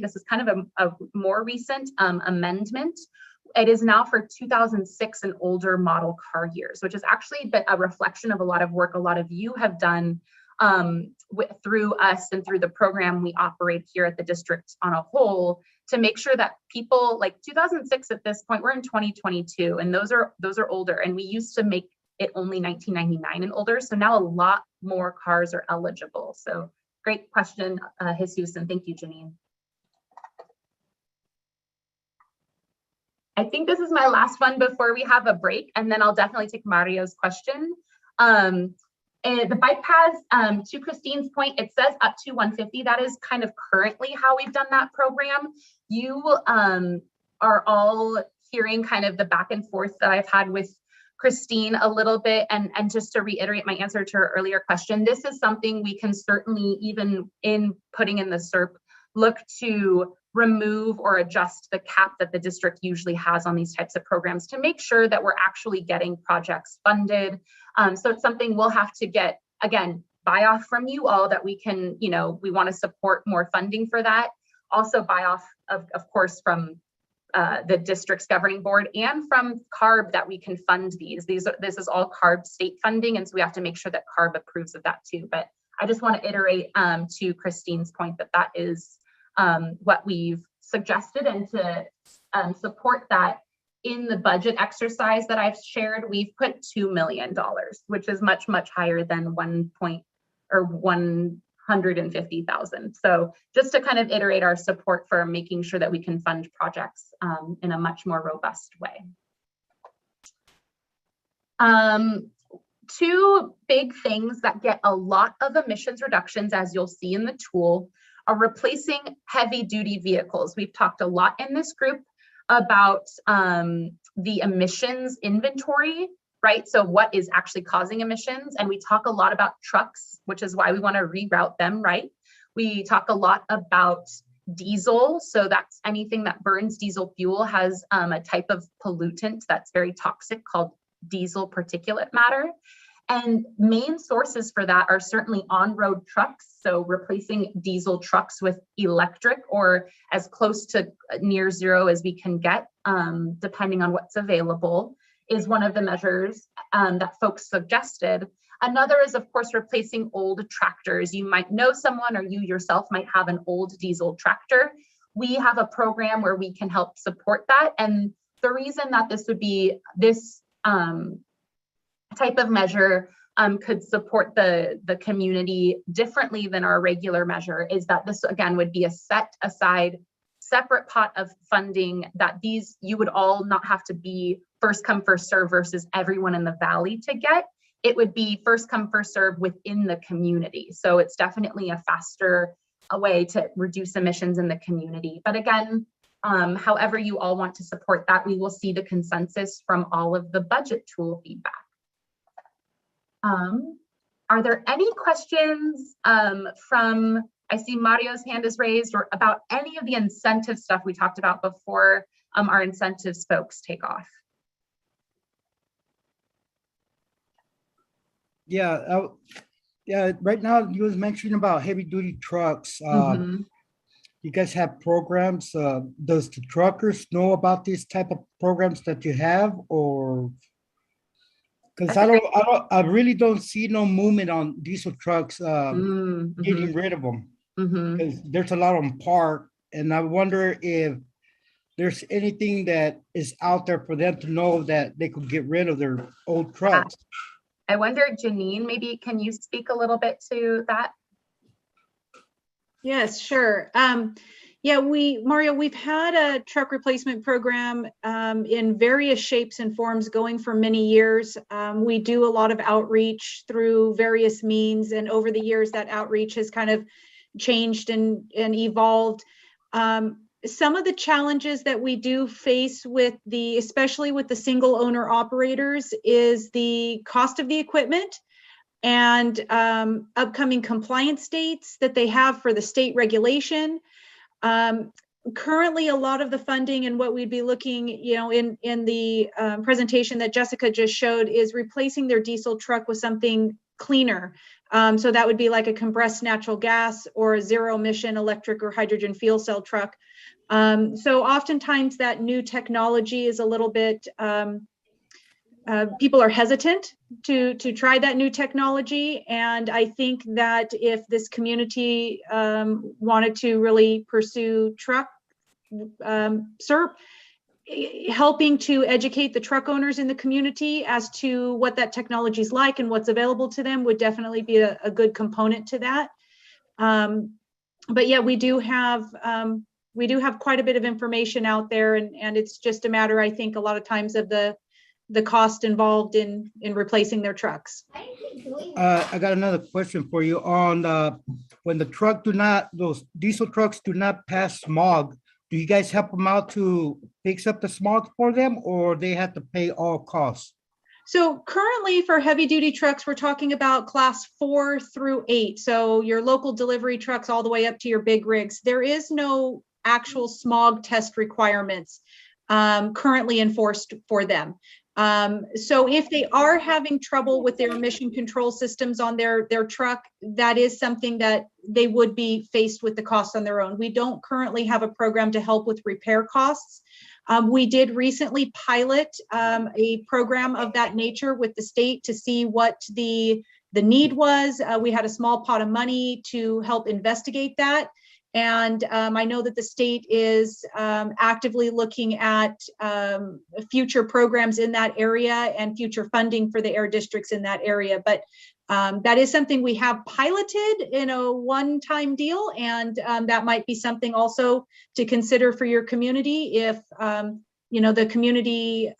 this is kind of a more recent amendment. It is now for 2006 and older model car years, which is actually a reflection of a lot of work a lot of you have done through us and through the program we operate here at the district on a whole to make sure that people like 2006 at this point, we're in 2022, and those are older. And we used to make it only 1999 and older. So now a lot more cars are eligible. So great question, Jesus, and thank you, Janine. I think this is my last one before we have a break, and then I'll definitely take Mario's question. And the bike paths, to Christine's point, it says up to 150. That is kind of currently how we've done that program. You are all hearing kind of the back and forth that I've had with Christine a little bit, and just to reiterate my answer to her earlier question, this is something we can certainly, even in putting in the SERP, look to remove or adjust the cap that the district usually has on these types of programs to make sure that we're actually getting projects funded. So it's something we'll have to get, again, buy off from you all that we can, we want to support more funding for that. Also buy off, of course, from the district's governing board and from CARB that we can fund these. This is all CARB state funding, and so we have to make sure that CARB approves of that too. But I just want to iterate to Christine's point that is what we've suggested, and to support that. in the budget exercise that I've shared, we've put $2 million, which is much, much higher than 150,000. So just to kind of iterate our support for making sure that we can fund projects in a much more robust way. Two big things that get a lot of emissions reductions, as you'll see in the tool, are replacing heavy duty vehicles. We've talked a lot in this group about the emissions inventory, right? So what is actually causing emissions? And we talk a lot about trucks, which is why we want to reroute them, right? We talk a lot about diesel. So that's anything that burns diesel fuel has a type of pollutant that's very toxic called diesel particulate matter. And main sources for that are certainly on-road trucks. So replacing diesel trucks with electric or as close to near zero as we can get, depending on what's available, is one of the measures that folks suggested. Another is, of course, replacing old tractors. You might know someone or you yourself might have an old diesel tractor. We have a program where we can help support that. And the reason that this would be this type of measure could support the community differently than our regular measure is that this, again, would be a set aside separate pot of funding that you would all not have to be first come, first serve versus everyone in the valley to get. It would be first come, first serve within the community. So it's definitely a faster way to reduce emissions in the community. But again, however you all want to support that, we will see the consensus from all of the budget tool feedback. Are there any questions from, I see Mario's hand is raised, or about any of the incentive stuff we talked about before our incentives folks take off? Yeah, right now you was mentioning about heavy duty trucks. You guys have programs. Does the truckers know about these type of programs that you have, or? Because I really don't see no movement on diesel trucks getting rid of them. Because there's a lot of them parked, and I wonder if there's anything that is out there for them to know that they could get rid of their old trucks. I wonder, Janine, maybe can you speak a little bit to that? Yes, sure. Yeah, Mario, we've had a truck replacement program in various shapes and forms going for many years. We do a lot of outreach through various means, and over the years that outreach has kind of changed and evolved. Some of the challenges that we do face with especially with the single owner operators, is the cost of the equipment and upcoming compliance dates that they have for the state regulation. Currently, a lot of the funding and what we'd be looking, in the presentation that Jessica just showed, is replacing their diesel truck with something cleaner. So that would be like a compressed natural gas or a zero emission electric or hydrogen fuel cell truck. So oftentimes that new technology is a little bit, people are hesitant to try that new technology. And I think that if this community wanted to really pursue truck helping to educate the truck owners in the community as to what that technology is like and what's available to them would definitely be a good component to that. But yeah, we do have quite a bit of information out there, and it's just a matter, I think, a lot of times of the cost involved in replacing their trucks. I got another question for you on when those diesel trucks do not pass smog. Do you guys help them out to fix up the smog for them, or they have to pay all costs? So currently for heavy duty trucks, we're talking about class 4 through 8. So your local delivery trucks all the way up to your big rigs. There is no actual smog test requirements currently enforced for them. So if they are having trouble with their emission control systems on their truck, that is something that they would be faced with the cost on their own. We don't currently have a program to help with repair costs. We did recently pilot a program of that nature with the state to see what the need was. We had a small pot of money to help investigate that. And I know that the state is actively looking at future programs in that area and future funding for the air districts in that area. But that is something we have piloted in a one-time deal, and that might be something also to consider for your community if the community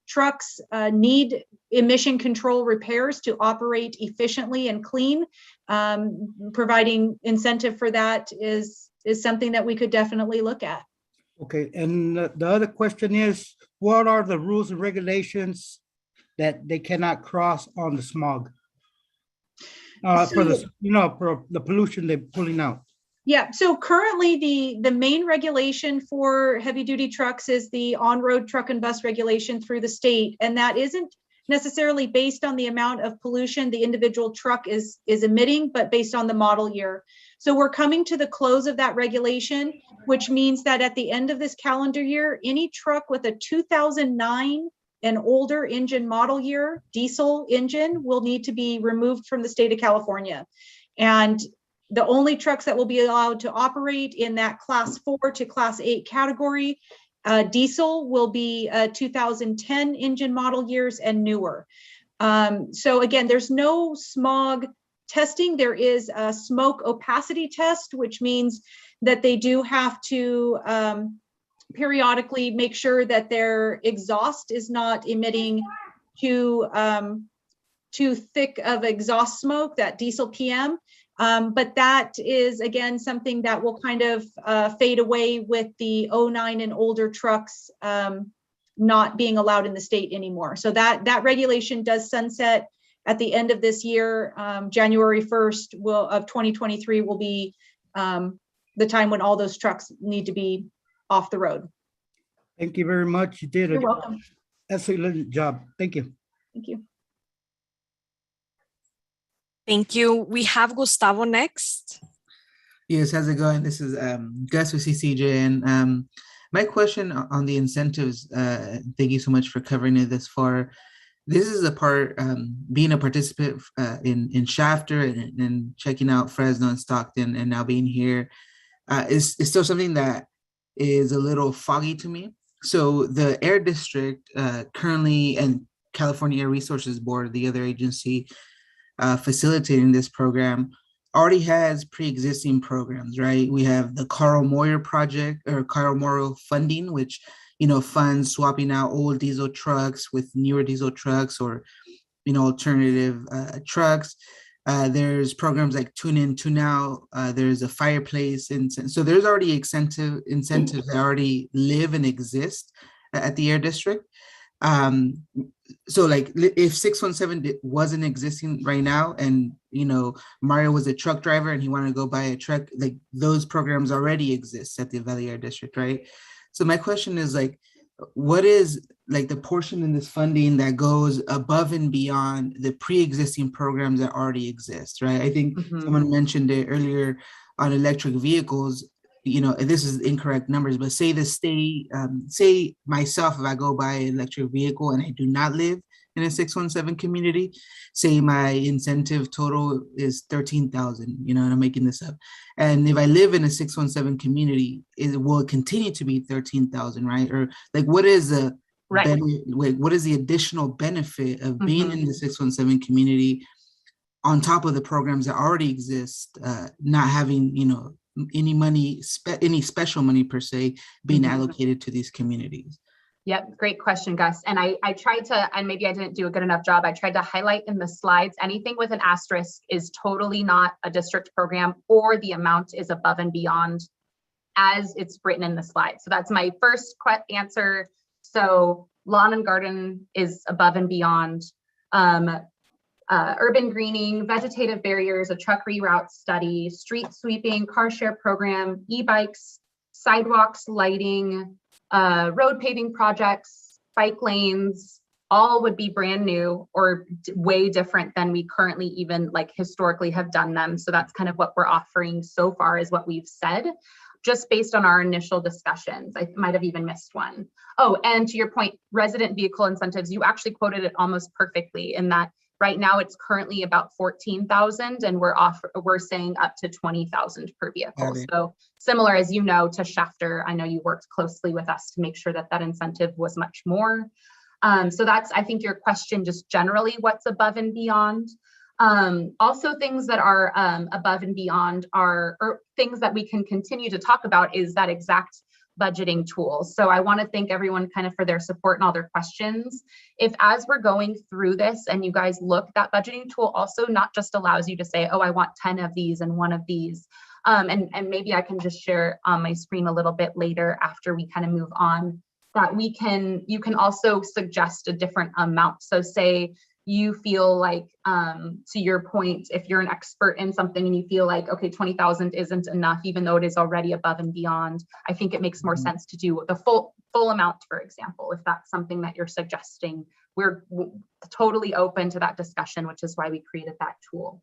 trucks need emission control repairs to operate efficiently and clean. Providing incentive for that is something that we could definitely look at. Okay, and the other question is, what are the rules and regulations that they cannot cross on the smog? For the pollution they're pulling out. Yeah, so currently the main regulation for heavy duty trucks is the on-road truck and bus regulation through the state. And that isn't necessarily based on the amount of pollution the individual truck is emitting, but based on the model year. So we're coming to the close of that regulation, which means that at the end of this calendar year, any truck with a 2009 and older engine model year diesel engine will need to be removed from the state of California. And the only trucks that will be allowed to operate in that class 4 to class 8 category, diesel, will be 2010 engine model years and newer. So again, there's no smog testing. There is a smoke opacity test, which means that they do have to periodically make sure that their exhaust is not emitting too thick of exhaust smoke, that diesel PM. But that is, again, something that will kind of fade away with the 09 and older trucks not being allowed in the state anymore. So that regulation does sunset at the end of this year. January 1st of 2023 will be the time when all those trucks need to be off the road. Thank you very much. You did You're welcome. Excellent job. Thank you. Thank you. Thank you. We have Gustavo next. Yes, how's it going? This is Gus with CCJ, and my question on the incentives, thank you so much for covering it this far. This is a part, being a participant in Shafter and checking out Fresno and Stockton, and now being here is still something that is a little foggy to me. So the Air District currently, and California Air Resources Board, the other agency facilitating this program, already has pre-existing programs, right? We have the Carl Moyer project, or Carl Moyer funding, which funds swapping out old diesel trucks with newer diesel trucks or alternative trucks. There's programs like Tune In, Tune Out. There's a fireplace, and so there's already incentives that already live and exist at the Air District. So like if 617 wasn't existing right now, and Mario was a truck driver and he wanted to go buy a truck, like those programs already exist at the Valley Air District, right? So my question is, like, what is like the portion in this funding that goes above and beyond the pre-existing programs that already exist, right? I think someone mentioned it earlier on electric vehicles. This is incorrect numbers, but say the state, say myself, if I go buy an electric vehicle and I do not live in a 617 community, say my incentive total is 13,000, and I'm making this up. And if I live in a 617 community, it will continue to be 13,000, right? Or like, what is the what is the additional benefit of being in the 617 community on top of the programs that already exist, not having, any money, any special money per se being allocated to these communities? Yep, great question, Gus. And I tried to, and maybe I didn't do a good enough job, I tried to highlight in the slides, anything with an asterisk is totally not a district program, or the amount is above and beyond as it's written in the slide. So that's my first answer. So lawn and garden is above and beyond. Urban greening, vegetative barriers, a truck reroute study, street sweeping, car share program, e-bikes, sidewalks, lighting, road paving projects, bike lanes, all would be brand new or way different than we currently even historically have done them. So that's kind of what we're offering so far, is what we've said, just based on our initial discussions. I might have even missed one. Oh, and to your point, resident vehicle incentives, you actually quoted it almost perfectly, in that Right now, it's currently about 14,000, and we're saying up to 20,000 per vehicle. So similar, as you know, to Schefter, I know you worked closely with us to make sure that that incentive was much more. So that's, I think, your question, just generally what's above and beyond. Also, things that are above and beyond are, or things that we can continue to talk about, is that exact budgeting tools. So I want to thank everyone kind of for their support and all their questions. If as we're going through this and you guys look, that budgeting tool also not just allows you to say, oh, I want 10 of these and 1 of these. And maybe I can just share on my screen a little bit later after we kind of move on, that you can also suggest a different amount. So say you feel like, to your point, if you're an expert in something and you feel like, okay, 20,000 isn't enough, even though it is already above and beyond, I think it makes more sense to do the full amount, for example, if that's something that you're suggesting. We're totally open to that discussion, which is why we created that tool.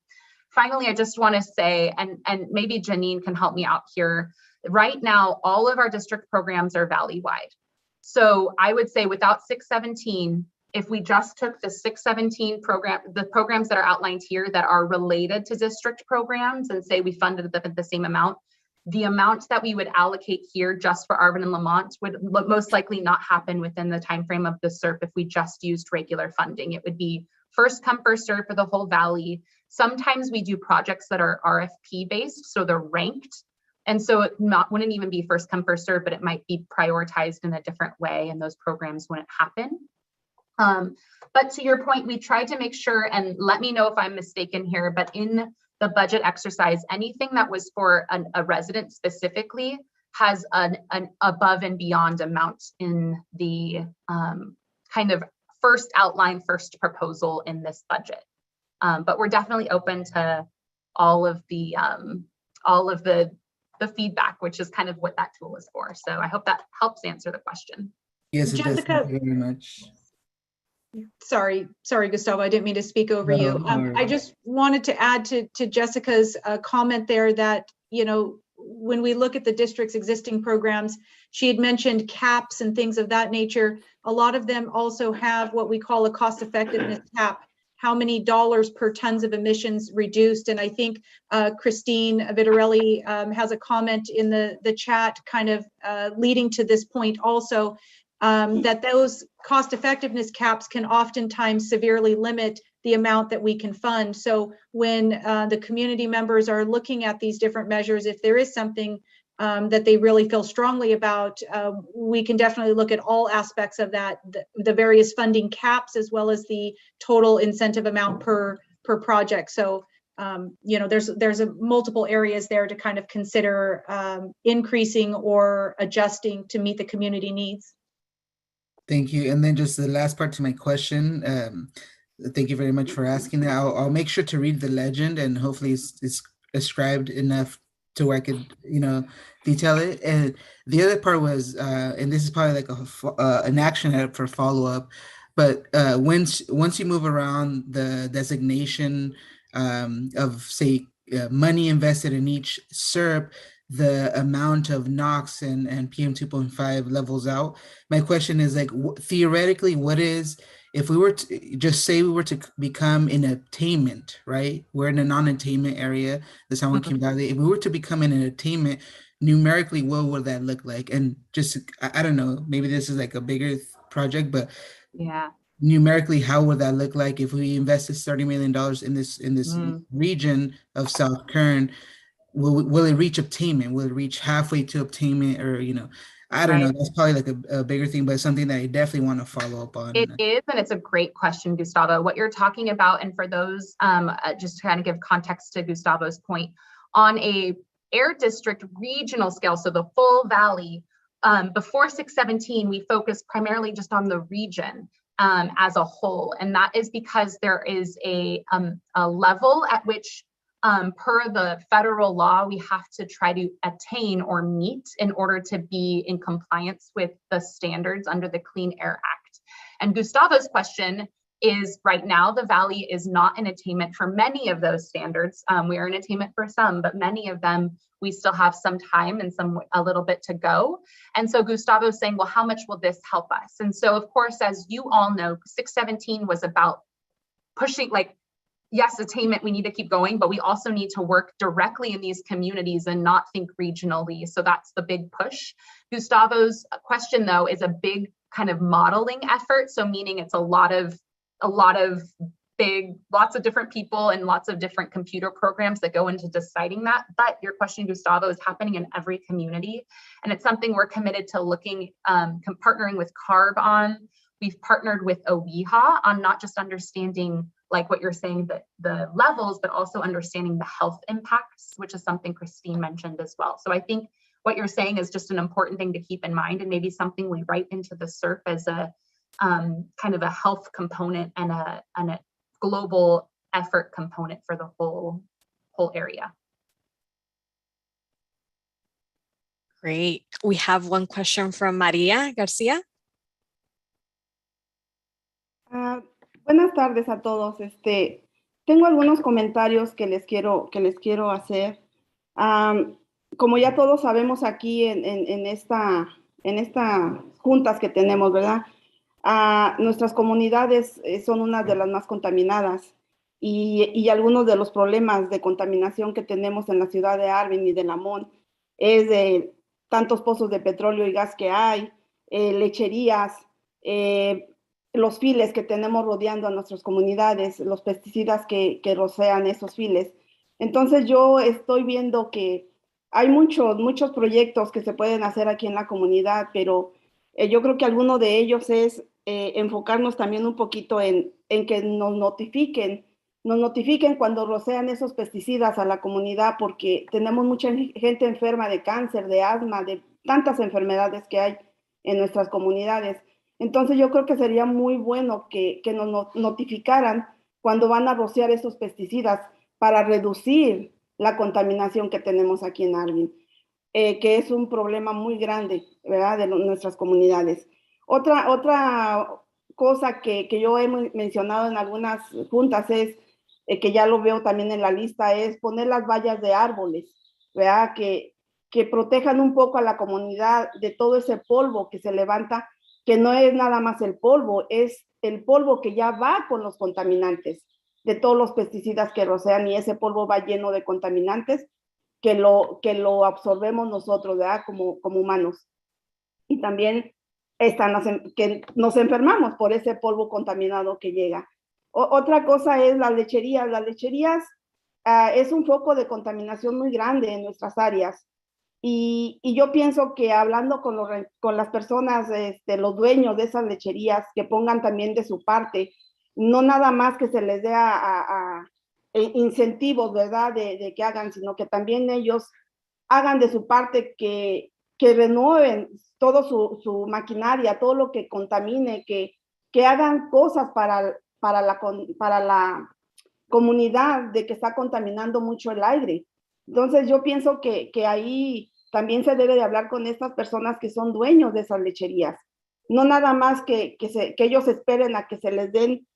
Finally, I just want to say, and maybe Janine can help me out here. Right now, all of our district programs are valley-wide. So I would say without 617, if we just took the 617 program, the programs that are outlined here that are related to district programs, and say we funded them at the same amount, the amount that we would allocate here just for Arvin and Lamont would most likely not happen within the time frame of the SERP if we just used regular funding. It would be first come, first serve for the whole valley. Sometimes we do projects that are RFP based, so they're ranked. And so it wouldn't even be first come, first serve, but it might be prioritized in a different way, and those programs wouldn't happen. But to your point, we tried to make sure, and let me know if I'm mistaken here, but in the budget exercise, anything that was for a resident specifically has an above and beyond amount in the kind of first outline, first proposal in this budget. But we're definitely open to all of the feedback, which is kind of what that tool is for. So I hope that helps answer the question. Yes, it does. Jessica, Thank you very much. Sorry, Gustavo, I didn't mean to speak over No, you. no worries. I just wanted to add to Jessica's comment there that, you know, when we look at the district's existing programs, she had mentioned caps and things of that nature. A lot of them also have what we call a cost effectiveness cap, how many dollars per tons of emissions reduced. And I think Christine Vitarelli has a comment in the chat kind of leading to this point also, that those cost effectiveness caps can oftentimes severely limit the amount that we can fund. So when the community members are looking at these different measures, if there is something that they really feel strongly about, we can definitely look at all aspects of that, the various funding caps, as well as the total incentive amount per project. So you know, there's multiple areas there to kind of consider increasing or adjusting to meet the community needs. Thank you. And then just the last part to my question. Thank you very much for asking that. I'll make sure to read the legend, and hopefully it's described enough to where I could, you know, detail it. And the other part was, and this is probably like an action item for follow-up, but once you move around the designation of, say, money invested in each SERP, the amount of NOx and PM 2.5 levels out. My question is, like, theoretically, what is, if we were to just say we were to become in attainment, right? We're in a non-attainment area, the San Joaquin Valley. If we were to become in an attainment, numerically, what would that look like? And just, I don't know, maybe this is like a bigger project, but yeah, numerically, how would that look like if we invested $30 million in this region of South Kern? Will it reach obtainment? Will it reach halfway to obtainment? Or, you know, I don't know. That's probably like a bigger thing, but something that I definitely want to follow up on. It is, and it's a great question, Gustavo. What you're talking about, and for those, just to kind of give context to Gustavo's point, on a air district regional scale, so the full valley, before 617, we focused primarily just on the region as a whole. And that is because there is a level at which per the federal law, we have to try to attain or meet in order to be in compliance with the standards under the Clean Air Act. And Gustavo's question is, right now, the Valley is not in attainment for many of those standards. We are in attainment for some, but many of them, we still have some time and a little bit to go. And so Gustavo's saying, well, how much will this help us? And so, of course, as you all know, 617 was about pushing, like yes, attainment, we need to keep going, but we also need to work directly in these communities and not think regionally. So that's the big push. Gustavo's question, though, is a big kind of modeling effort. So meaning it's a lot of lots of different people and lots of different computer programs that go into deciding that. But your question, Gustavo, is happening in every community. And it's something we're committed to looking, partnering with CARB on. We've partnered with OWIHA on not just understanding, like what you're saying, the levels, but also understanding the health impacts, which is something Christine mentioned as well. So I think what you're saying is just an important thing to keep in mind, and maybe something we write into the SERP as a kind of a health component and a global effort component for the whole area. Great. We have one question from María García. Buenas tardes a todos. Tengo algunos comentarios que les quiero hacer. Como ya todos sabemos aquí en estas juntas que tenemos, ¿verdad? Nuestras comunidades son una de las más contaminadas y algunos de los problemas de contaminación que tenemos en la ciudad de Arvin y de Lamont es de tantos pozos de petróleo y gas que hay, lecherías, los files que tenemos rodeando a nuestras comunidades, los pesticidas que rocean esos files. Entonces yo estoy viendo que hay muchos proyectos que se pueden hacer aquí en la comunidad, pero yo creo que alguno de ellos es enfocarnos también un poquito en que nos notifiquen cuando rocean esos pesticidas a la comunidad, porque tenemos mucha gente enferma de cáncer, de asma, de tantas enfermedades que hay en nuestras comunidades. Entonces yo creo que sería muy bueno que nos notificaran cuando van a rociar esos pesticidas para reducir la contaminación que tenemos aquí en Arvin, que es un problema muy grande, ¿verdad?, de nuestras comunidades. Otra cosa que yo he mencionado en algunas juntas es, que ya lo veo también en la lista, es poner las vallas de árboles, ¿verdad?, que protejan un poco a la comunidad de todo ese polvo que se levanta, que no es nada más el polvo, es el polvo que ya va con los contaminantes de todos los pesticidas que rocean, y ese polvo va lleno de contaminantes que lo absorbemos nosotros, ¿verdad?, como humanos. Y también que nos enfermamos por ese polvo contaminado que llega. Otra cosa es las lecherías. Las lecherías es un foco de contaminación muy grande en nuestras áreas. Y yo pienso que hablando con las personas, los dueños de esas lecherías, que pongan también de su parte, no nada más que se les dé incentivos, ¿verdad?, de que hagan, sino que también ellos hagan de su parte, que renueven todo su maquinaria, todo lo que contamine, que hagan cosas para la comunidad de que está contaminando mucho el aire. Entonces yo pienso que ahí también se debe de hablar con estas personas que son dueños de esas lecherías. No nada más que ellos esperen a que se les den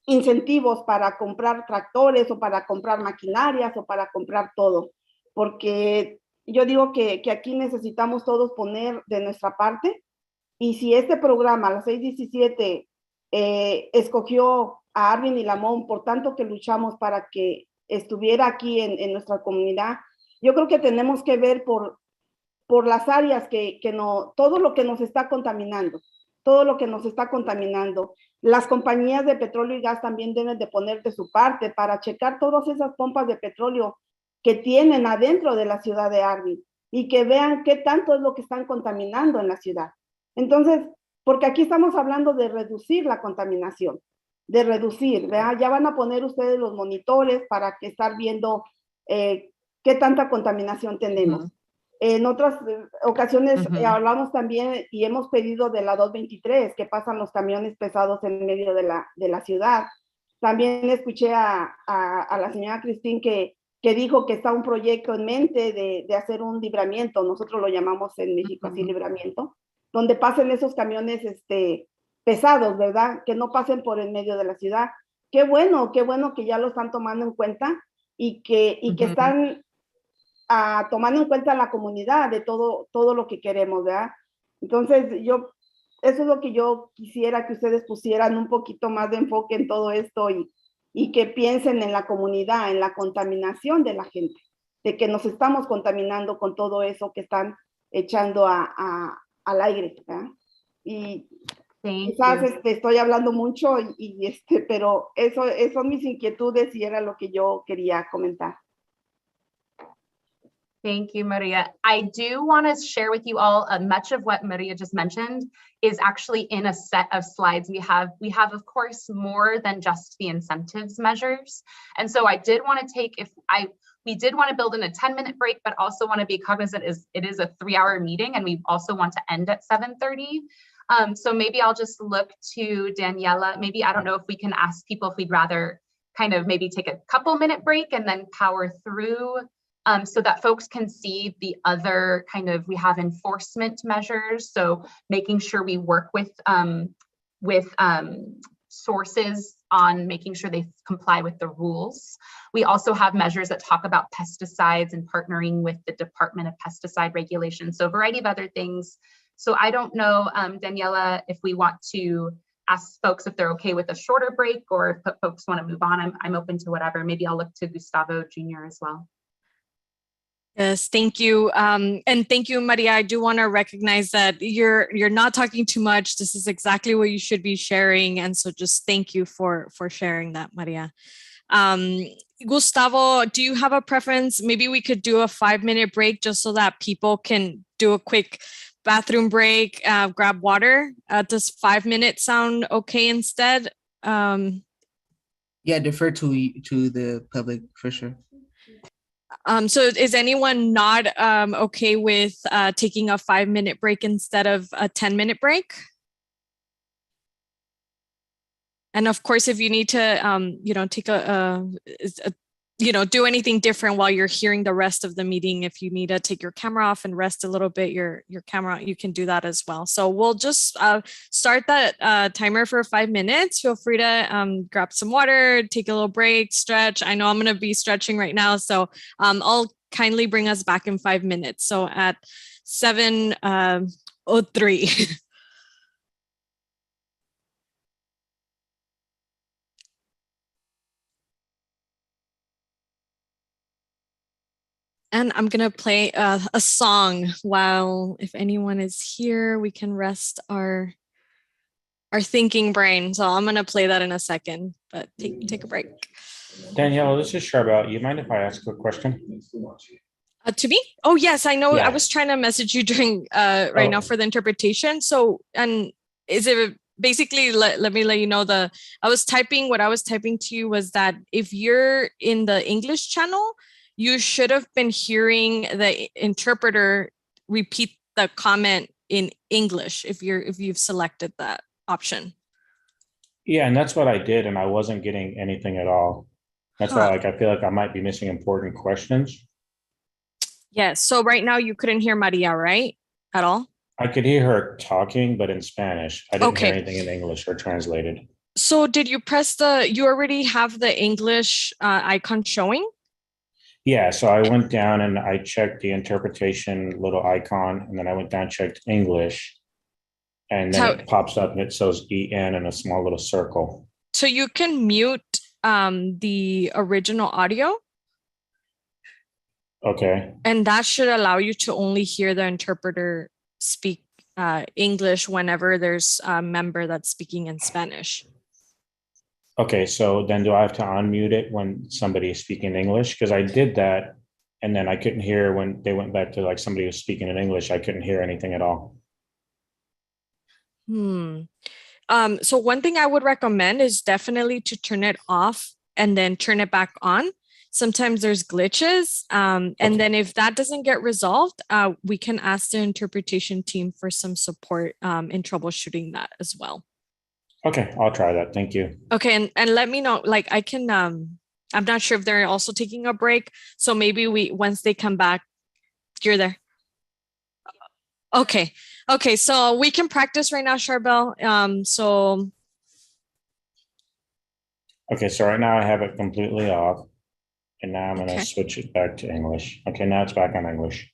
incentivos para comprar tractores o para comprar maquinarias o para comprar todo. Porque yo digo que aquí necesitamos todos poner de nuestra parte. Y si este programa, la 617, escogió a Arvin y Lamont por tanto que luchamos para que estuviera aquí en nuestra comunidad, yo creo que tenemos que ver por las áreas todo lo que nos está contaminando, Las compañías de petróleo y gas también deben de poner de su parte para checar todas esas pompas de petróleo que tienen adentro de la ciudad de Arvin y que vean qué tanto es lo que están contaminando en la ciudad. Entonces, porque aquí estamos hablando de reducir la contaminación, ¿verdad? Ya van a poner ustedes los monitores para que estar viendo qué tanta contaminación tenemos. En otras ocasiones hablamos también y hemos pedido de la 223, que pasan los camiones pesados en medio de la ciudad. También escuché a la señora Christine que dijo que está un proyecto en mente de hacer un libramiento, nosotros lo llamamos en México así, libramiento, donde pasen esos camiones pesados, ¿verdad? Que no pasen por el medio de la ciudad. Qué bueno que ya lo están tomando en cuenta y que están tomando en cuenta la comunidad de todo lo que queremos, ¿verdad? Entonces, eso es lo que yo quisiera que ustedes pusieran un poquito más de enfoque en todo esto y que piensen en la comunidad, en la contaminación de la gente, de que nos estamos contaminando con todo eso que están echando al aire, ¿verdad? Y quizás estoy hablando mucho, pero eso son mis inquietudes y era lo que yo quería comentar. Thank you, Maria. I do want to share with you all much of what Maria just mentioned is actually in a set of slides. We have, of course, more than just the incentives measures. And so I did want to we did want to build in a 10-minute break, but also want to be cognizant it is a 3-hour meeting and we also want to end at 7:30. So maybe I'll just look to Daniela. Maybe, I don't know if we can ask people if we'd rather kind of maybe take a couple-minute break and then power through so that folks can see the other kind of, we have enforcement measures. So making sure we work with sources on making sure they comply with the rules. We also have measures that talk about pesticides and partnering with the Department of Pesticide Regulation. So a variety of other things. So I don't know, Daniela, if we want to ask folks if they're okay with a shorter break or if folks want to move on. I'm open to whatever. Maybe I'll look to Gustavo Jr. as well. Yes, thank you. And thank you, Maria. I do want to recognize that you're not talking too much. This is exactly what you should be sharing. And so just thank you for sharing that, Maria. Gustavo, do you have a preference? Maybe we could do a 5-minute break just so that people can do a quick bathroom break, grab water. Does 5 minutes sound okay instead? Yeah, defer to the public for sure. So is anyone not okay with taking a 5-minute break instead of a 10-minute break? And of course, if you need to, take do anything different while you're hearing the rest of the meeting, if you need to take your camera off and rest a little bit, your camera, you can do that as well. So we'll just start that timer for 5 minutes. Feel free to grab some water, take a little break, stretch. I know I'm going to be stretching right now, so I'll kindly bring us back in 5 minutes. So at 7:03. And I'm going to play a song while, if anyone is here, we can rest our thinking brain. So I'm going to play that in a second, but take a break. Danielle, this is Charbel. You mind if I ask a question? To me? Oh, yes, I know. Yeah. I was trying to message you during now for the interpretation. So, and is it basically, let me let you know what I was typing to you was that if you're in the English channel, you should have been hearing the interpreter repeat the comment in English if you've selected that option. Yeah, and that's what I did, and I wasn't getting anything at all. That's why I feel like I might be missing important questions. Yes. So right now you couldn't hear Maria, right? At all? I could hear her talking, but in Spanish. I didn't hear anything in English or translated. So did you press you already have the English icon showing? Yeah, so I went down and I checked the interpretation little icon, and then I went down, checked English, and then it pops up and it shows EN in a small little circle. So you can mute the original audio. Okay. And that should allow you to only hear the interpreter speak English whenever there's a member that's speaking in Spanish. Okay, so then do I have to unmute it when somebody is speaking English? Because I did that and then I couldn't hear when they went back to like somebody was speaking in English. I couldn't hear anything at all. So one thing I would recommend is definitely to turn it off and then turn it back on. Sometimes there's glitches. And then if that doesn't get resolved, we can ask the interpretation team for some support in troubleshooting that as well. Okay, I'll try that. Thank you. Okay, and let me know, like I can, I'm not sure if they're also taking a break. So maybe once they come back, you're there. Okay, so we can practice right now, Charbel. Okay, so right now I have it completely off. And now I'm going to switch it back to English. Okay, now it's back on English.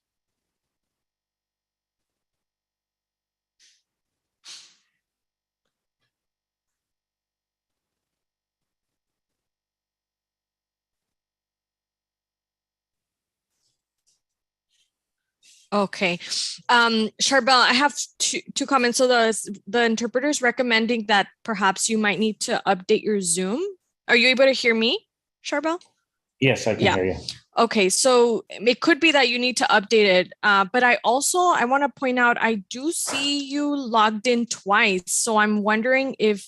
Okay. Charbel, I have two comments. So the interpreter is recommending that perhaps you might need to update your Zoom. Are you able to hear me, Charbel? Yes, I can hear you. Okay, so it could be that you need to update it. But I want to point out, I do see you logged in twice. So I'm wondering if,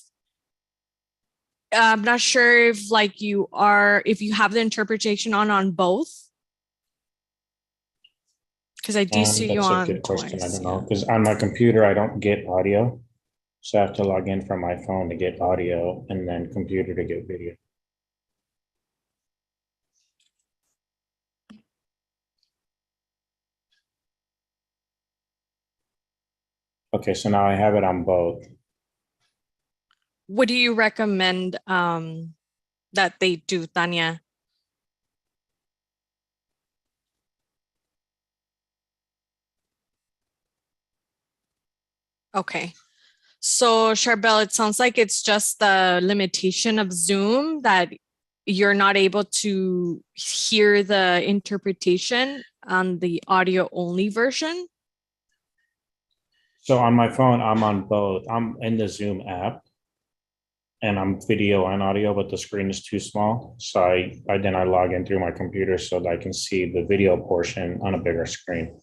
I'm not sure if if you have the interpretation on both. Because I do see you on That's a good question. twice. I don't know, because on my computer, I don't get audio. So I have to log in from my phone to get audio and then computer to get video. Okay, so now I have it on both. What do you recommend that they do, Tanya? Okay. So Charbel, it sounds like it's just the limitation of Zoom that you're not able to hear the interpretation on the audio only version. So on my phone, I'm on both. I'm in the Zoom app and I'm video and audio, but the screen is too small. So I log in through my computer so that I can see the video portion on a bigger screen.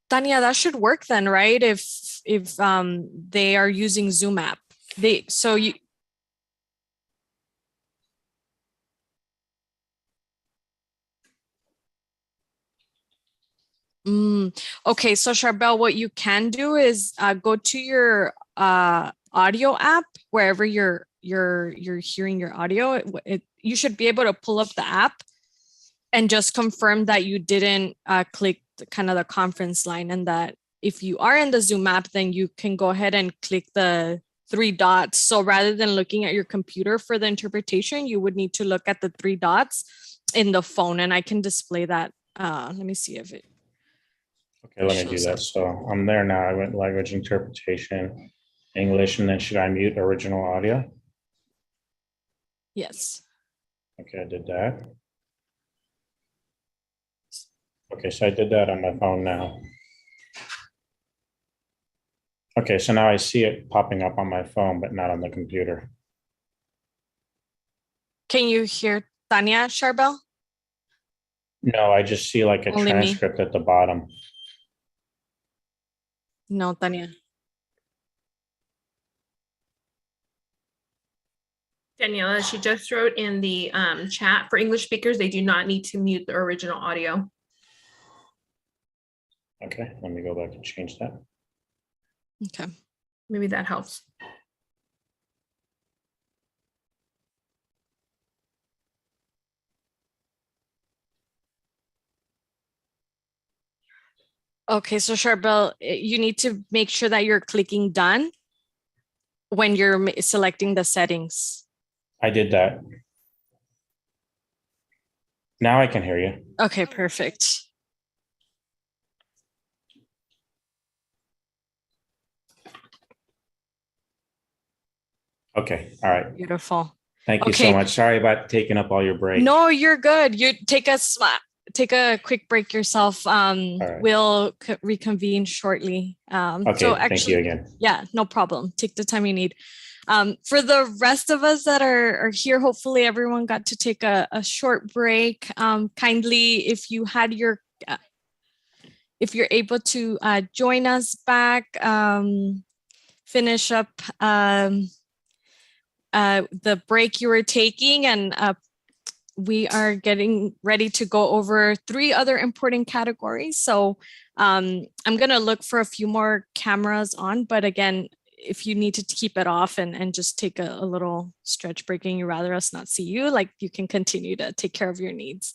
Tanya, that should work then, right? If they are using Zoom app. Okay, so Charbel, what you can do is go to your audio app wherever you're hearing your audio. You should be able to pull up the app and just confirm that you didn't click the conference line, and that if you are in the Zoom app, then you can go ahead and click the 3 dots. So rather than looking at your computer for the interpretation, you would need to look at the 3 dots in the phone, and I can display that. Let me see if it. Okay, let me do that. So I'm there now. I went language interpretation, English, and then should I mute original audio? Yes. Okay, I did that. Okay, so I did that on my phone now. Okay, so now I see it popping up on my phone, but not on the computer. Can you hear Tanya, Charbel? No, I just see like a Only transcript at the bottom. No, Tanya. Daniela, she just wrote in the chat, for English speakers, they do not need to mute the original audio. Okay, let me go back and change that. Okay. Maybe that helps. Okay, so Charbel, you need to make sure that you're clicking done when you're selecting the settings. I did that. Now I can hear you. Okay, perfect. Okay, all right. Beautiful. Thank you so much. Sorry about taking up all your break. No, you're good. You take a quick break yourself. We'll reconvene shortly. Okay, so thank you again. Yeah, no problem. Take the time you need. For the rest of us that are here, hopefully everyone got to take a short break. Kindly, if you had your, if you're able to join us back, finish up the break you were taking, and we are getting ready to go over 3 other important categories. So I'm going to look for a few more cameras on, but again, if you need to keep it off and just take a little stretch break and you rather us not see you, like, you can continue to take care of your needs.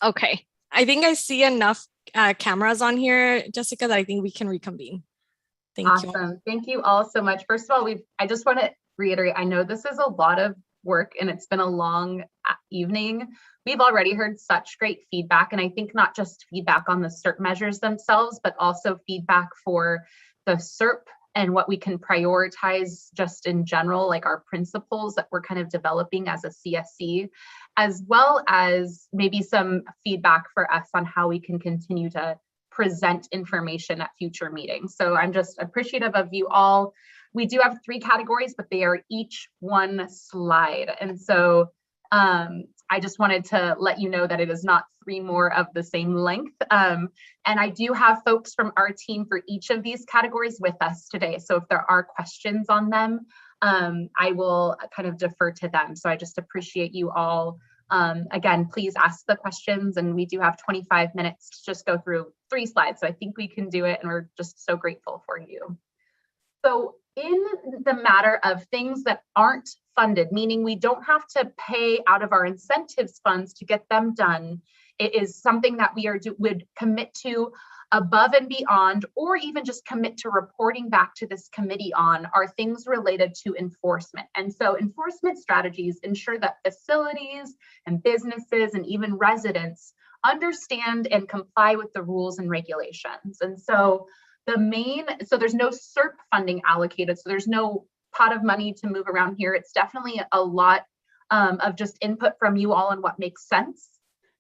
Okay, I think I see enough cameras on here, Jessica, that I think we can reconvene. Thank you. Awesome. Thank you all so much. First of all, I just want to reiterate, I know this is a lot of work and it's been a long evening. We've already heard such great feedback, and I think not just feedback on the CERP measures themselves, but also feedback for the CERP and what we can prioritize just in general, like our principles that we're kind of developing as a CSC. as well as maybe some feedback for us on how we can continue to present information at future meetings. So I'm just appreciative of you all. We do have 3 categories, but they are each 1 slide. And so I just wanted to let you know that it is not 3 more of the same length. And I do have folks from our team for each of these categories with us today. So if there are questions on them, I will kind of defer to them. So I just appreciate you all. Again, please ask the questions, and we do have 25 minutes to just go through 3 slides. So I think we can do it, and we're just so grateful for you. So in the matter of things that aren't funded, meaning we don't have to pay out of our incentives funds to get them done, it is something that we would commit to above and beyond, or even just commit to reporting back to this committee on, are things related to enforcement. And so enforcement strategies ensure that facilities and businesses and even residents understand and comply with the rules and regulations. And so so there's no SERP funding allocated, so there's no pot of money to move around here. It's definitely a lot of just input from you all on what makes sense.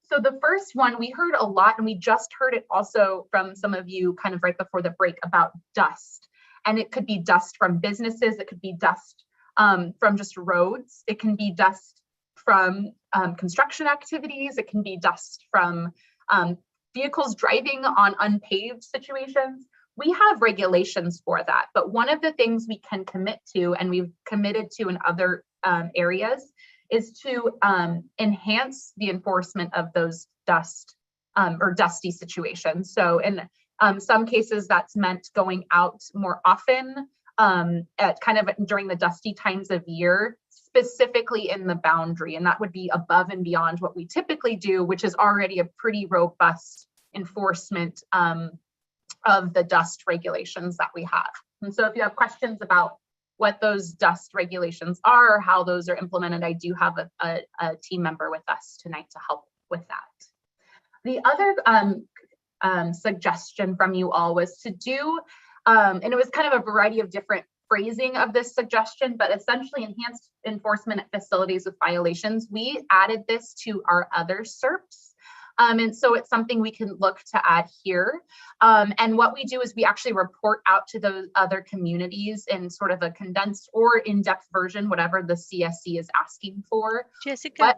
So the first one, we heard a lot, and we just heard it also from some of you kind of right before the break about dust. And it could be dust from businesses, it could be dust from just roads, it can be dust from construction activities, it can be dust from vehicles driving on unpaved situations. We have regulations for that, but one of the things we can commit to, and we've committed to in other areas, is to enhance the enforcement of those dust or dusty situations. So in some cases, that's meant going out more often at kind of during the dusty times of year, specifically in the boundary. And that would be above and beyond what we typically do, which is already a pretty robust enforcement of the dust regulations that we have. And so if you have questions about what those dust regulations are or how those are implemented, I do have a team member with us tonight to help with that. The other suggestion from you all was to do, and it was kind of a variety of different phrasing of this suggestion, but essentially enhanced enforcement at facilities with violations. We added this to our other SERPs. And so it's something we can look to add here. And what we do is we actually report out to those other communities in sort of a condensed or in-depth version, whatever the CSC is asking for. Jessica.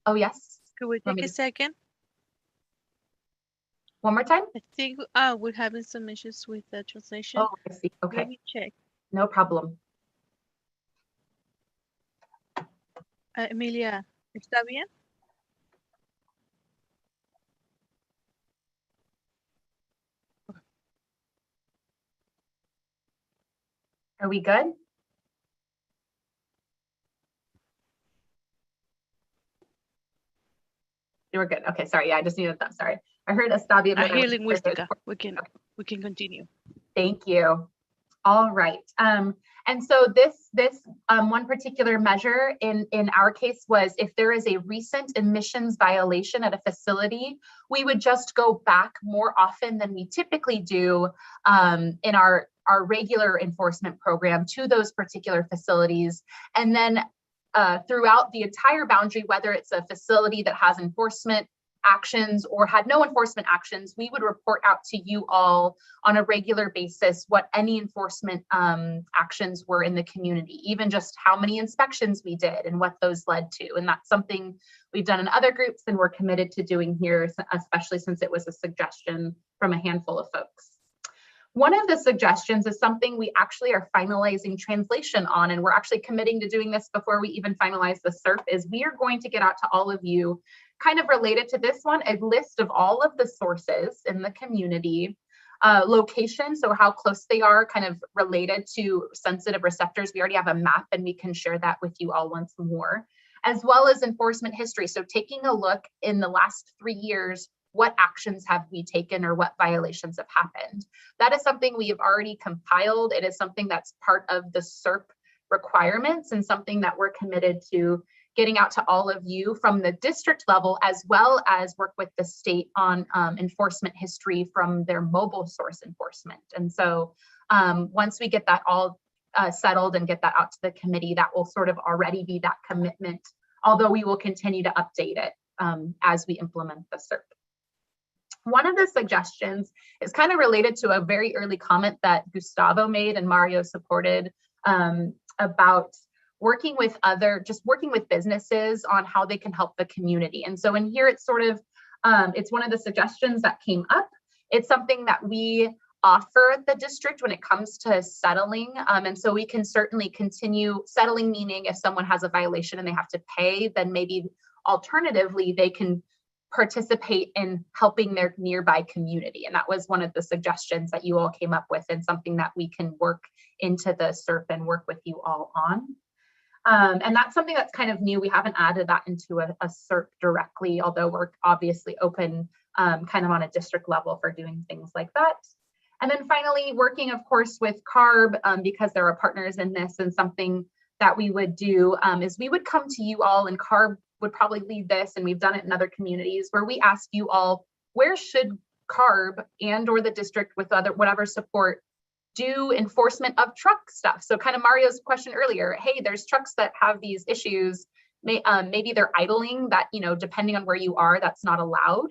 Oh, yes. Could we take a second? One more time? I think we're having some issues with the translation. Oh, I see. Okay. Let me check. No problem. Emilia, ¿está bien? Are we good? You were good. Okay, sorry. Yeah, I just needed that. Sorry. I heard Estavia. I hear lingüística. We can continue. Thank you. All right. And so this one particular measure in our case was if there is a recent emissions violation at a facility, we would just go back more often than we typically do in our regular enforcement program to those particular facilities. And then throughout the entire boundary, whether it's a facility that has enforcement actions or had no enforcement actions, we would report out to you all on a regular basis what any enforcement actions were in the community, even just how many inspections we did and what those led to. And that's something we've done in other groups and we're committed to doing here, especially since it was a suggestion from a handful of folks. One of the suggestions is something we actually are finalizing translation on, and we're actually committing to doing this before we even finalize the SERP, is we are going to get out to all of you, kind of related to this one, a list of all of the sources in the community, location, so how close they are, kind of related to sensitive receptors. We already have a map and we can share that with you all once more, as well as enforcement history. So taking a look in the last 3 years, what actions have we taken or what violations have happened? That is something we have already compiled. It is something that's part of the SERP requirements and something that we're committed to getting out to all of you from the district level, as well as work with the state on enforcement history from their mobile source enforcement. And so once we get that all settled and get that out to the committee, that will sort of already be that commitment although we will continue to update it as we implement the SERP. One of the suggestions is kind of related to a very early comment that Gustavo made and Mario supported about working with businesses on how they can help the community. And so in here, it's sort of, it's one of the suggestions that came up. It's something that we offer the district when it comes to settling. And so we can certainly continue settling, meaning if someone has a violation and they have to pay, then maybe alternatively, they can participate in helping their nearby community. And that was one of the suggestions that you all came up with, and something that we can work into the SERP and work with you all on. And that's something that's kind of new. We haven't added that into a SERP directly, although we're obviously open kind of on a district level for doing things like that. And then finally, working, of course, with CARB, because there are partners in this, and something that we would do is we would come to you all, and CARB would probably lead this, and we've done it in other communities, where we ask you all, where should CARB and or the district with whatever support do enforcement of truck stuff? So kind of Mario's question earlier, hey, there's trucks that have these issues, maybe they're idling, that, you know, depending on where you are, that's not allowed.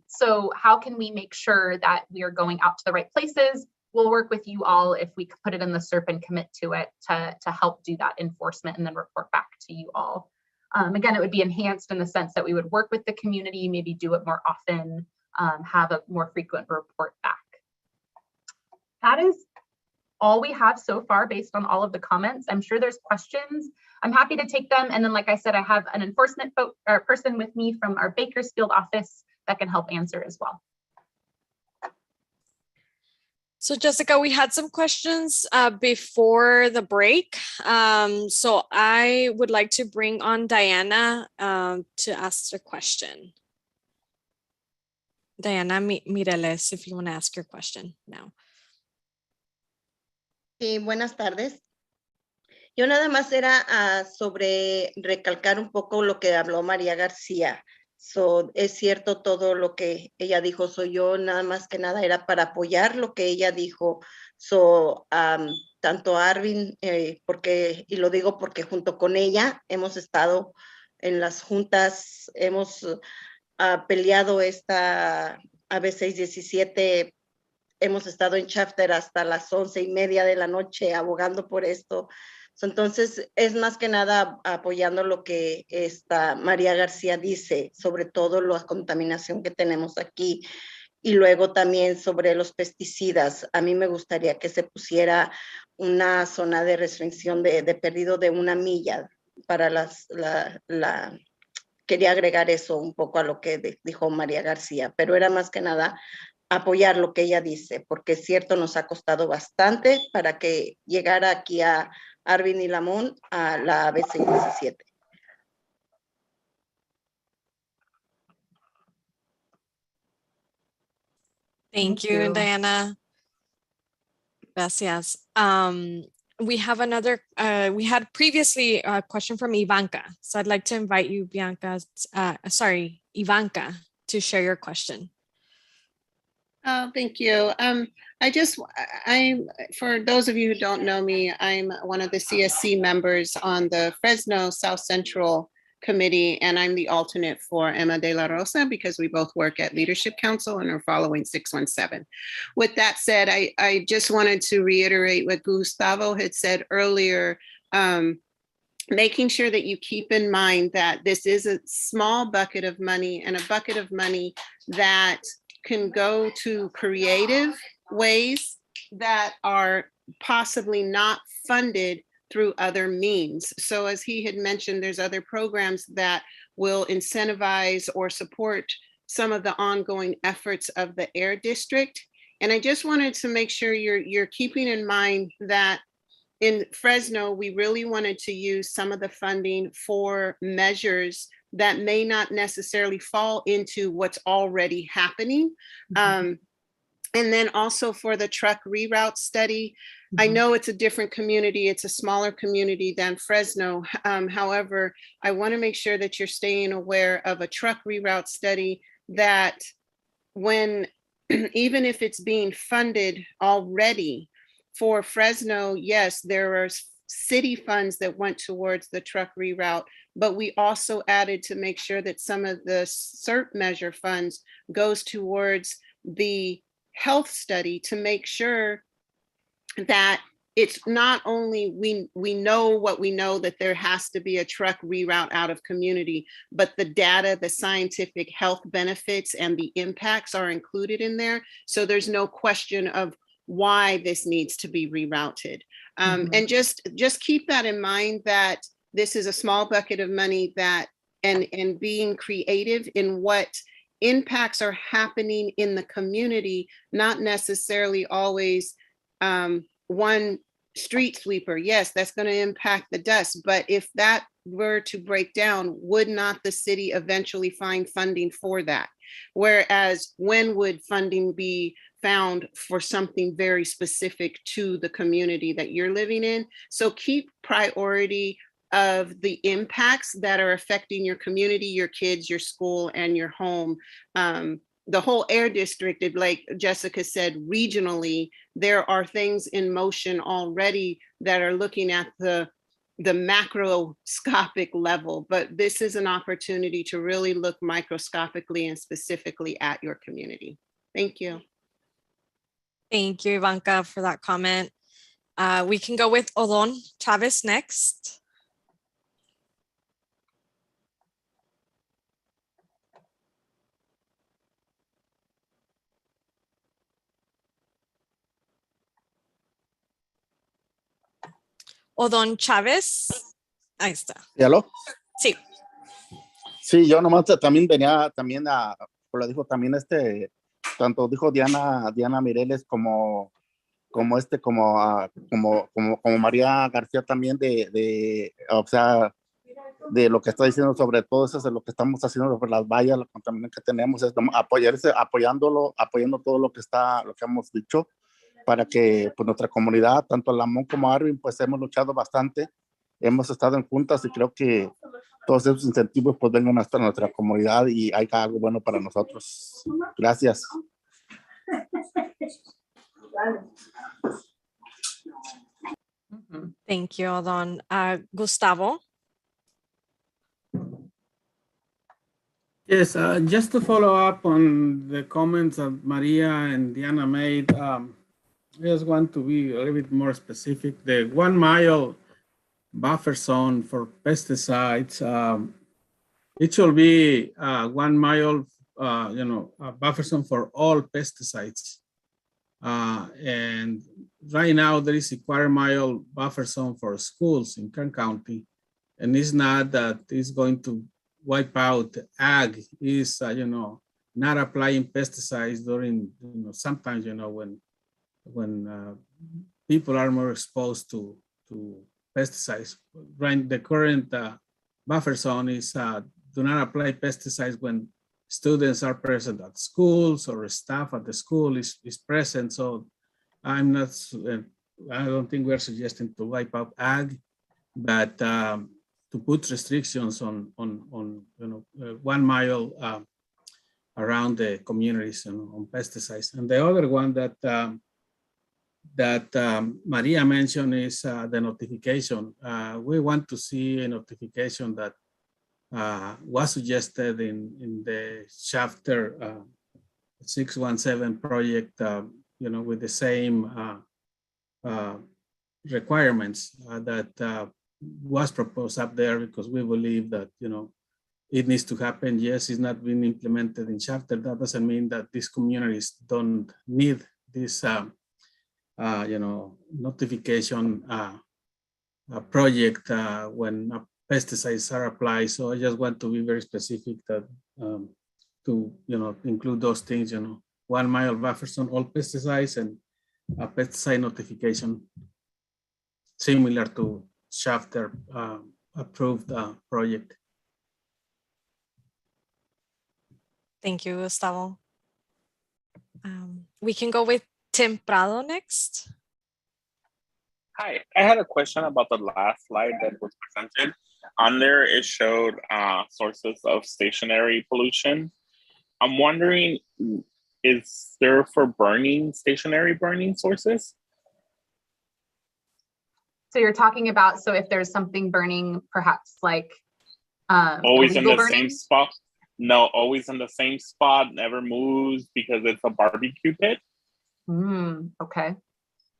So how can we make sure that we are going out to the right places? We'll work with you all if we put it in the SERP and commit to it to help do that enforcement and then report back to you all. Again, it would be enhanced in the sense that we would work with the community, maybe do it more often, have a more frequent report back. That is all we have so far based on all of the comments. I'm sure there's questions. I'm happy to take them. And then, like I said, I have an enforcement person with me from our Bakersfield office that can help answer as well. So Jessica, we had some questions before the break. So I would like to bring on Diana to ask the question. Diana Mireles, if you want to ask your question now. Sí, buenas tardes. Yo nada más era sobre recalcar un poco lo que habló María García. Es cierto todo lo que ella dijo. Yo nada más que nada era para apoyar lo que ella dijo. Tanto Arvin, y lo digo porque junto con ella hemos estado en las juntas, hemos peleado esta AB 617, hemos estado en chapter hasta las 11:30 de la noche abogando por esto. Entonces, es más que nada apoyando lo que esta María García dice, sobre todo la contaminación que tenemos aquí. Y luego también sobre los pesticidas. A mí me gustaría que se pusiera una zona de restricción de perdido de 1 milla para quería agregar eso un poco a lo que dijo María García, pero era más que nada apoyar lo que ella dice, porque es cierto, nos ha costado bastante para que llegara aquí a Arvin y Lamont a la AB 617. Thank you, Diana. Gracias. We have another, we had previously a question from Ivanka. So I'd like to invite you, Ivanka, to share your question. Thank you. For those of you who don't know me, I'm one of the CSC members on the Fresno South Central Committee, and I'm the alternate for Emma De La Rosa because we both work at Leadership Council and are following 617. With that said, I just wanted to reiterate what Gustavo had said earlier, making sure that you keep in mind that this is a small bucket of money, and a bucket of money that can go to creative ways that are possibly not funded through other means. So as he had mentioned, there's other programs that will incentivize or support some of the ongoing efforts of the Air District. And I just wanted to make sure you're keeping in mind that in Fresno, we really wanted to use some of the funding for measures that may not necessarily fall into what's already happening. And then also for the truck reroute study, I know it's a different community, it's a smaller community than Fresno. However, I want to make sure that you're staying aware of a truck reroute study that when, even if it's being funded already for Fresno, yes, there are city funds that went towards the truck reroute, but we also added to make sure that some of the CERT measure funds goes towards the health study to make sure that it's not only we know what we know, that there has to be a truck reroute out of community, but the data, the scientific health benefits and the impacts are included in there. So there's no question of why this needs to be rerouted. And just keep that in mind, that this is a small bucket of money, that and being creative in what impacts are happening in the community, not necessarily always one street sweeper. Yes, that's going to impact the dust, but if that were to break down, would not the city eventually find funding for that? Whereas when would funding be found for something very specific to the community that you're living in? So keep priority of the impacts that are affecting your community, your kids, your school, and your home. The whole air district, like Jessica said, regionally, there are things in motion already that are looking at the macroscopic level, but this is an opportunity to really look microscopically and specifically at your community. Thank you. Thank you, Ivanka, for that comment. We can go with Odon Chavez next. Odon Chávez. Ahí está. ¿Sí, aló? Sí. Sí, yo nomás también venía también lo dijo también tanto dijo Diana Mireles como María García también o sea, de lo que está diciendo sobre todo eso, de lo que estamos haciendo sobre las vallas, la contaminación que tenemos, es apoyando todo lo que hemos dicho, para que pues, nuestra comunidad, tanto Lamont como Arvin, pues hemos luchado bastante, hemos estado en juntas y creo que todos esos incentivos pues vengan hasta nuestra comunidad y haya algo bueno para nosotros. Gracias. Thank you, Odon. Gustavo. Yes, just to follow up on the comments that Maria and Diana made, I just want to be a little bit more specific. The 1 mile buffer zone for pesticides, it should be 1 mile, a buffer zone for all pesticides. And right now there is a 1/4 mile buffer zone for schools in Kern County. And it's not that it's going to wipe out ag, is, not applying pesticides during, sometimes, when people are more exposed to pesticides. Right, the current buffer zone is do not apply pesticides when students are present at schools or staff at the school is present. So I don't think we're suggesting to wipe out ag, but to put restrictions on 1 mile around the communities on pesticides. And the other one that Maria mentioned is the notification. We want to see a notification that was suggested in the chapter 617 project, with the same requirements that was proposed up there, because we believe that, it needs to happen. Yes, it's not being implemented in chapter. That doesn't mean that these communities don't need this notification project when pesticides are applied. So I just want to be very specific that to include those things, 1 mile buffers on all pesticides and a pesticide notification similar to chapter approved project. Thank you, Gustavo. We can go with Tim Prado next. Hi, I had a question about the last slide that was presented. On there, it showed sources of stationary pollution. I'm wondering, is there for stationary burning sources? So you're talking about, so if there's something burning, perhaps like always in the burning? same spot? No, always in the same spot, never moves because it's a barbecue pit. Okay.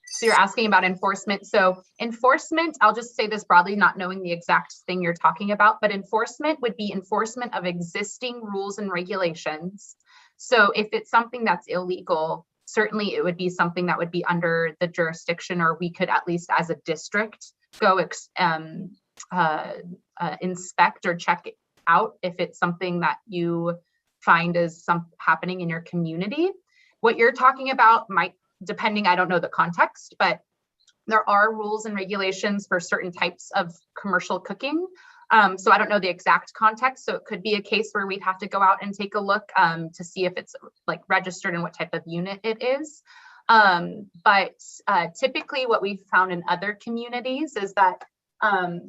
So you're asking about enforcement. So enforcement, I'll just say this broadly, not knowing the exact thing you're talking about, but enforcement would be enforcement of existing rules and regulations. So if it's something that's illegal, certainly it would be something that would be under the jurisdiction, or we could at least as a district go inspect or check it out if it's something that you find is happening in your community. What you're talking about might, depending, I don't know the context, but there are rules and regulations for certain types of commercial cooking. So I don't know the exact context. So it could be a case where we'd have to go out and take a look to see if it's like registered and what type of unit it is. But typically what we've found in other communities is that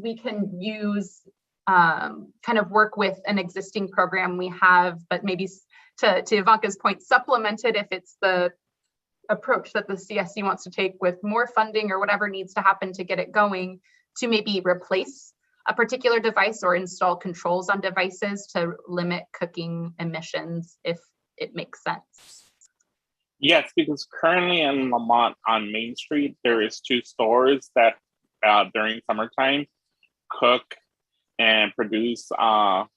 we can use kind of work with an existing program we have, but maybe to Ivanka's point, supplemented if it's the approach that the CSC wants to take with more funding or whatever needs to happen to get it going, to maybe replace a particular device or install controls on devices to limit cooking emissions if it makes sense. Yes, because currently in Lamont on Main Street, there is 2 stores that during summertime cook and produce or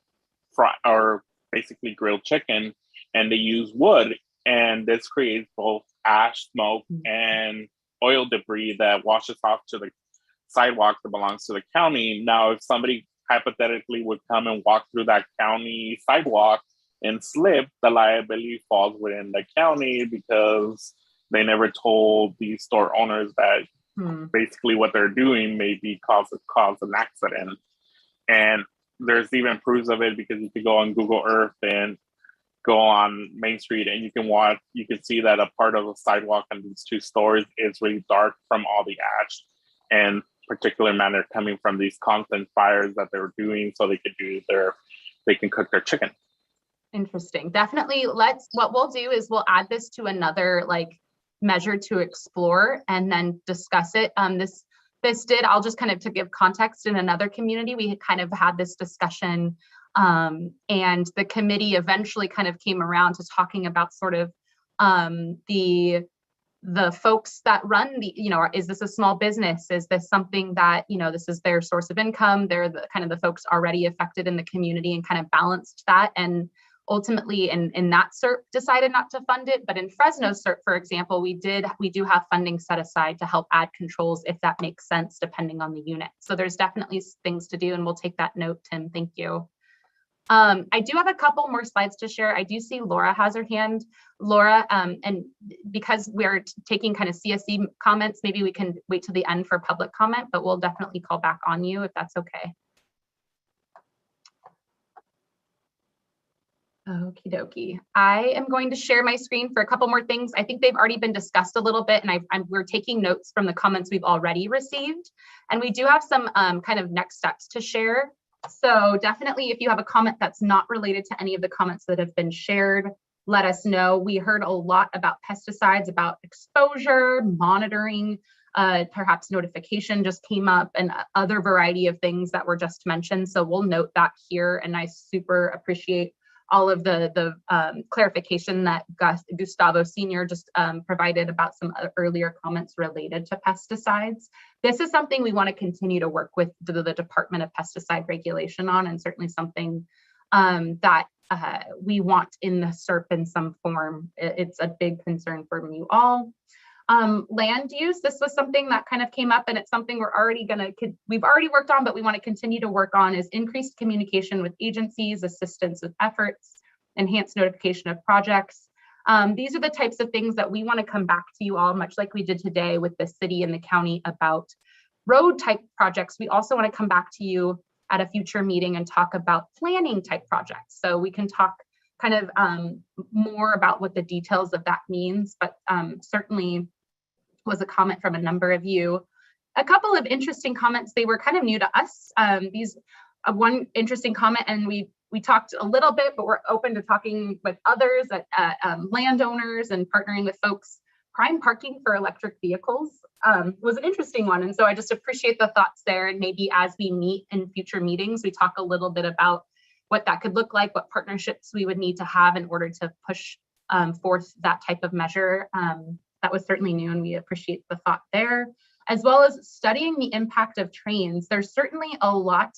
basically grilled chicken, and they use wood, and this creates both ash, smoke, and oil debris that washes off to the sidewalk that belongs to the county. Now, if somebody hypothetically would come and walk through that county sidewalk and slip, the liability falls within the county because they never told the store owners that basically what they're doing may be cause an accident. And there's even proofs of it because you can go on Google Earth and go on Main Street and you can see that a part of the sidewalk in these 2 stores is really dark from all the ash and particular matter coming from these constant fires that they were doing so they can cook their chicken. Interesting. Definitely. What we'll do is we'll add this to another measure to explore and then discuss it. I'll just kind of to give context, in another community, we had kind of had this discussion and the committee eventually kind of came around to talking about sort of the folks that run is this a small business? Is this something that, this is their source of income? They're the kind of the folks already affected in the community, and kind of balanced that. And ultimately in that CERP decided not to fund it. But in Fresno CERP, for example, we do have funding set aside to help add controls if that makes sense, depending on the unit. So there's definitely things to do, and we'll take that note, Tim. Thank you. I do have a couple more slides to share. I do see Laura has her hand. Laura, and because we're taking kind of CSC comments, maybe we can wait till the end for public comment, but we'll definitely call back on you if that's okay. Okie dokie. I am going to share my screen for a couple more things. I think they've already been discussed a little bit, and we're taking notes from the comments we've already received. And we do have some kind of next steps to share. So definitely, if you have a comment that's not related to any of the comments that have been shared, let us know. We heard a lot about pesticides, about exposure, monitoring, perhaps notification just came up, and other variety of things that were just mentioned. So we'll note that here, and I super appreciate all of the clarification that Gustavo Sr. just provided about some earlier comments related to pesticides. This is something we want to continue to work with the Department of Pesticide Regulation on, and certainly something that we want in the CERP in some form. It's a big concern for you all. Land use, this was something that kind of came up, and it's something we've already worked on, but we want to continue to work on, is increased communication with agencies, assistance with efforts, enhanced notification of projects. These are the types of things that we want to come back to you all, much like we did today with the city and the county about road type projects. We also want to come back to you at a future meeting and talk about planning type projects. So we can talk kind of more about what the details of that means, but certainly was a comment from a number of you. A couple of interesting comments, they were kind of new to us. One interesting comment, and we talked a little bit, but we're open to talking with others, landowners, and partnering with folks. Prime parking for electric vehicles. was an interesting one. And so I just appreciate the thoughts there. And maybe as we meet in future meetings, we talk a little bit about what that could look like, what partnerships we would need to have in order to push forth that type of measure. That was certainly new, and we appreciate the thought there, as well as studying the impact of trains. There's certainly a lot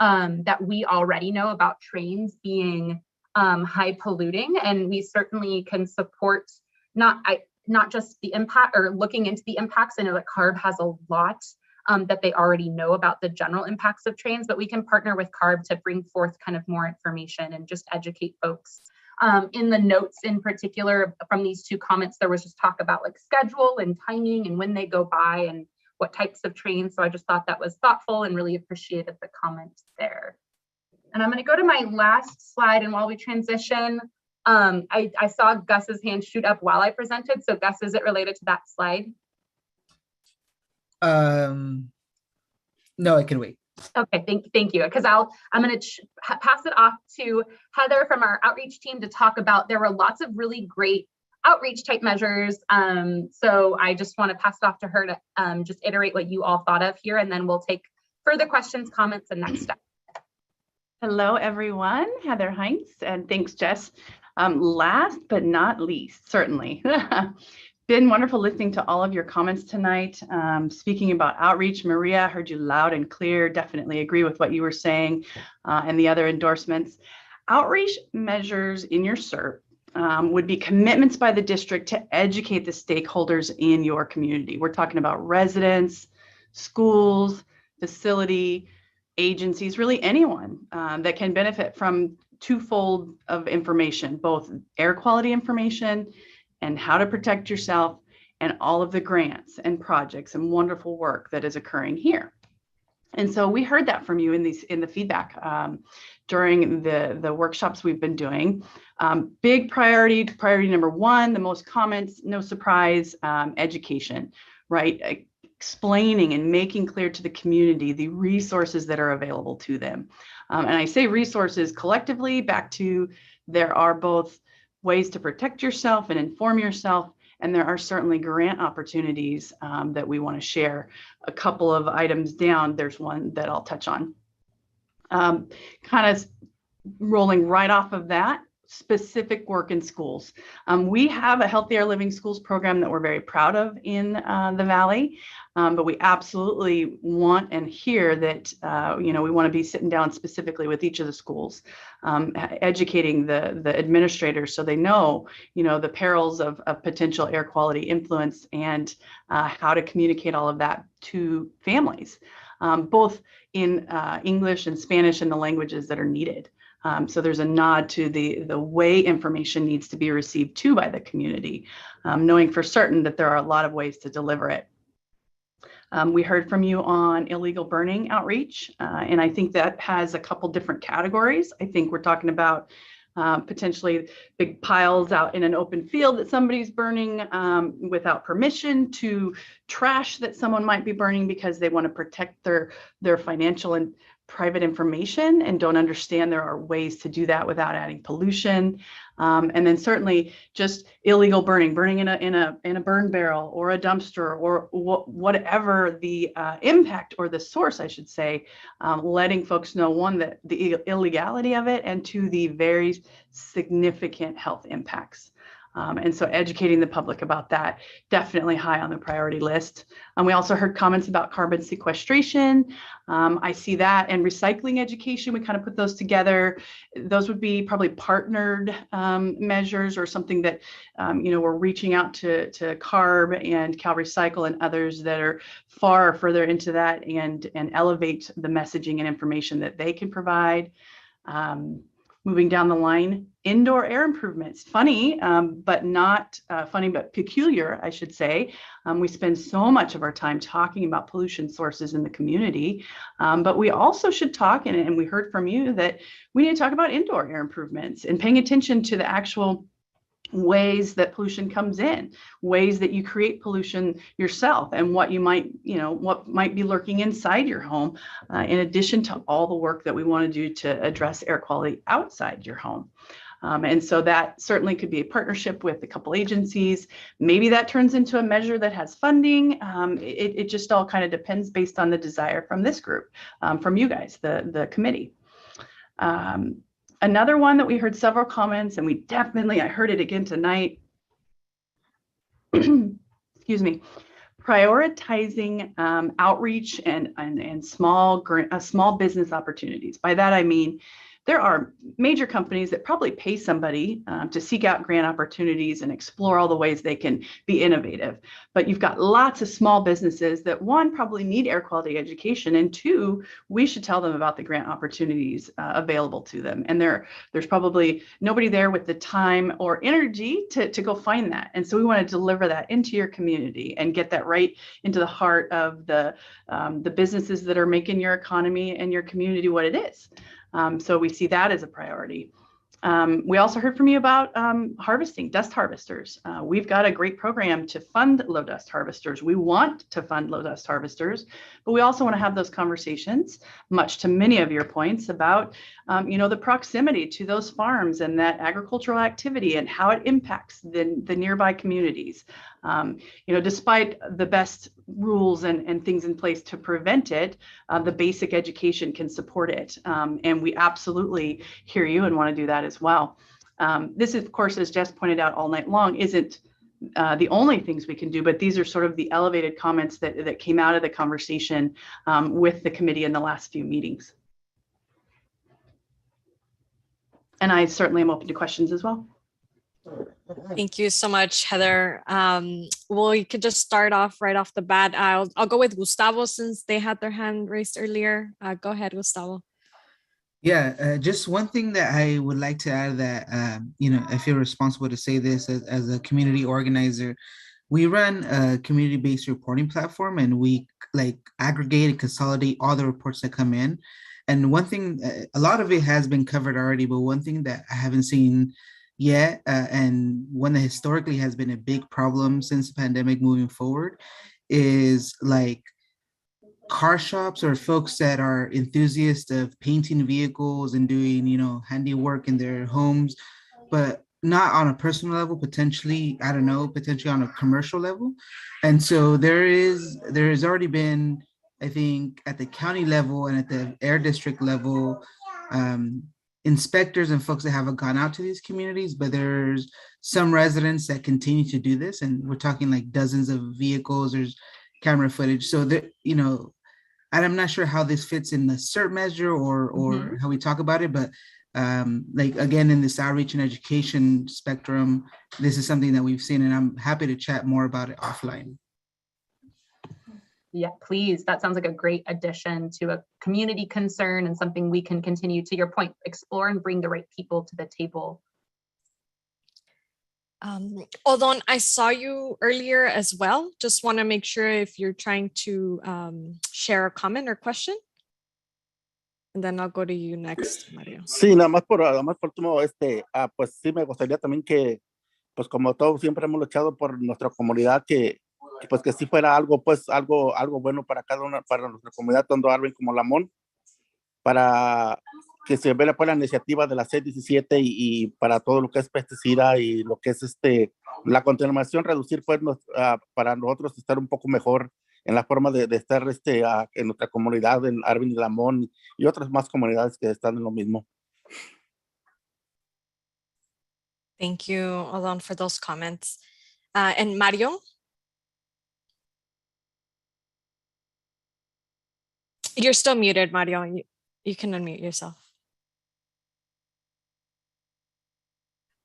that we already know about trains being high polluting, and we certainly can support not just the impact or looking into the impacts. I know that CARB has a lot that they already know about the general impacts of trains, but we can partner with CARB to bring forth kind of more information and just educate folks. In the notes in particular from these two comments, there was just talk about like schedule and timing and when they go by and what types of trains. So I just thought that was thoughtful and really appreciated the comments there. And I'm going to go to my last slide. And while we transition, I saw Gus's hand shoot up while I presented. So Gus, is it related to that slide? No, I can wait. Okay, thank you. Because I'm going to pass it off to Heather from our outreach team to talk about. There were lots of really great outreach type measures. So I just want to pass it off to her to just iterate what you all thought of here, and then we'll take further questions, comments, and next steps. Hello, everyone. Heather Heinz, and thanks, Jess. Last but not least, certainly. Been wonderful listening to all of your comments tonight. Speaking about outreach, Maria, heard you loud and clear. Definitely agree with what you were saying and the other endorsements. Outreach measures in your CERT would be commitments by the district to educate the stakeholders in your community. We're talking about residents, schools, facility, agencies, really anyone that can benefit from twofold of information, both air quality information and how to protect yourself, and all of the grants and projects and wonderful work that is occurring here. And so we heard that from you in the feedback during the workshops we've been doing. Big priority number one, the most comments, no surprise, education, right? Explaining and making clear to the community the resources that are available to them. And I say resources collectively back to there are both ways to protect yourself and inform yourself, and there are certainly grant opportunities that we want to share. A couple of items down, there's one that I'll touch on. Kind of rolling right off of that, specific work in schools. We have a Healthy Air Living Schools program that we're very proud of in the Valley, but we absolutely want and hear that we want to be sitting down specifically with each of the schools, educating the administrators so they know, the perils of potential air quality influence and how to communicate all of that to families, both in English and Spanish and the languages that are needed. So there's a nod to the way information needs to be received too by the community, knowing for certain that there are a lot of ways to deliver it. We heard from you on illegal burning outreach, and I think that has a couple different categories. I think we're talking about potentially big piles out in an open field that somebody's burning without permission, to trash that someone might be burning because they want to protect their financial and private information and don't understand there are ways to do that without adding pollution. And then certainly just illegal burning in a burn barrel or a dumpster or whatever the impact or the source, I should say, letting folks know, one, that the illegality of it, and two, the very significant health impacts. And so educating the public about that, definitely high on the priority list. We also heard comments about carbon sequestration. I see that, and recycling education, we kind of put those together. Those would be probably partnered measures or something that, we're reaching out to CARB and Cal Recycle and others that are far further into that and elevate the messaging and information that they can provide. Moving down the line, indoor air improvements. Funny, but not funny, but peculiar, I should say. We spend so much of our time talking about pollution sources in the community, but we also should talk, and we heard from you that we need to talk about indoor air improvements and paying attention to the actual ways that pollution comes in, ways that you create pollution yourself, and what you might, what might be lurking inside your home, in addition to all the work that we want to do to address air quality outside your home. And so that certainly could be a partnership with a couple agencies. Maybe that turns into a measure that has funding. It just all kind of depends based on the desire from this group, from you guys, the committee. Another one that we heard several comments, and I heard it again tonight. Excuse me. Prioritizing outreach and small business opportunities. By that I mean, there are major companies that probably pay somebody to seek out grant opportunities and explore all the ways they can be innovative. But you've got lots of small businesses that, one, probably need air quality education, and two, we should tell them about the grant opportunities available to them. And there's probably nobody there with the time or energy to go find that. And so we want to deliver that into your community and get that right into the heart of the businesses that are making your economy and your community what it is. So we see that as a priority. We also heard from you about harvesting, dust harvesters. We've got a great program to fund low dust harvesters. We want to fund low dust harvesters, but we also want to have those conversations, much to many of your points about, the proximity to those farms and that agricultural activity and how it impacts the nearby communities. Despite the best rules and things in place to prevent it, the basic education can support it. And we absolutely hear you and want to do that as well. This, of course, as Jess pointed out all night long, isn't the only things we can do, but these are sort of the elevated comments that came out of the conversation with the committee in the last few meetings. And I certainly am open to questions as well. Thank you so much, Heather. Well, you could just start off right off the bat. I'll go with Gustavo since they had their hand raised earlier. Go ahead, Gustavo. Yeah, just one thing that I would like to add that, I feel responsible to say this as a community organizer. We run a community-based reporting platform, and we aggregate and consolidate all the reports that come in. And one thing, a lot of it has been covered already, but one thing that I haven't seen yet, and one that historically has been a big problem since the pandemic moving forward, is car shops or folks that are enthusiasts of painting vehicles and doing, handiwork in their homes, but not on a personal level, potentially on a commercial level. And so there has already been, I think, at the county level and at the air district level, inspectors and folks that haven't gone out to these communities, but there's some residents that continue to do this, and we're talking dozens of vehicles. There's camera footage, so that and I'm not sure how this fits in the CERT measure or how we talk about it, but again, in this outreach and education spectrum, this is something that we've seen, and I'm happy to chat more about it offline. Yeah, please. That sounds like a great addition to a community concern and something we can continue, to your point, explore and bring the right people to the table. Odon, I saw you earlier as well. Just want to make sure if you're trying to share a comment or question. And then I'll go to you next, Mario. Sí, nada más por último, pues sí me gustaría también que, pues como todos siempre hemos luchado por nuestra comunidad, que sí fuera algo bueno para cada una, para nuestra comunidad, tanto Arvin como Lamont, para que se vea pues la iniciativa de la C17 y para todo lo que es pesticida y lo que es la contaminación, reducir pues para nosotros estar un poco mejor en la forma de estar en nuestra comunidad, en Arvin y Lamont y otras más comunidades que están en lo mismo. Thank you, Odon, for those comments. And Mario? You're still muted, Mario. You can unmute yourself.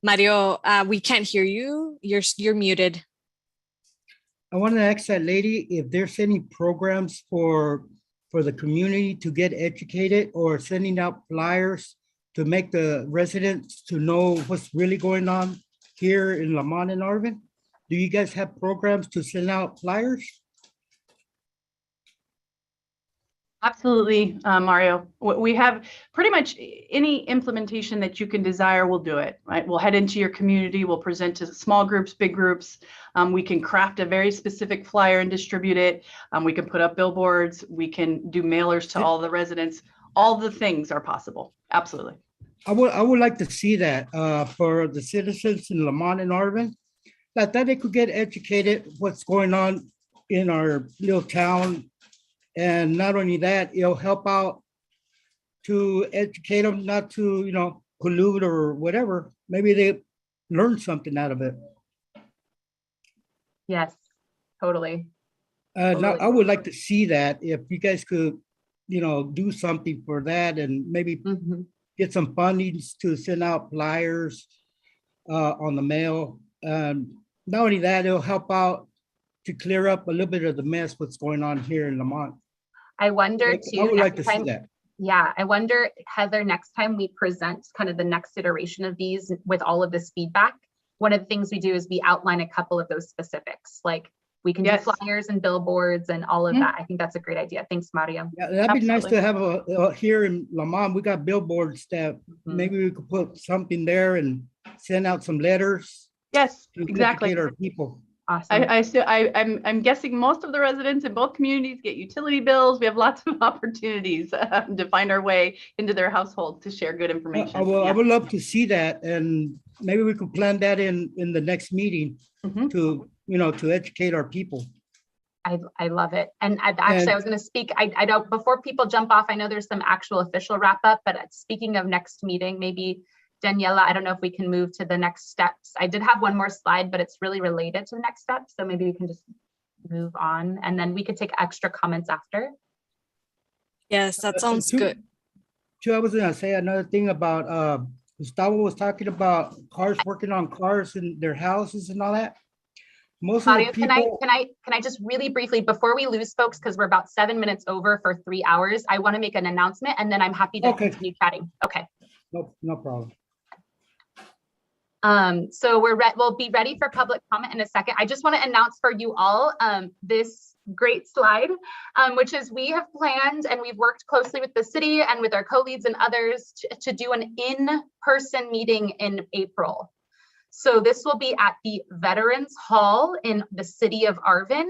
Mario, we can't hear you. You're muted. I want to ask that lady if there's any programs for the community to get educated or sending out flyers to make the residents to know what's really going on here in Lamont and Arvin. Do you guys have programs to send out flyers? Absolutely, Mario. We have pretty much any implementation that you can desire, we'll do it, right? We'll head into your community, we'll present to small groups, big groups. We can craft a very specific flyer and distribute it. We can put up billboards, we can do mailers to all the residents. All the things are possible, absolutely. I would like to see that for the citizens in Lamont and Arvin, that they could get educated what's going on in our little town. And not only that, it'll help out to educate them not to, collude or whatever. Maybe they learn something out of it. Yes, totally. Now, I would like to see that if you guys could, do something for that and maybe get some fundings to send out flyers on the mail. Not only that, it'll help out to clear up a little bit of the mess what's going on here in Lamont. I wonder too. I would like to see that. Yeah, I wonder, Heather, next time we present kind of the next iteration of these with all of this feedback, one of the things we do is we outline a couple of those specifics, like we can do flyers and billboards and all of that. I think that's a great idea. Thanks, Maria. Yeah, that'd be nice to have here in Lamont. We got billboards that maybe we could put something there and send out some letters. Yes, to exactly. educate our people. Awesome. I'm guessing most of the residents in both communities get utility bills. We have lots of opportunities to find our way into their households to share good information. I would love to see that, and maybe we could plan that in the next meeting to to educate our people. I love it. And I was going to speak. I don't, before people jump off, I know there's some actual official wrap up, but speaking of next meeting, maybe Daniela, I don't know if we can move to the next steps. I did have one more slide, but it's really related to the next steps. So maybe we can just move on and then we could take extra comments after. Yes, that sounds good. I was going to say another thing about Gustavo was talking about cars, working on cars in their houses and all that. Most Mario, of the people, can I just really briefly, before we lose folks, because we're about 7 minutes over for 3 hours, I want to make an announcement and then I'm happy to continue chatting. Okay. No problem. So we'll be ready for public comment in a second. I just want to announce for you all this great slide, which is we have planned and we've worked closely with the city and with our co-leads and others to do an in-person meeting in April. So this will be at the Veterans Hall in the city of Arvin.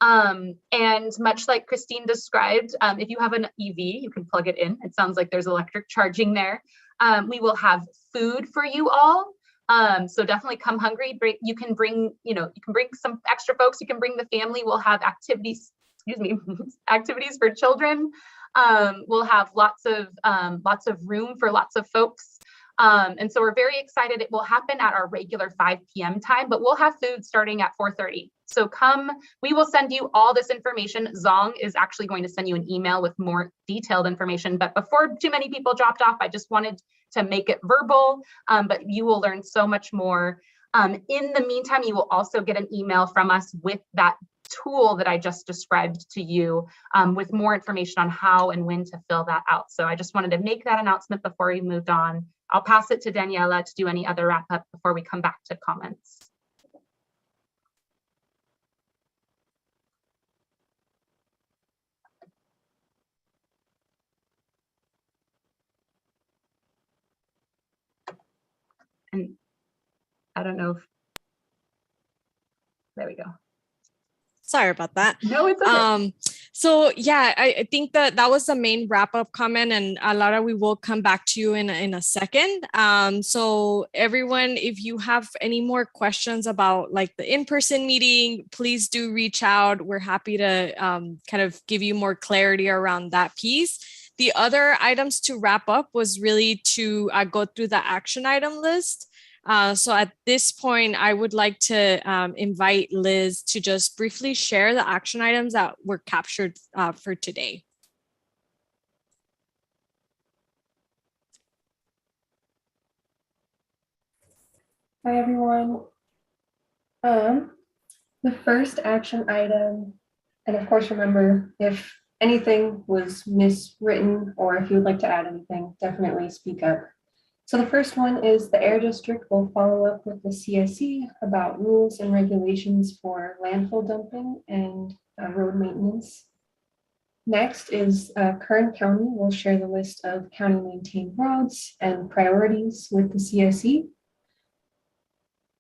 And much like Christine described, if you have an EV, you can plug it in. It sounds like there's electric charging there. We will have food for you all. So definitely come hungry. You can bring some extra folks. You can bring the family. We'll have activities, activities for children. We'll have lots of room for lots of folks. And so we're very excited. It will happen at our regular 5 p.m. time, but we'll have food starting at 4:30. So come, we will send you all this information. Zong is actually going to send you an email with more detailed information, but before too many people dropped off, I just wanted to make it verbal, but you will learn so much more. In the meantime, you will also get an email from us with that tool that I just described to you, with more information on how and when to fill that out. So I just wanted to make that announcement before we moved on. I'll pass it to Daniela to do any other wrap up before we come back to comments. And I don't know if, there we go. Sorry about that. No, it's okay. So yeah, I think that was the main wrap-up comment, and Lara, we will come back to you in a second. So everyone, if you have any more questions about like the in-person meeting, please do reach out. We're happy to kind of give you more clarity around that piece. The other items to wrap up was really to go through the action item list. So at this point, I would like to invite Liz to just briefly share the action items that were captured for today. Hi, everyone. The first action item, and of course, remember, if anything was miswritten or if you would like to add anything, definitely speak up. So the first one is the Air District will follow up with the CSC about rules and regulations for landfill dumping and road maintenance. Next is Kern County will share the list of county maintained roads and priorities with the CSC.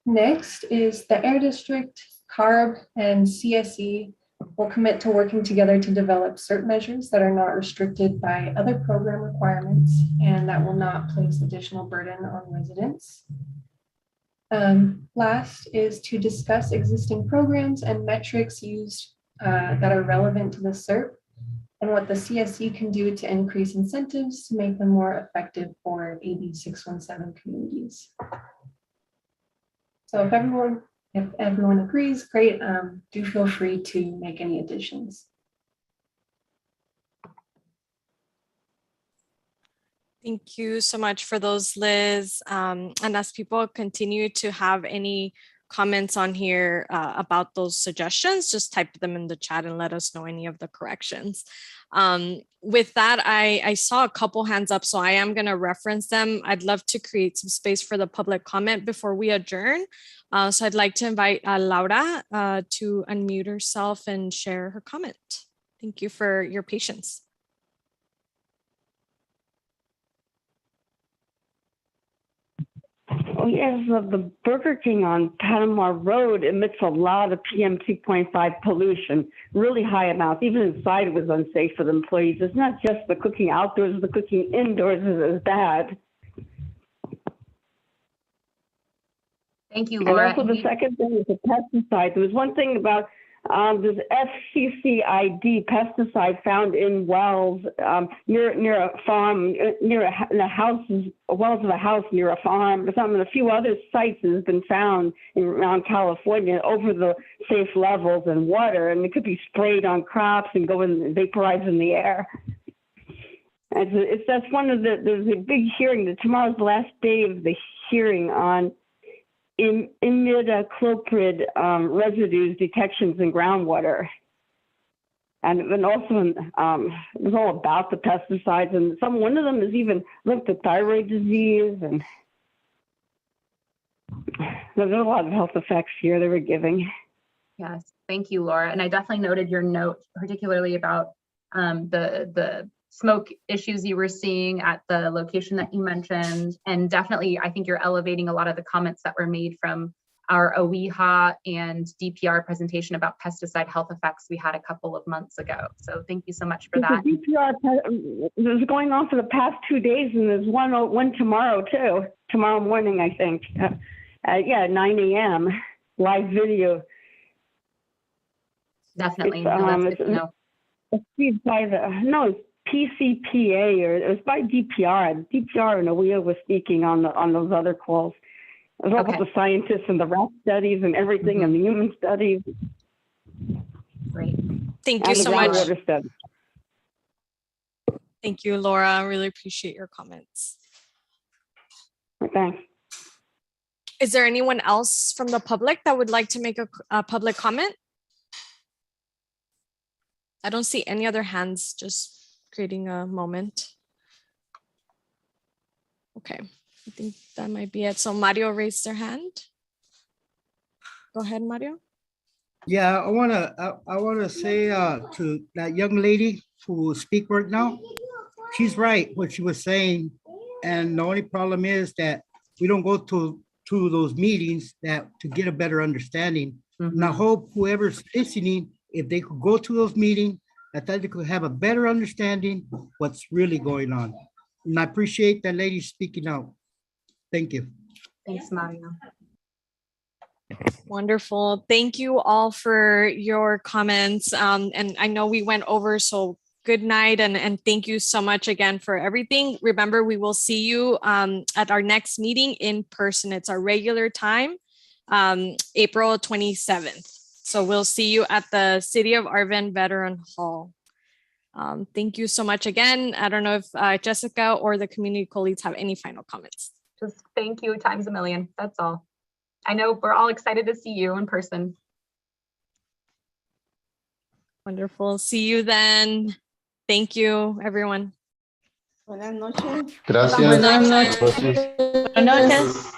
Next is the Air District, CARB, and CSC We'll commit to working together to develop certain measures that are not restricted by other program requirements and that will not place additional burden on residents. Last is to discuss existing programs and metrics used that are relevant to the CERP and what the CSC can do to increase incentives to make them more effective for AB 617 communities. So if everyone agrees, great. Do feel free to make any additions. Thank you so much for those, Liz. And as people continue to have any comments on here about those suggestions, just type them in the chat and let us know any of the corrections. With that, I saw a couple hands up, so I am going to reference them. I'd love to create some space for the public comment before we adjourn. So I'd like to invite Laura to unmute herself and share her comment. Thank you for your patience. Oh yes, the Burger King on Panama Road emits a lot of PM 2.5 pollution, really high amounts. Even inside it was unsafe for the employees. It's not just the cooking outdoors, the cooking indoors is bad. Thank you, Laura. And also the second thing is the pesticide. There was one thing about this FCCID pesticide found in wells near a farm, near the houses, wells of a house near a farm or something. A few other sites has been found around California over the safe levels in water, and it could be sprayed on crops and go and vaporize in the air. That's one of there's a big hearing. Tomorrow's the last day of the hearing on imidacloprid residues detections in groundwater. And also it was all about the pesticides, and one of them is even linked to thyroid disease, and there's a lot of health effects here they were giving. Yes, thank you, Laura. And I definitely noted your note, particularly about the smoke issues you were seeing at the location that you mentioned. And definitely, I think you're elevating a lot of the comments that were made from our OEHA and DPR presentation about pesticide health effects we had a couple of months ago. So thank you so much for that. The DPR is going on for the past 2 days, and there's one tomorrow too. Tomorrow morning, I think. Yeah, 9 a.m. live video. Definitely. That's good to know. It's by it's PCPA, or it was by DPR. DPR and OEHA was speaking on those other calls. It was all about the scientists and the rat studies and everything, and the human studies. Great. Thank you so much. Thank you, Laura. I really appreciate your comments. Thanks. Is there anyone else from the public that would like to make a public comment? I don't see any other hands, just creating a moment. Okay, I think that might be it. So Mario raised their hand. Go ahead, Mario. Yeah, I wanna say to that young lady who will speak right now, she's right what she was saying, and the only problem is that we don't go to those meetings to get a better understanding. And I hope whoever's listening, if they could go to those meetings, I thought they could have a better understanding what's really going on. And I appreciate that lady speaking out. Thank you. Thanks, Mario. Wonderful. Thank you all for your comments. And I know we went over, so good night, and thank you so much again for everything. Remember, we will see you at our next meeting in person. It's our regular time, April 27th. So we'll see you at the City of Arvin Veteran Hall. Thank you so much again. I don't know if Jessica or the community colleagues have any final comments. Just thank you times a million. That's all. I know we're all excited to see you in person. Wonderful. See you then. Thank you, everyone. Buenas noches. Gracias. Buenas noches. Buenas noches.